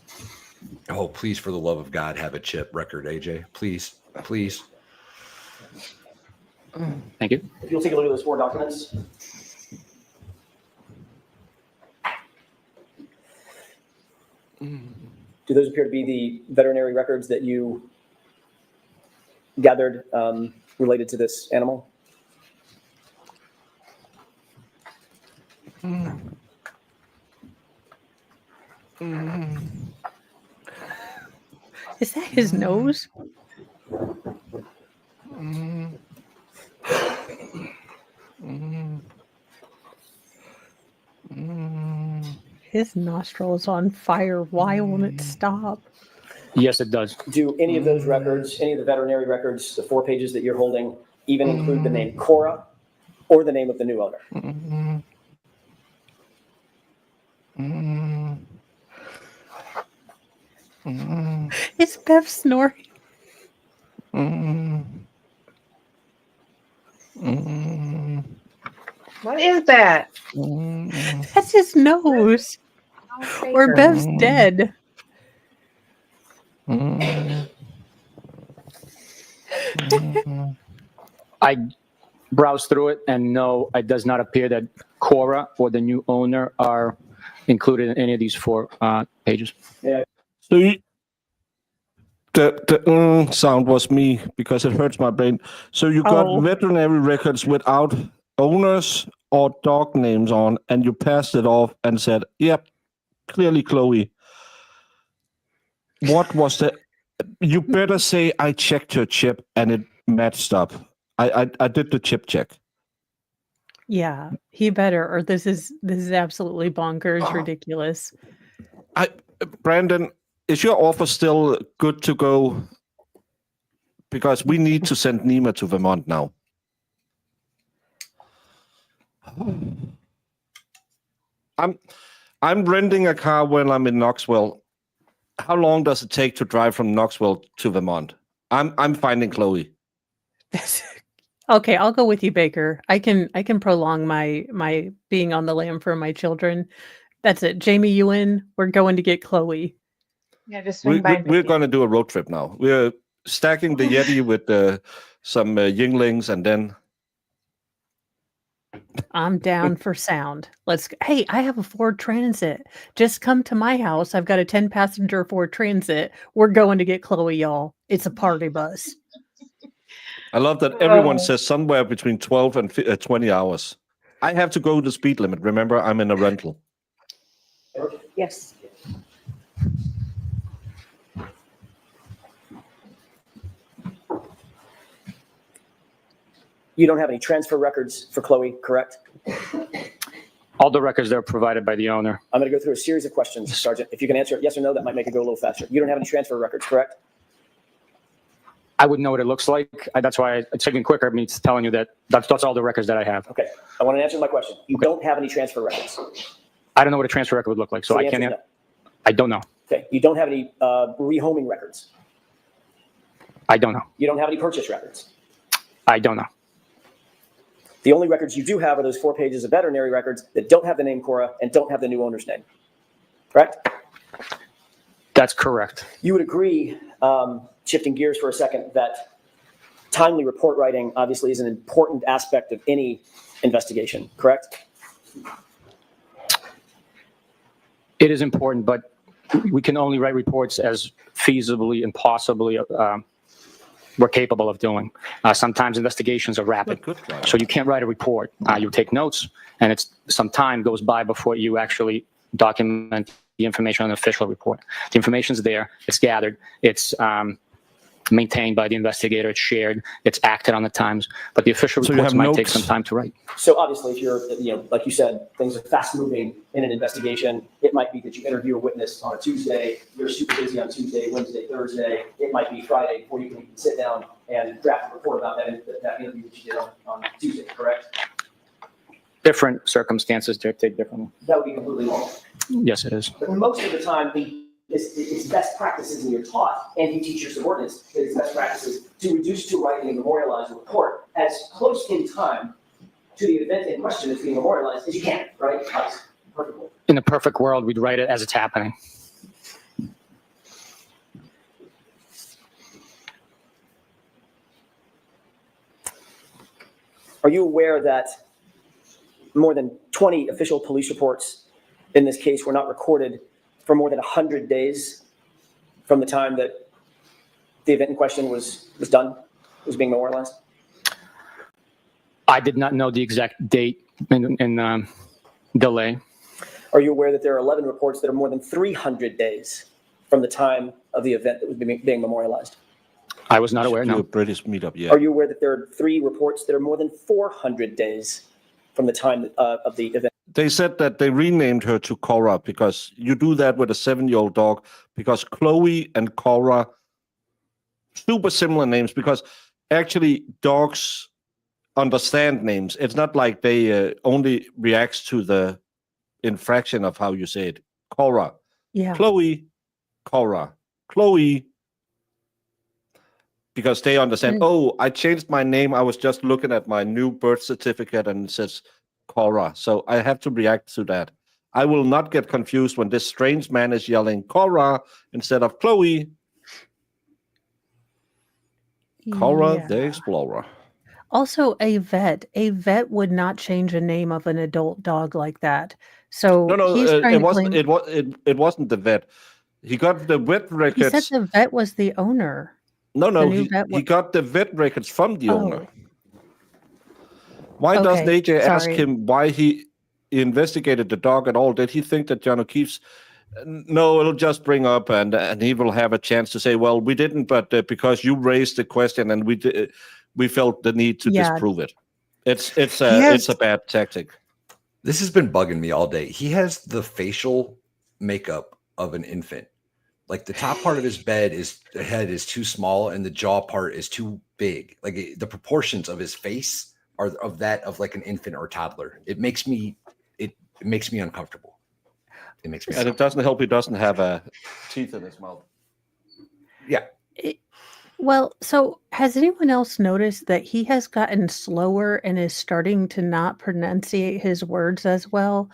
Oh, please, for the love of God, have a chip record, AJ. Please, please. Thank you. If you'll take a look at those 4 documents. Do those appear to be the veterinary records that you gathered related to this animal? Is that his nose? His nostril is on fire. Why won't it stop? Yes, it does. Do any of those records, any of the veterinary records, the 4 pages that you're holding, even include the name Cora or the name of the new owner? Is Bev snoring? What is that? That's his nose. Or Bev's dead. browsed through it, and no, it does not appear that Cora or the new owner are included in any of these 4 pages. So the sound was me because it hurts my brain. So you got Oh. veterinary records without owners or dog names on, and you passed it off and said, "Yep, clearly Chloe." What was the? You better say I checked your chip and it matched up. I did the chip check. Yeah, he better, or this is absolutely bonkers, ridiculous. Brandon, is your offer still good to go? Because we need to send Nima to Vermont now. I'm renting a car when I'm in Knoxville. How long does it take to drive from Knoxville to Vermont? I'm finding Chloe. Okay, I'll go with you, Baker. I can prolong my being on the lam for my children. That's it. Jamie, you in? We're going to get Chloe. Yeah, just swing by. We're going to do a road trip now. We're stacking the Yeti with some Yinglings, and then I'm down for sound. Hey, I have a Ford Transit. Just come to my house. I've got a 10-passenger Ford Transit. We're going to get Chloe, y'all. It's a party bus. I love that everyone says somewhere between 12 and 20 hours. I have to go the speed limit. Remember, I'm in a rental. Yes. You don't have any transfer records for Chloe, correct? All the records that are provided by the owner. I'm going to go through a series of questions, Sergeant. If you can answer it yes or no, that might make it go a little faster. You don't have any transfer records, correct? I wouldn't know what it looks like. That's why it's taking quicker. Means telling you that that's all the records that I have. Okay. I want to answer my question. You don't have any transfer records. I don't know what a transfer record would look like, so the I answer can't. is no. I don't know. Okay. You don't have any rehoming records. I don't know. You don't have any purchase records. I don't know. The only records you do have are those 4 pages of veterinary records that don't have the name Cora and don't have the new owner's name. Correct? That's correct. You would agree, shifting gears for a second, that timely report writing obviously is an important aspect of any investigation, correct? It is important, but we can only write reports as feasibly and possibly we're capable of doing. Sometimes investigations are rapid, so you can't write a report. You take notes, and some time goes by before you actually document the information on an official report. The information's there, it's gathered, it's maintained by the investigator, it's shared, it's acted on at times, but the official reports might take some time to write. So obviously, if you're, like you said, things are fast moving in an investigation. It might be that you interview a witness on a Tuesday, you're super busy on Tuesday, Wednesday, Thursday. It might be Friday before you can even sit down and draft a report about that interview that you did on Tuesday, correct? Different circumstances dictate differently. That would be completely normal. Yes, it is. But most of the time, it's best practices, and you're taught, and you teach your subordinates, that it's best practices to reduce to writing and memorialize a report as close in time to the event in question that's being memorialized as you can, right? Perfectly. In a perfect world, we'd write it as it's happening. Are you aware that more than 20 official police reports in this case were not recorded for more than 100 days from the time that the event in question was done, was being memorialized? I did not know the exact date in delay. Are you aware that there are 11 reports that are more than 300 days from the time of the event that was being memorialized? I was not aware, no. British meetup, yeah. Are you aware that there are 3 reports that are more than 400 days from the time of the event? They said that they renamed her to Cora because you do that with a 7-year-old dog, because Chloe and Cora, super similar names, because actually dogs understand names. It's not like they only reacts to the infraction of how you say it. Cora. Yeah. Chloe, Cora. Chloe. Because they understand, oh, I changed my name. I was just looking at my new birth certificate and it says Cora. So I have to react to that. I will not get confused when this strange man is yelling Cora instead of Chloe. Cora the Explorer. Also, a vet would not change a name of an adult dog like that. So No, he's trying it to wasn't. claim. It wasn't the vet. He got the vet He said records. the vet was the owner. No, The no, new vet. he got the vet records from the owner. Oh, Why doesn't okay. AJ ask Sorry. him why he investigated the dog at all? Did he think that John O'Keefe's? No, it'll just bring up, and he will have a chance to say, "Well, we didn't, but because you raised the question, and we felt the need to Yeah. disprove it." It's has- a bad tactic. This has been bugging me all day. He has the facial makeup of an infant. Like the top part of his head is too small, and the jaw part is too big. Like the proportions of his face are of that of like an infant or toddler. It makes me uncomfortable. It makes me. And it doesn't help he doesn't have teeth in his mouth. Yeah. Well, so has anyone else noticed that he has gotten slower and is starting to not pronunciate his words as well?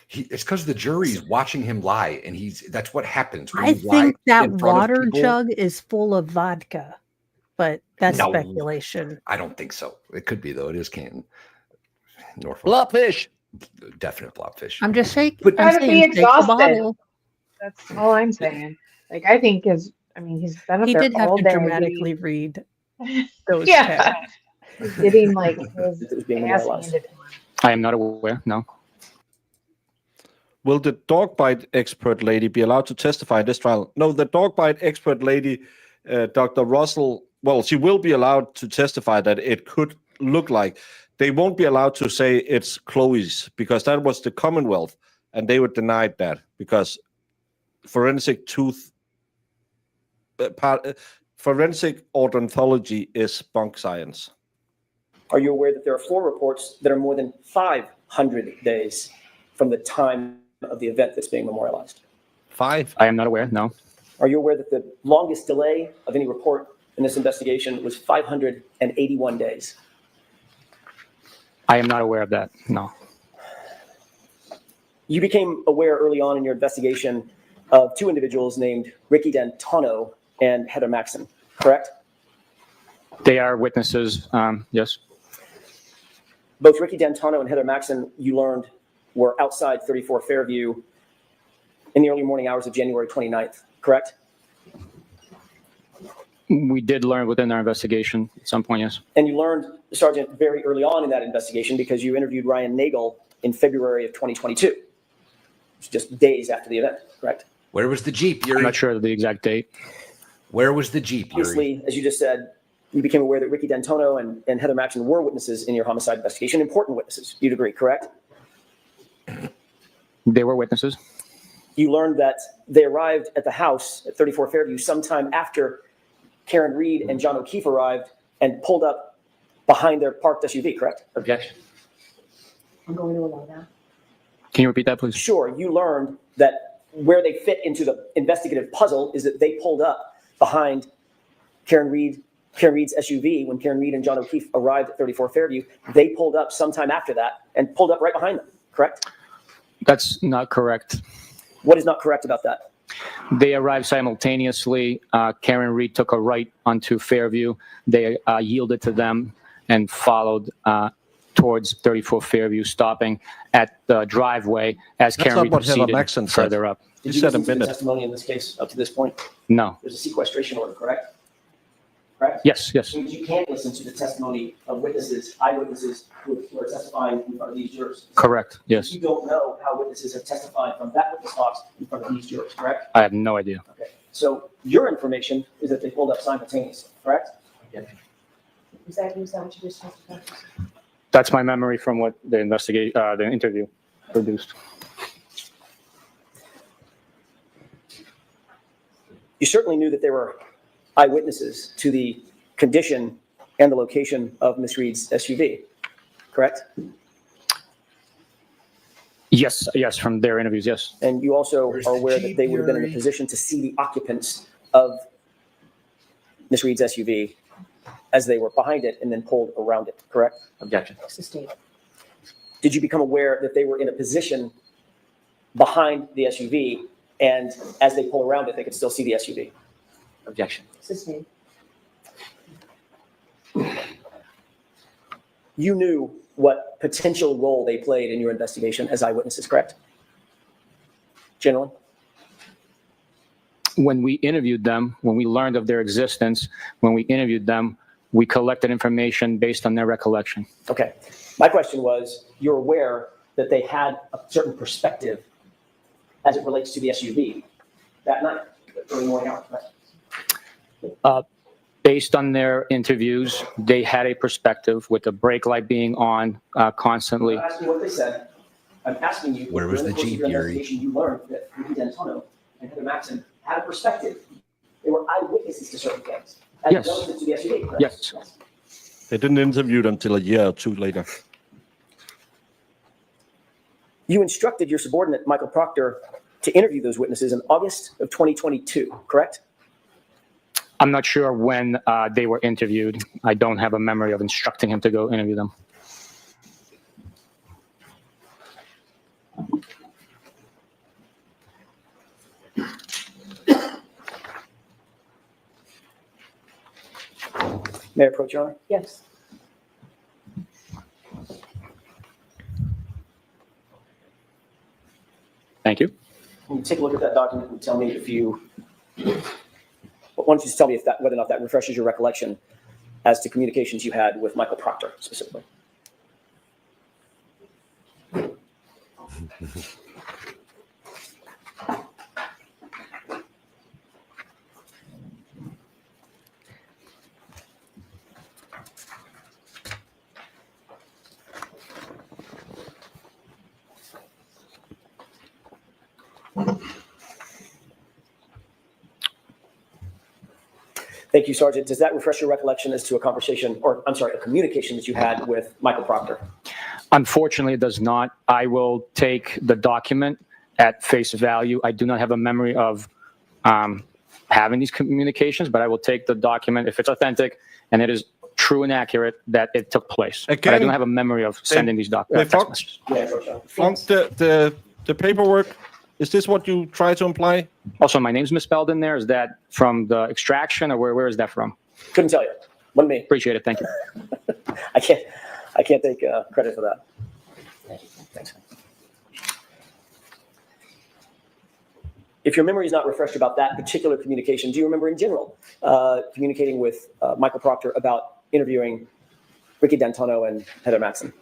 It's because the jury's watching him lie, and that's what happens. When I you lie think that in front of water people. jug is full of vodka, but that's No. speculation. I don't think so. It could be though. It is Canton. Norfolk. Blobfish. Definite blobfish. I'm just shaking. But I'm gotta be saying shake the exhausted. bottle. That's all I'm saying. Like, I think he's been up He there did have all to day. dramatically read those Yeah. texts. He's getting like his It was being ass memorialized. handed to him. I am not aware. No. Will the dog bite expert lady be allowed to testify in this trial? No, the dog bite expert lady, Dr. Russell, well, she will be allowed to testify that it could look like. They won't be allowed to say it's Chloe's because that was the Commonwealth, and they would deny that because forensic ornithology is bunk science. Are you aware that there are 4 reports that are more than 500 days from the time of the event that's being memorialized? 5. I am not aware. No. Are you aware that the longest delay of any report in this investigation was 581 days? I am not aware of that. No. You became aware early on in your investigation of 2 individuals named Ricky D'Antano and Heather Maxon, correct? They are witnesses. Yes. Both Ricky D'Antano and Heather Maxon, you learned, were outside 34 Fairview in the early morning hours of January 29th, correct? We did learn within our investigation at some point, yes. And you learned, Sergeant, very early on in that investigation because you interviewed Ryan Nagel in February of 2022. It's just days after the event, correct? Where was the Jeep, I'm Yuri? not sure of the exact date. Where was the Jeep, Yuri? Obviously, as you just said, you became aware that Ricky D'Antano and Heather Maxon were witnesses in your homicide investigation, important witnesses. You'd agree, correct? They were witnesses. You learned that they arrived at the house at 34 Fairview sometime after Karen Reed and John O'Keefe arrived and pulled up behind their parked SUV, correct? Objection. I'm going to allow that. Can you repeat that, please? Sure, you learned that where they fit into the investigative puzzle is that they pulled up behind Karen Reed's SUV when Karen Reed and John O'Keefe arrived at 34 Fairview. They pulled up sometime after that and pulled up right behind them, correct? That's not correct. What is not correct about that? They arrived simultaneously. Karen Reed took a right onto Fairview. They yielded to them and followed towards 34 Fairview, stopping at the driveway as That's Karen not Reed what Heather proceeded Maxon said. further up. You Did you said a listen to the minute. testimony in this case up to this point? No. There's a sequestration order, correct? Correct? Yes, yes. Means you can't listen to the testimony of witnesses, eyewitnesses who are testifying in front of these jurors. Correct. Yes. You don't know how witnesses have testified from that witness box in front of these jurors, correct? I have no idea. Okay. So your information is that they pulled up simultaneously, correct? Objection. Is that what you just testified? That's my memory from what the the interview produced. You certainly knew that there were eyewitnesses to the condition and the location of Miss Reed's SUV, correct? Yes, yes, from their interviews, yes. And you also Where's are the aware that Jeep, they would have been in a Yuri? position to see the occupants of Miss Reed's SUV as they were behind it and then pulled around it, correct? Objection. Sustained. Did you become aware that they were in a position behind the SUV and as they pull around it, they could still see the SUV? Objection. Sustained. you knew what potential role they played in your investigation as eyewitnesses, correct? Generally? When we interviewed them, when we learned of their existence, when we interviewed them, we collected information based on their recollection. Okay. My question was, you're aware that they had a certain perspective as it relates to the SUV that night, early morning hours, right? Based on their interviews, they had a perspective with the brake light being on constantly. I'm not asking what they said. I'm asking you, Where was during the course of Jeep, your Yuri? investigation, you learned that Ricky D'Antonio and Heather Maxson had a perspective. They were eyewitnesses to certain things. As Yes. relative to the SUV, correct? Yes. They didn't interview them until a year or two later. You instructed your subordinate, Michael Proctor, to interview those witnesses in August of 2022, correct? I'm not sure when they were interviewed. I don't have a memory of instructing him to go interview them. May I approach, Your Honor? Yes. Thank you. Can you take a look at that document and tell me if you, why don't you just tell me if that, whether or not that refreshes your recollection as to communications you had with Michael Proctor specifically? Thank you, Sergeant. Does that refresh your recollection as to a conversation, or I'm sorry, a communication that you had with Michael Proctor? Unfortunately, it does not. I will take the document at face value. I do not have a memory of having these communications, but I will take the document if it's authentic and it is true and accurate that it took place. But I don't have a memory of sending these text messages. From the paperwork, is this what you try to imply? Also, my name's misspelled in there. Is that from the extraction, or where is that from? Couldn't tell you. Wasn't me. Appreciate it. Thank you. I can't take credit for that. Thank you. Thanks. If your memory is not refreshed about that particular communication, do you remember in general communicating with Michael Proctor about interviewing Ricky D'Antonio and Heather Maxson?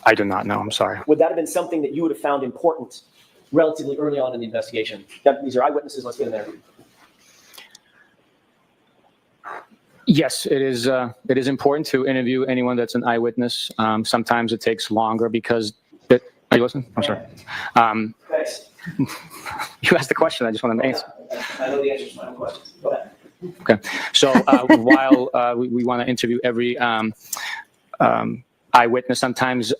I do not know. I'm sorry. Would that have been something that you would have found important relatively early on in the investigation? These are eyewitnesses. Let's get in there. Yes, it is. It is important to interview anyone that's an eyewitness. Sometimes it takes longer because. Are you listening? I'm sorry. Thanks. You asked the question. I just wanted to answer. I know the answers to my own questions. Go ahead. Okay. So while we want to interview every eyewitness, sometimes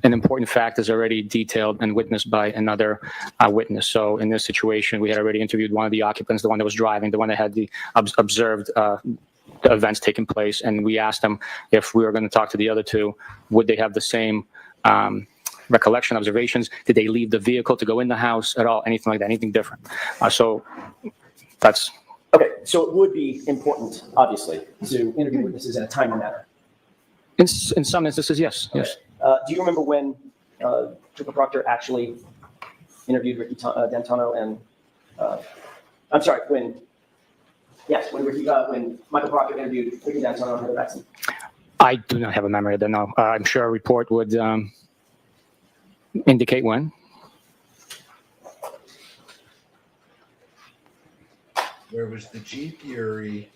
an important fact is already detailed and witnessed by another witness. So in this situation, we had already interviewed one of the occupants, the one that was driving, the one that had the observed the events taking place. And we asked them if we were going to talk to the other two, would they have the same recollection, observations? Did they leave the vehicle to go in the house at all? Anything like that, anything different? So that's... Okay, so it would be important, obviously, to interview witnesses in a timely manner. In some instances, yes. Okay. Yes. Do you remember when Trooper Proctor actually interviewed Ricky D'Antonio and, I'm sorry, when Michael Proctor interviewed Ricky D'Antonio and Heather Maxson? I do not have a memory of that, no. I'm sure a report would indicate when. Where was the Jeep, Yuri?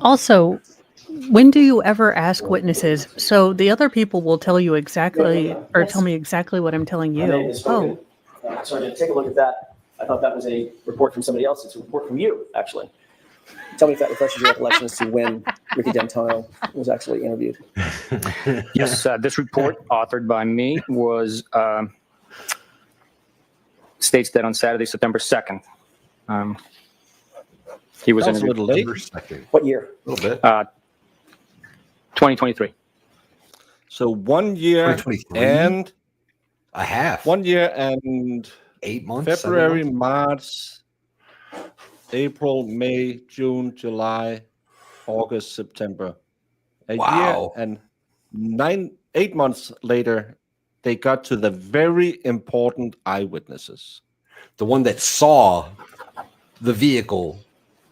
Also, when do you ever ask witnesses? So the other people will tell you exactly, or tell me exactly what I'm telling you. Oh, Sergeant, take a look at that. I thought that was a report from somebody else. It's a report from you, actually. Tell me if that refreshes your recollection as to when Ricky D'Antonio was actually interviewed. Yes, this report, authored by me, was states that on Saturday, September 2nd, he was That's a interviewed. little late. What year? A little bit. 2023. So 1 year 2023? and A half. 1 year and 8 months. February, 7 months? March, April, May, June, July, August, September. A Wow. year and 8 months later, they got to the very important eyewitnesses. The one that saw the vehicle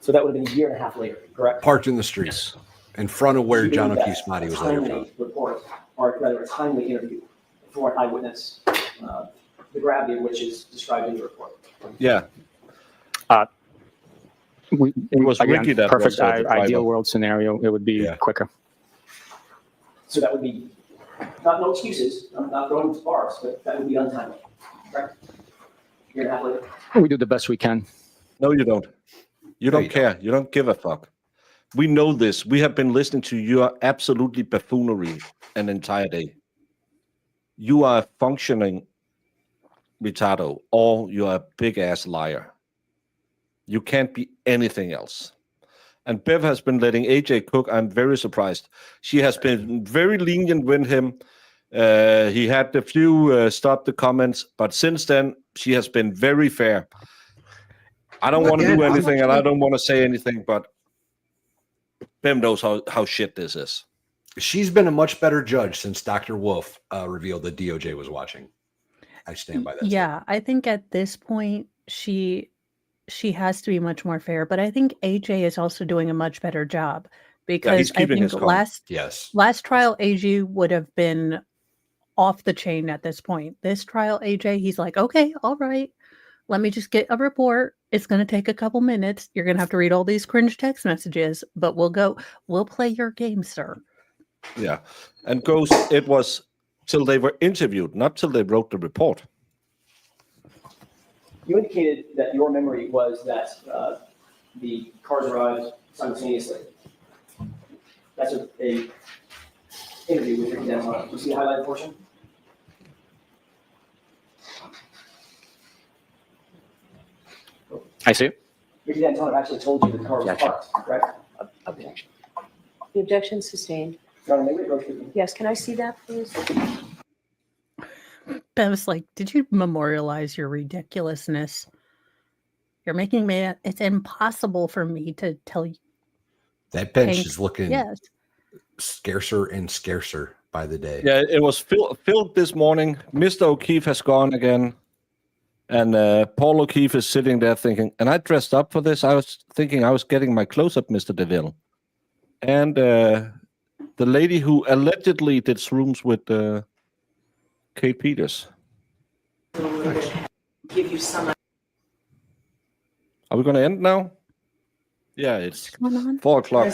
So that would have been a year and a half later, correct? parked in the street in front of where You John believe O'Keefe's that's body a was later timely found. report, or rather a timely interview for an eyewitness, the gravity of which is described in the report. Yeah, It was again, Ricky that perfect was, the ideal driver. world scenario. It would be Yeah. quicker. So that would be, no excuses, not throwing bars, but that would be untimely, correct? Year and a half later. We do the best we can. no, you don't. You No, don't you care. You don't give a fuck. We know this. We have been listening to your absolutely buffoonery an entire day. You are a functioning retardo, or you are a big ass liar. You can't be anything else. And Bev has been letting AJ cook. I'm very surprised. She has been very lenient with him. He had a few stop the comments, but since then, she has been very fair. I don't Well, want to do again, I'm anything, and I actually- don't want to say anything, but Bev knows how shit this is. She's been a much better judge since Dr. Wolf revealed that DOJ was watching. I stand by that. Yeah, I think at this point she has to be much more fair, but I think AJ is also doing a much better job because he's I keeping think his calm. Yes. last trial AJ would have been off the chain at this point. This trial AJ, he's like, okay, all right, let me just get a report. It's going to take a couple minutes. You're going to have to read all these cringe text messages, but we'll play your game, sir. Yeah. And Ghost, it was till they were interviewed, not till they wrote the report. You indicated that your memory was that the cars arrived simultaneously. That's a interview with Ricky D'Antona. You see the highlighted portion? I see. Ricky D'Antona actually told you the car was Objection. parked, correct? Objection. The objection sustained. Your Honor, may we approach you? Yes, can I see that, please? Bev's like, did you memorialize your ridiculousness? You're making me, it's impossible for me to tell you. That bench Hank, is looking Yes. scarcer and scarcer by the day. Yeah, it was filled this morning. Mr. O'Keefe has gone again. And Paul O'Keefe is sitting there thinking, and I dressed up for this. I was thinking I was getting my close-up, Mr. DeVille. And the lady who allegedly did shrooms with Kate Peters. Give you some. Are we going to end now? Yeah, it's What's going on? 4 o'clock.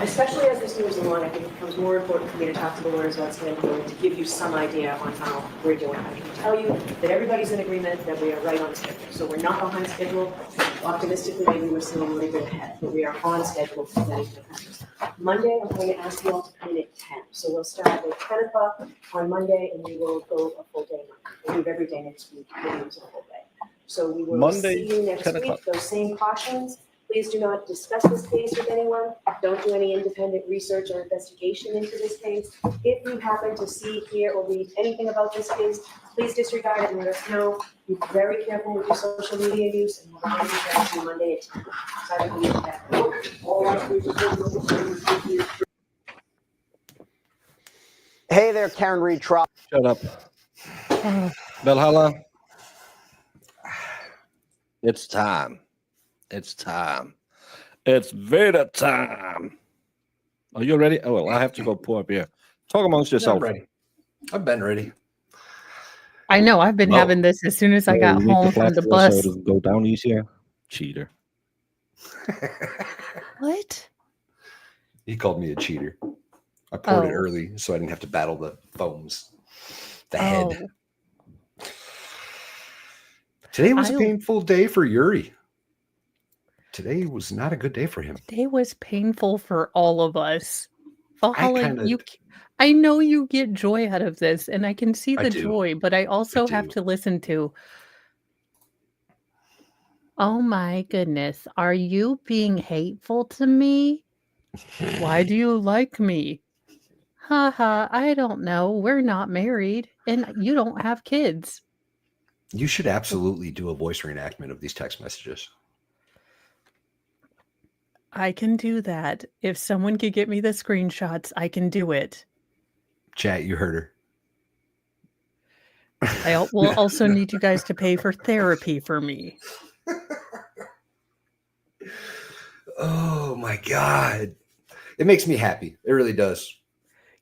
Especially as this moves along, I think it becomes more important for me to talk to the lawyers about scheduling and to give you some idea on how we're doing. I can tell you that everybody's in agreement that we are right on schedule. So we're not behind schedule. Optimistically, maybe we're still a little bit ahead, but we are on schedule for many different. Monday, I'm going to ask you all to come in at 10. So we'll start at 10 o'clock on Monday and we will go a full day. We'll leave every day next week. We'll use a full day. So we will Monday, see you next 10 week. o'clock. Those same cautions. Please do not discuss this case with anyone. Don't do any independent research or investigation into this case. If you happen to see, hear, or read anything about this case, please disregard it and let us know. Be very careful with your social media use, and we'll have you on Monday at 10. Sorry to leave that. Hey there, Karen Retrial. Shut up. Valhalla. It's time. It's time. It's Vader time. Are you ready? Oh, well, I have to go pour a beer. Talk amongst I'm yourself. ready. I've been ready. I know. I've been Oh. having this as soon as I Oh, got you need home to from the flatten bus. so it doesn't go down easier. Cheater. What? He called me a cheater. I poured it Oh. early so I didn't have to battle the foams. The head. Oh. Today was a I- painful day for Yuri. Today was not a good day for him. Today was painful for all of us. Valhalla, kinda- I know you get joy out of this, and I can see I the do. joy, but I also have do. to listen to. Oh my goodness, are you being hateful to me? Why do you like me? Haha, I don't know. We're not married, and you don't have kids. You should absolutely do a voice reenactment of these text messages. I can do that. If someone could get me the screenshots, I can do it. Chat, you heard her. Will also need you guys to pay for therapy for me. Oh my God. It makes me happy. It really does.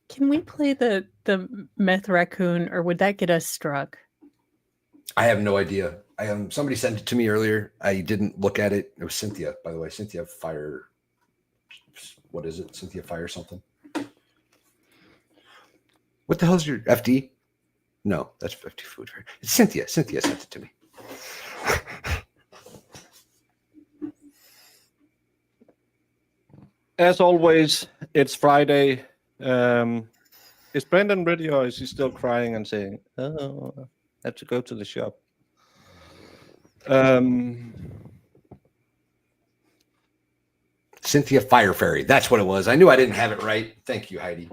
Can we play the meth raccoon, or would that get us struck? I have no idea. Somebody sent it to me earlier. I didn't look at it. It was Cynthia, by the way. Cynthia Fire. What is it? Cynthia Fire something. What the hell is your FD? No, that's 50 food. It's Cynthia. Cynthia sent it to me. As always, it's Friday. Is Brendan ready, or is he still crying and saying, "Oh, I have to go to the shop"? Cynthia Fire Fairy. That's what it was. I knew I didn't have it right. Thank you, Heidi.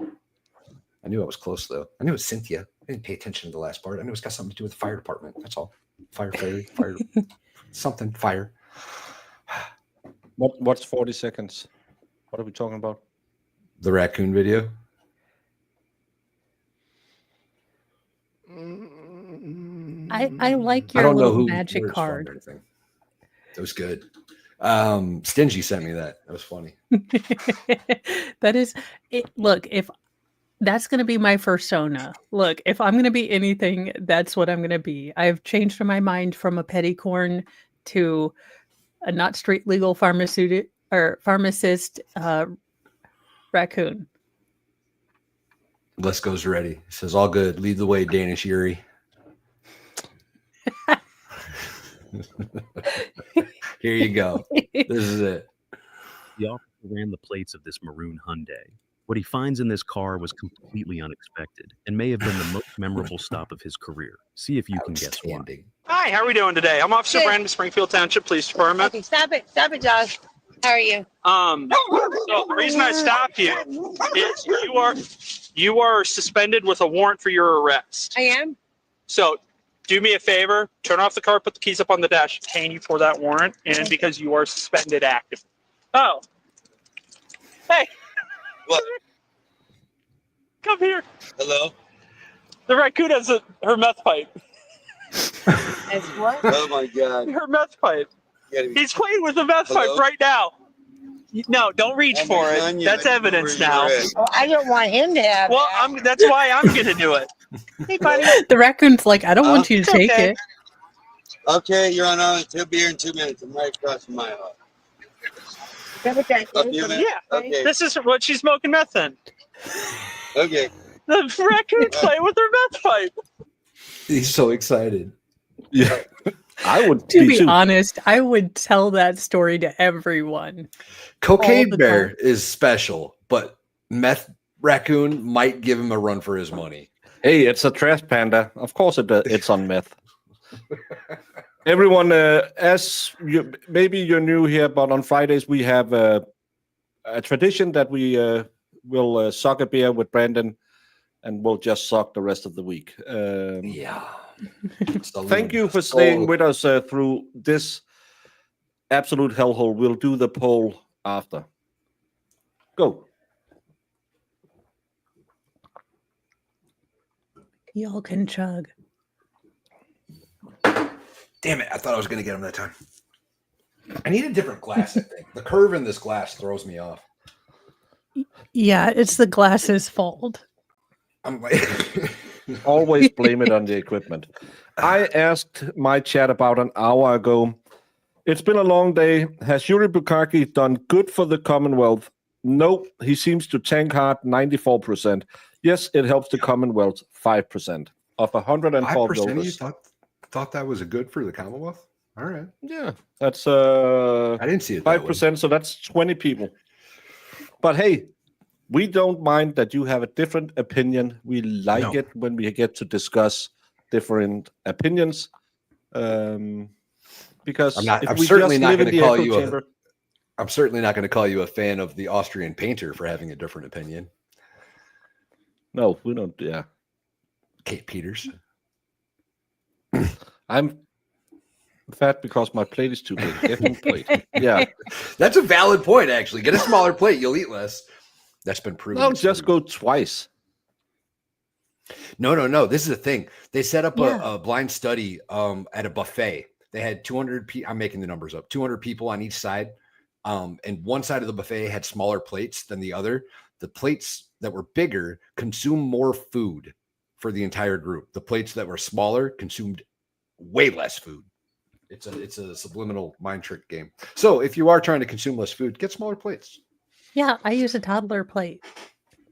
I knew I was close, though. I knew it was Cynthia. I didn't pay attention to the last part. I knew it's got something to do with the fire department. That's all. Fire Fairy. Fire. Something. Fire. What's 40 seconds? What are we talking about? The raccoon video. I like your little magic card. That was good. Stingy sent me that. That was funny. That is it. Look, if that's going to be my persona. Look, if I'm going to be anything, that's what I'm going to be. I've changed my mind from a pettycorn to a not street legal pharmacist raccoon. Les goes ready. He says, all good. Lead the way, Danish Yuri. Here you go. This is it. The officer ran the plates of this maroon Hyundai. What he finds in this car was completely unexpected and may have been the most memorable stop of his career. See if you can guess why. Hi, how are we doing today? I'm Officer Brandon, Springfield Township Police Department. Okay, stop it, Josh. How are you? So the reason I stopped you is you are suspended with a warrant for your arrest. I am? So do me a favor, turn off the car, put the keys up on the dash, detain you for that warrant, and because you are suspended active. Oh. Hey. What? Come here. Hello? The raccoon has her meth pipe. As what? Oh my God. Her meth pipe. He's playing with the meth pipe right now. No, don't reach for it. That's evidence now. Oh, I don't want him to have that. That's why I'm going to do it. Hey, buddy. The raccoon's like, I don't want you to take it. Okay, you're on our he'll be here in 2 minutes. I'm right across from my house. Yeah, okay. This is what she's smoking meth in. Okay. The raccoon's playing with her meth pipe. He's so excited. Yeah. I would To be honest, I would tell that story to everyone. Cocaine Bear is special, but Meth Raccoon might give him a run for his money. Hey, it's a trash panda. Of course it's on meth. Everyone, maybe you're new here, but on Fridays we have a tradition that we will suck a beer with Brandon, and we'll just suck the rest of the week. Yeah. Thank you for staying with us through this absolute hellhole. We'll do the poll after. Go. Y'all can chug. Damn it. I thought I was going to get him that time. I need a different glass, I think. The curve in this glass throws me off. Yeah, it's the glass's fault. I'm like... Always blame it on the equipment. I asked my chat about an hour ago. It's been a long day. Has Yuri Bukaki done good for the Commonwealth? No, he seems to tank hard 94%. Yes, it helps the Commonwealth 5% of 112 voters. You thought that was a good for the Commonwealth? All right. Yeah, that's I didn't see it 5%, so that's 20 people. But hey, we don't mind that you have a different opinion. We like it when we get to discuss different opinions. Because I'm certainly not going to call you I'm certainly not going to call you a fan of the Austrian painter for having a different opinion. No, we don't. Yeah, Kate Peters. fat because my plate is too big. Get a new plate. Yeah. That's a valid point, actually. Get a smaller plate, you'll eat less. That's been proven. No, just go twice. No. This is the thing. They set up a blind study at a buffet. They had 200 people. I'm making the numbers up. 200 people on each side. And one side of the buffet had smaller plates than the other. The plates that were bigger consumed more food for the entire group. The plates that were smaller consumed way less food. It's a subliminal mind trick game. So if you are trying to consume less food, get smaller plates. Yeah, I use a toddler plate.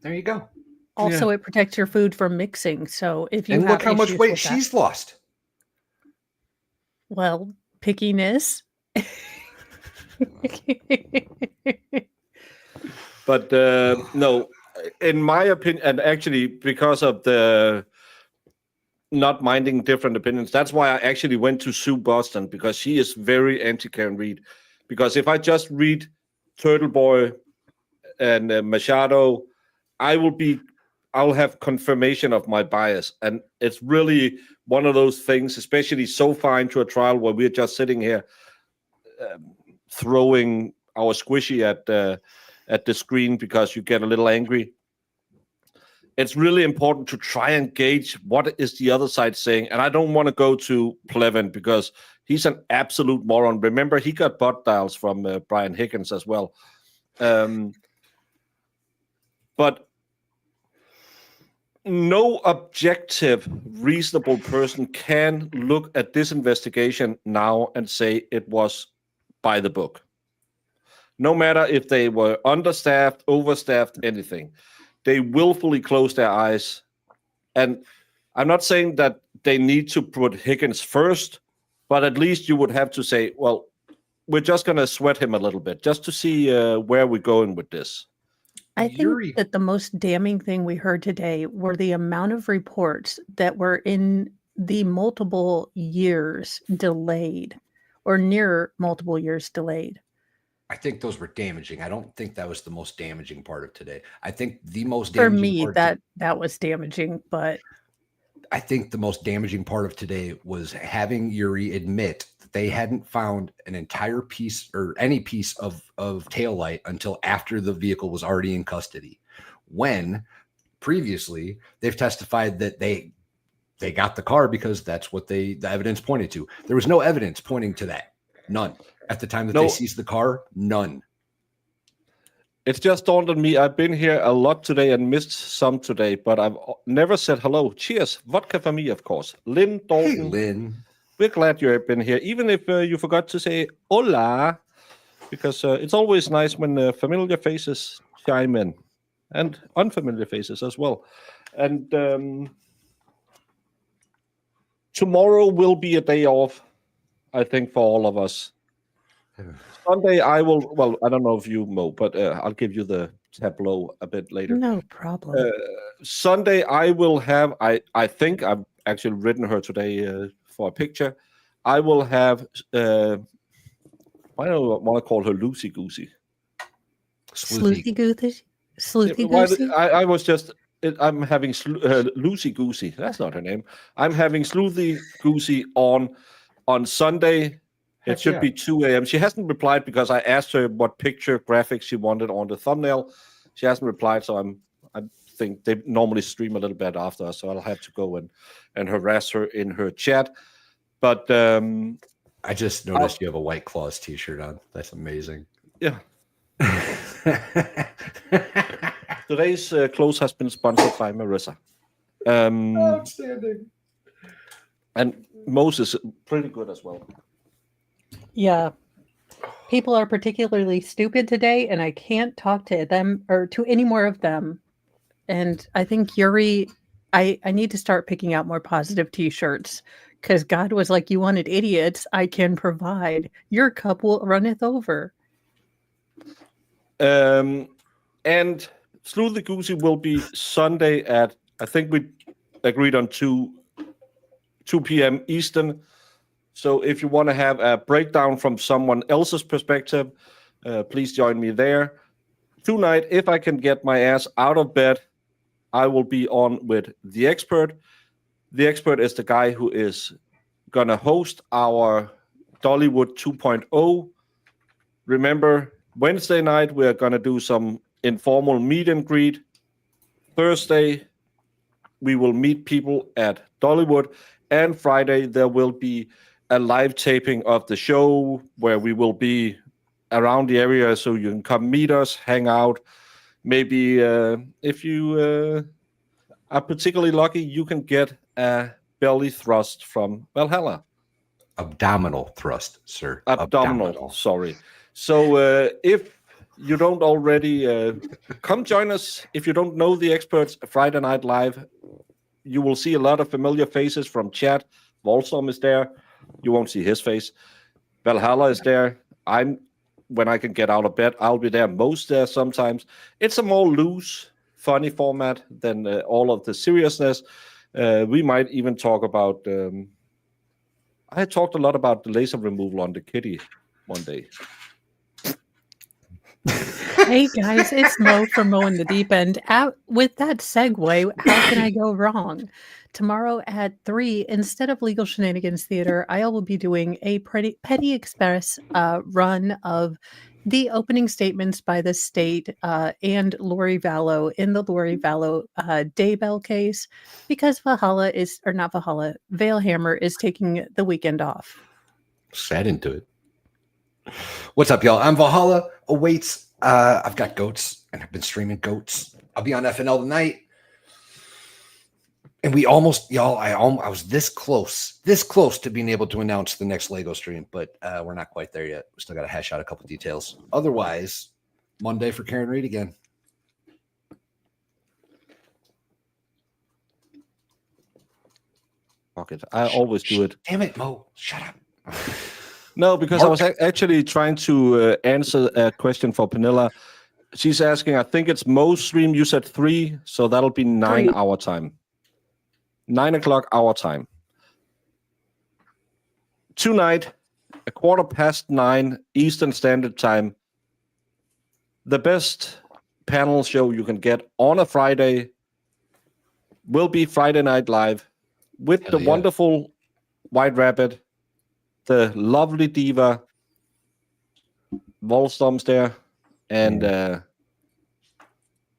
There you go. Also, it protects your food from mixing. So if you And have look how much issues weight with she's that, lost. well, pickiness. But no, in my opinion, and actually because of the not minding different opinions, that's why I actually went to Sue Boston, because she is very anti-Karen Reed. Because if I just read Turtle Boy and Machado, I'll have confirmation of my bias. And it's really one of those things, especially so far into a trial where we're just sitting here throwing our squishy at the screen because you get a little angry. It's really important to try and gauge what is the other side saying. And I don't want to go to Plevin because he's an absolute moron. Remember, he got butt dials from Brian Higgins as well. But no objective, reasonable person can look at this investigation now and say it was by the book. No matter if they were understaffed, overstaffed, anything. They willfully close their eyes. And I'm not saying that they need to put Higgins first, but at least you would have to say, well, we're just going to sweat him a little bit just to see where we're going with this. I think that the most damning thing we heard today were the amount of reports that were in the multiple years delayed or near multiple years delayed. I think those were damaging. I don't think that was the most damaging part of today. I think the most For damaging me, part that was damaging, but I think the most damaging part of today was having Yuri admit that they hadn't found an entire piece or any piece of taillight until after the vehicle was already in custody. When previously they've testified that they got the car because that's what the evidence pointed to. There was no evidence pointing to that. None. At the time that they seized the car, none. It's just dawned on me. I've been here a lot today and missed some today, but I've never said hello. Cheers. Vodka for me, of course. Lynn Dalton. Hey, Lynn. We're glad you've been here, even if you forgot to say hola, because it's always nice when familiar faces chime in, and unfamiliar faces as well. And tomorrow will be a day off, I think, for all of us. Sunday, I will. Well, I don't know if you, Mo, but I'll give you the tableau a bit later. No problem. Sunday, I will have. I think I've actually written her today for a picture. I will have. Why do I want to call her Loosey Goosey? Sleuthy Goosey. Sleuthy Goosey. I was just. I'm having Loosey Goosey. That's not her name. I'm having Sleuthy Goosey on Sunday. It should be 2 a.m. She hasn't replied because I asked her what picture graphics she wanted on the thumbnail. She hasn't replied, so I think they normally stream a little bit after, so I'll have to go and harass her in her chat. But I just noticed you have a White Claws t-shirt on. That's amazing. Yeah. Today's clothes has been sponsored by Marissa. Outstanding. And Moses pretty good as well. Yeah. People are particularly stupid today, and I can't talk to them or to any more of them. And I think Yuri, I need to start picking out more positive t-shirts because God was like, you wanted idiots, I can provide. Your cup will runneth over. And Sleuthy Goosey will be Sunday at, I think we agreed on 2 p.m. Eastern. So if you want to have a breakdown from someone else's perspective, please join me there. Tonight, if I can get my ass out of bed, I will be on with The Expert. The Expert is the guy who is going to host our Dollywood 2.0. Remember, Wednesday night, we're going to do some informal meet and greet. Thursday, we will meet people at Dollywood. And Friday, there will be a live taping of the show where we will be around the area so you can come meet us, hang out. Maybe if you are particularly lucky, you can get a belly thrust from Valhalla. Abdominal thrust, sir. Abdominal. Sorry. So if you don't already, come join us. If you don't know the experts, Friday Night Live, you will see a lot of familiar faces from chat. Volstorm is there. You won't see his face. Valhalla is there. When I can get out of bed, I'll be there most there sometimes. It's a more loose, funny format than all of the seriousness. We might even talk about... I talked a lot about the laser removal on the kitty one day. Hey guys, it's Mo from Mo in the Deep End. With that segue, how can I go wrong? Tomorrow at 3, instead of Legal Shenanigans Theater, I will be doing a Petty Express run of the opening statements by the state and Lori Vallow in the Lori Vallow Daybell case, because Veilhammer is taking the weekend off. Sat into it. What's up, y'all? I'm Valhalla. Awaits. I've got goats, and I've been streaming goats. I'll be on FNL tonight. And we almost, y'all, I was this close to being able to announce the next Lego stream, but we're not quite there yet. We still got to hash out a couple details. Otherwise, Monday for Karen Reed again. Fuck it. I always do it. Damn it, Mo. Shut up. No, because I was actually trying to answer a question for Pernilla. She's asking, I think it's Mo's stream. You said 3, so that'll be 9 our time. 9 o'clock our time. Tonight, 9:15 Eastern Standard Time. The best panel show you can get on a Friday will be Friday Night Live with the wonderful White Rabbit, the lovely diva, Volstorm's there, and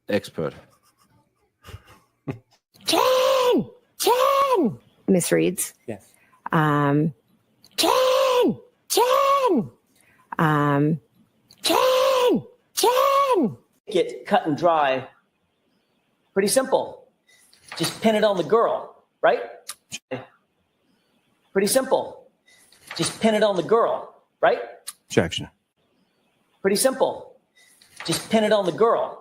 expert. Jen! Misreads. Yes. Jen! Get cut and dry. Pretty simple. Just pin it on the girl, right? Pretty simple. Just pin it on the girl, right? Objection. Pretty simple. Just pin it on the girl.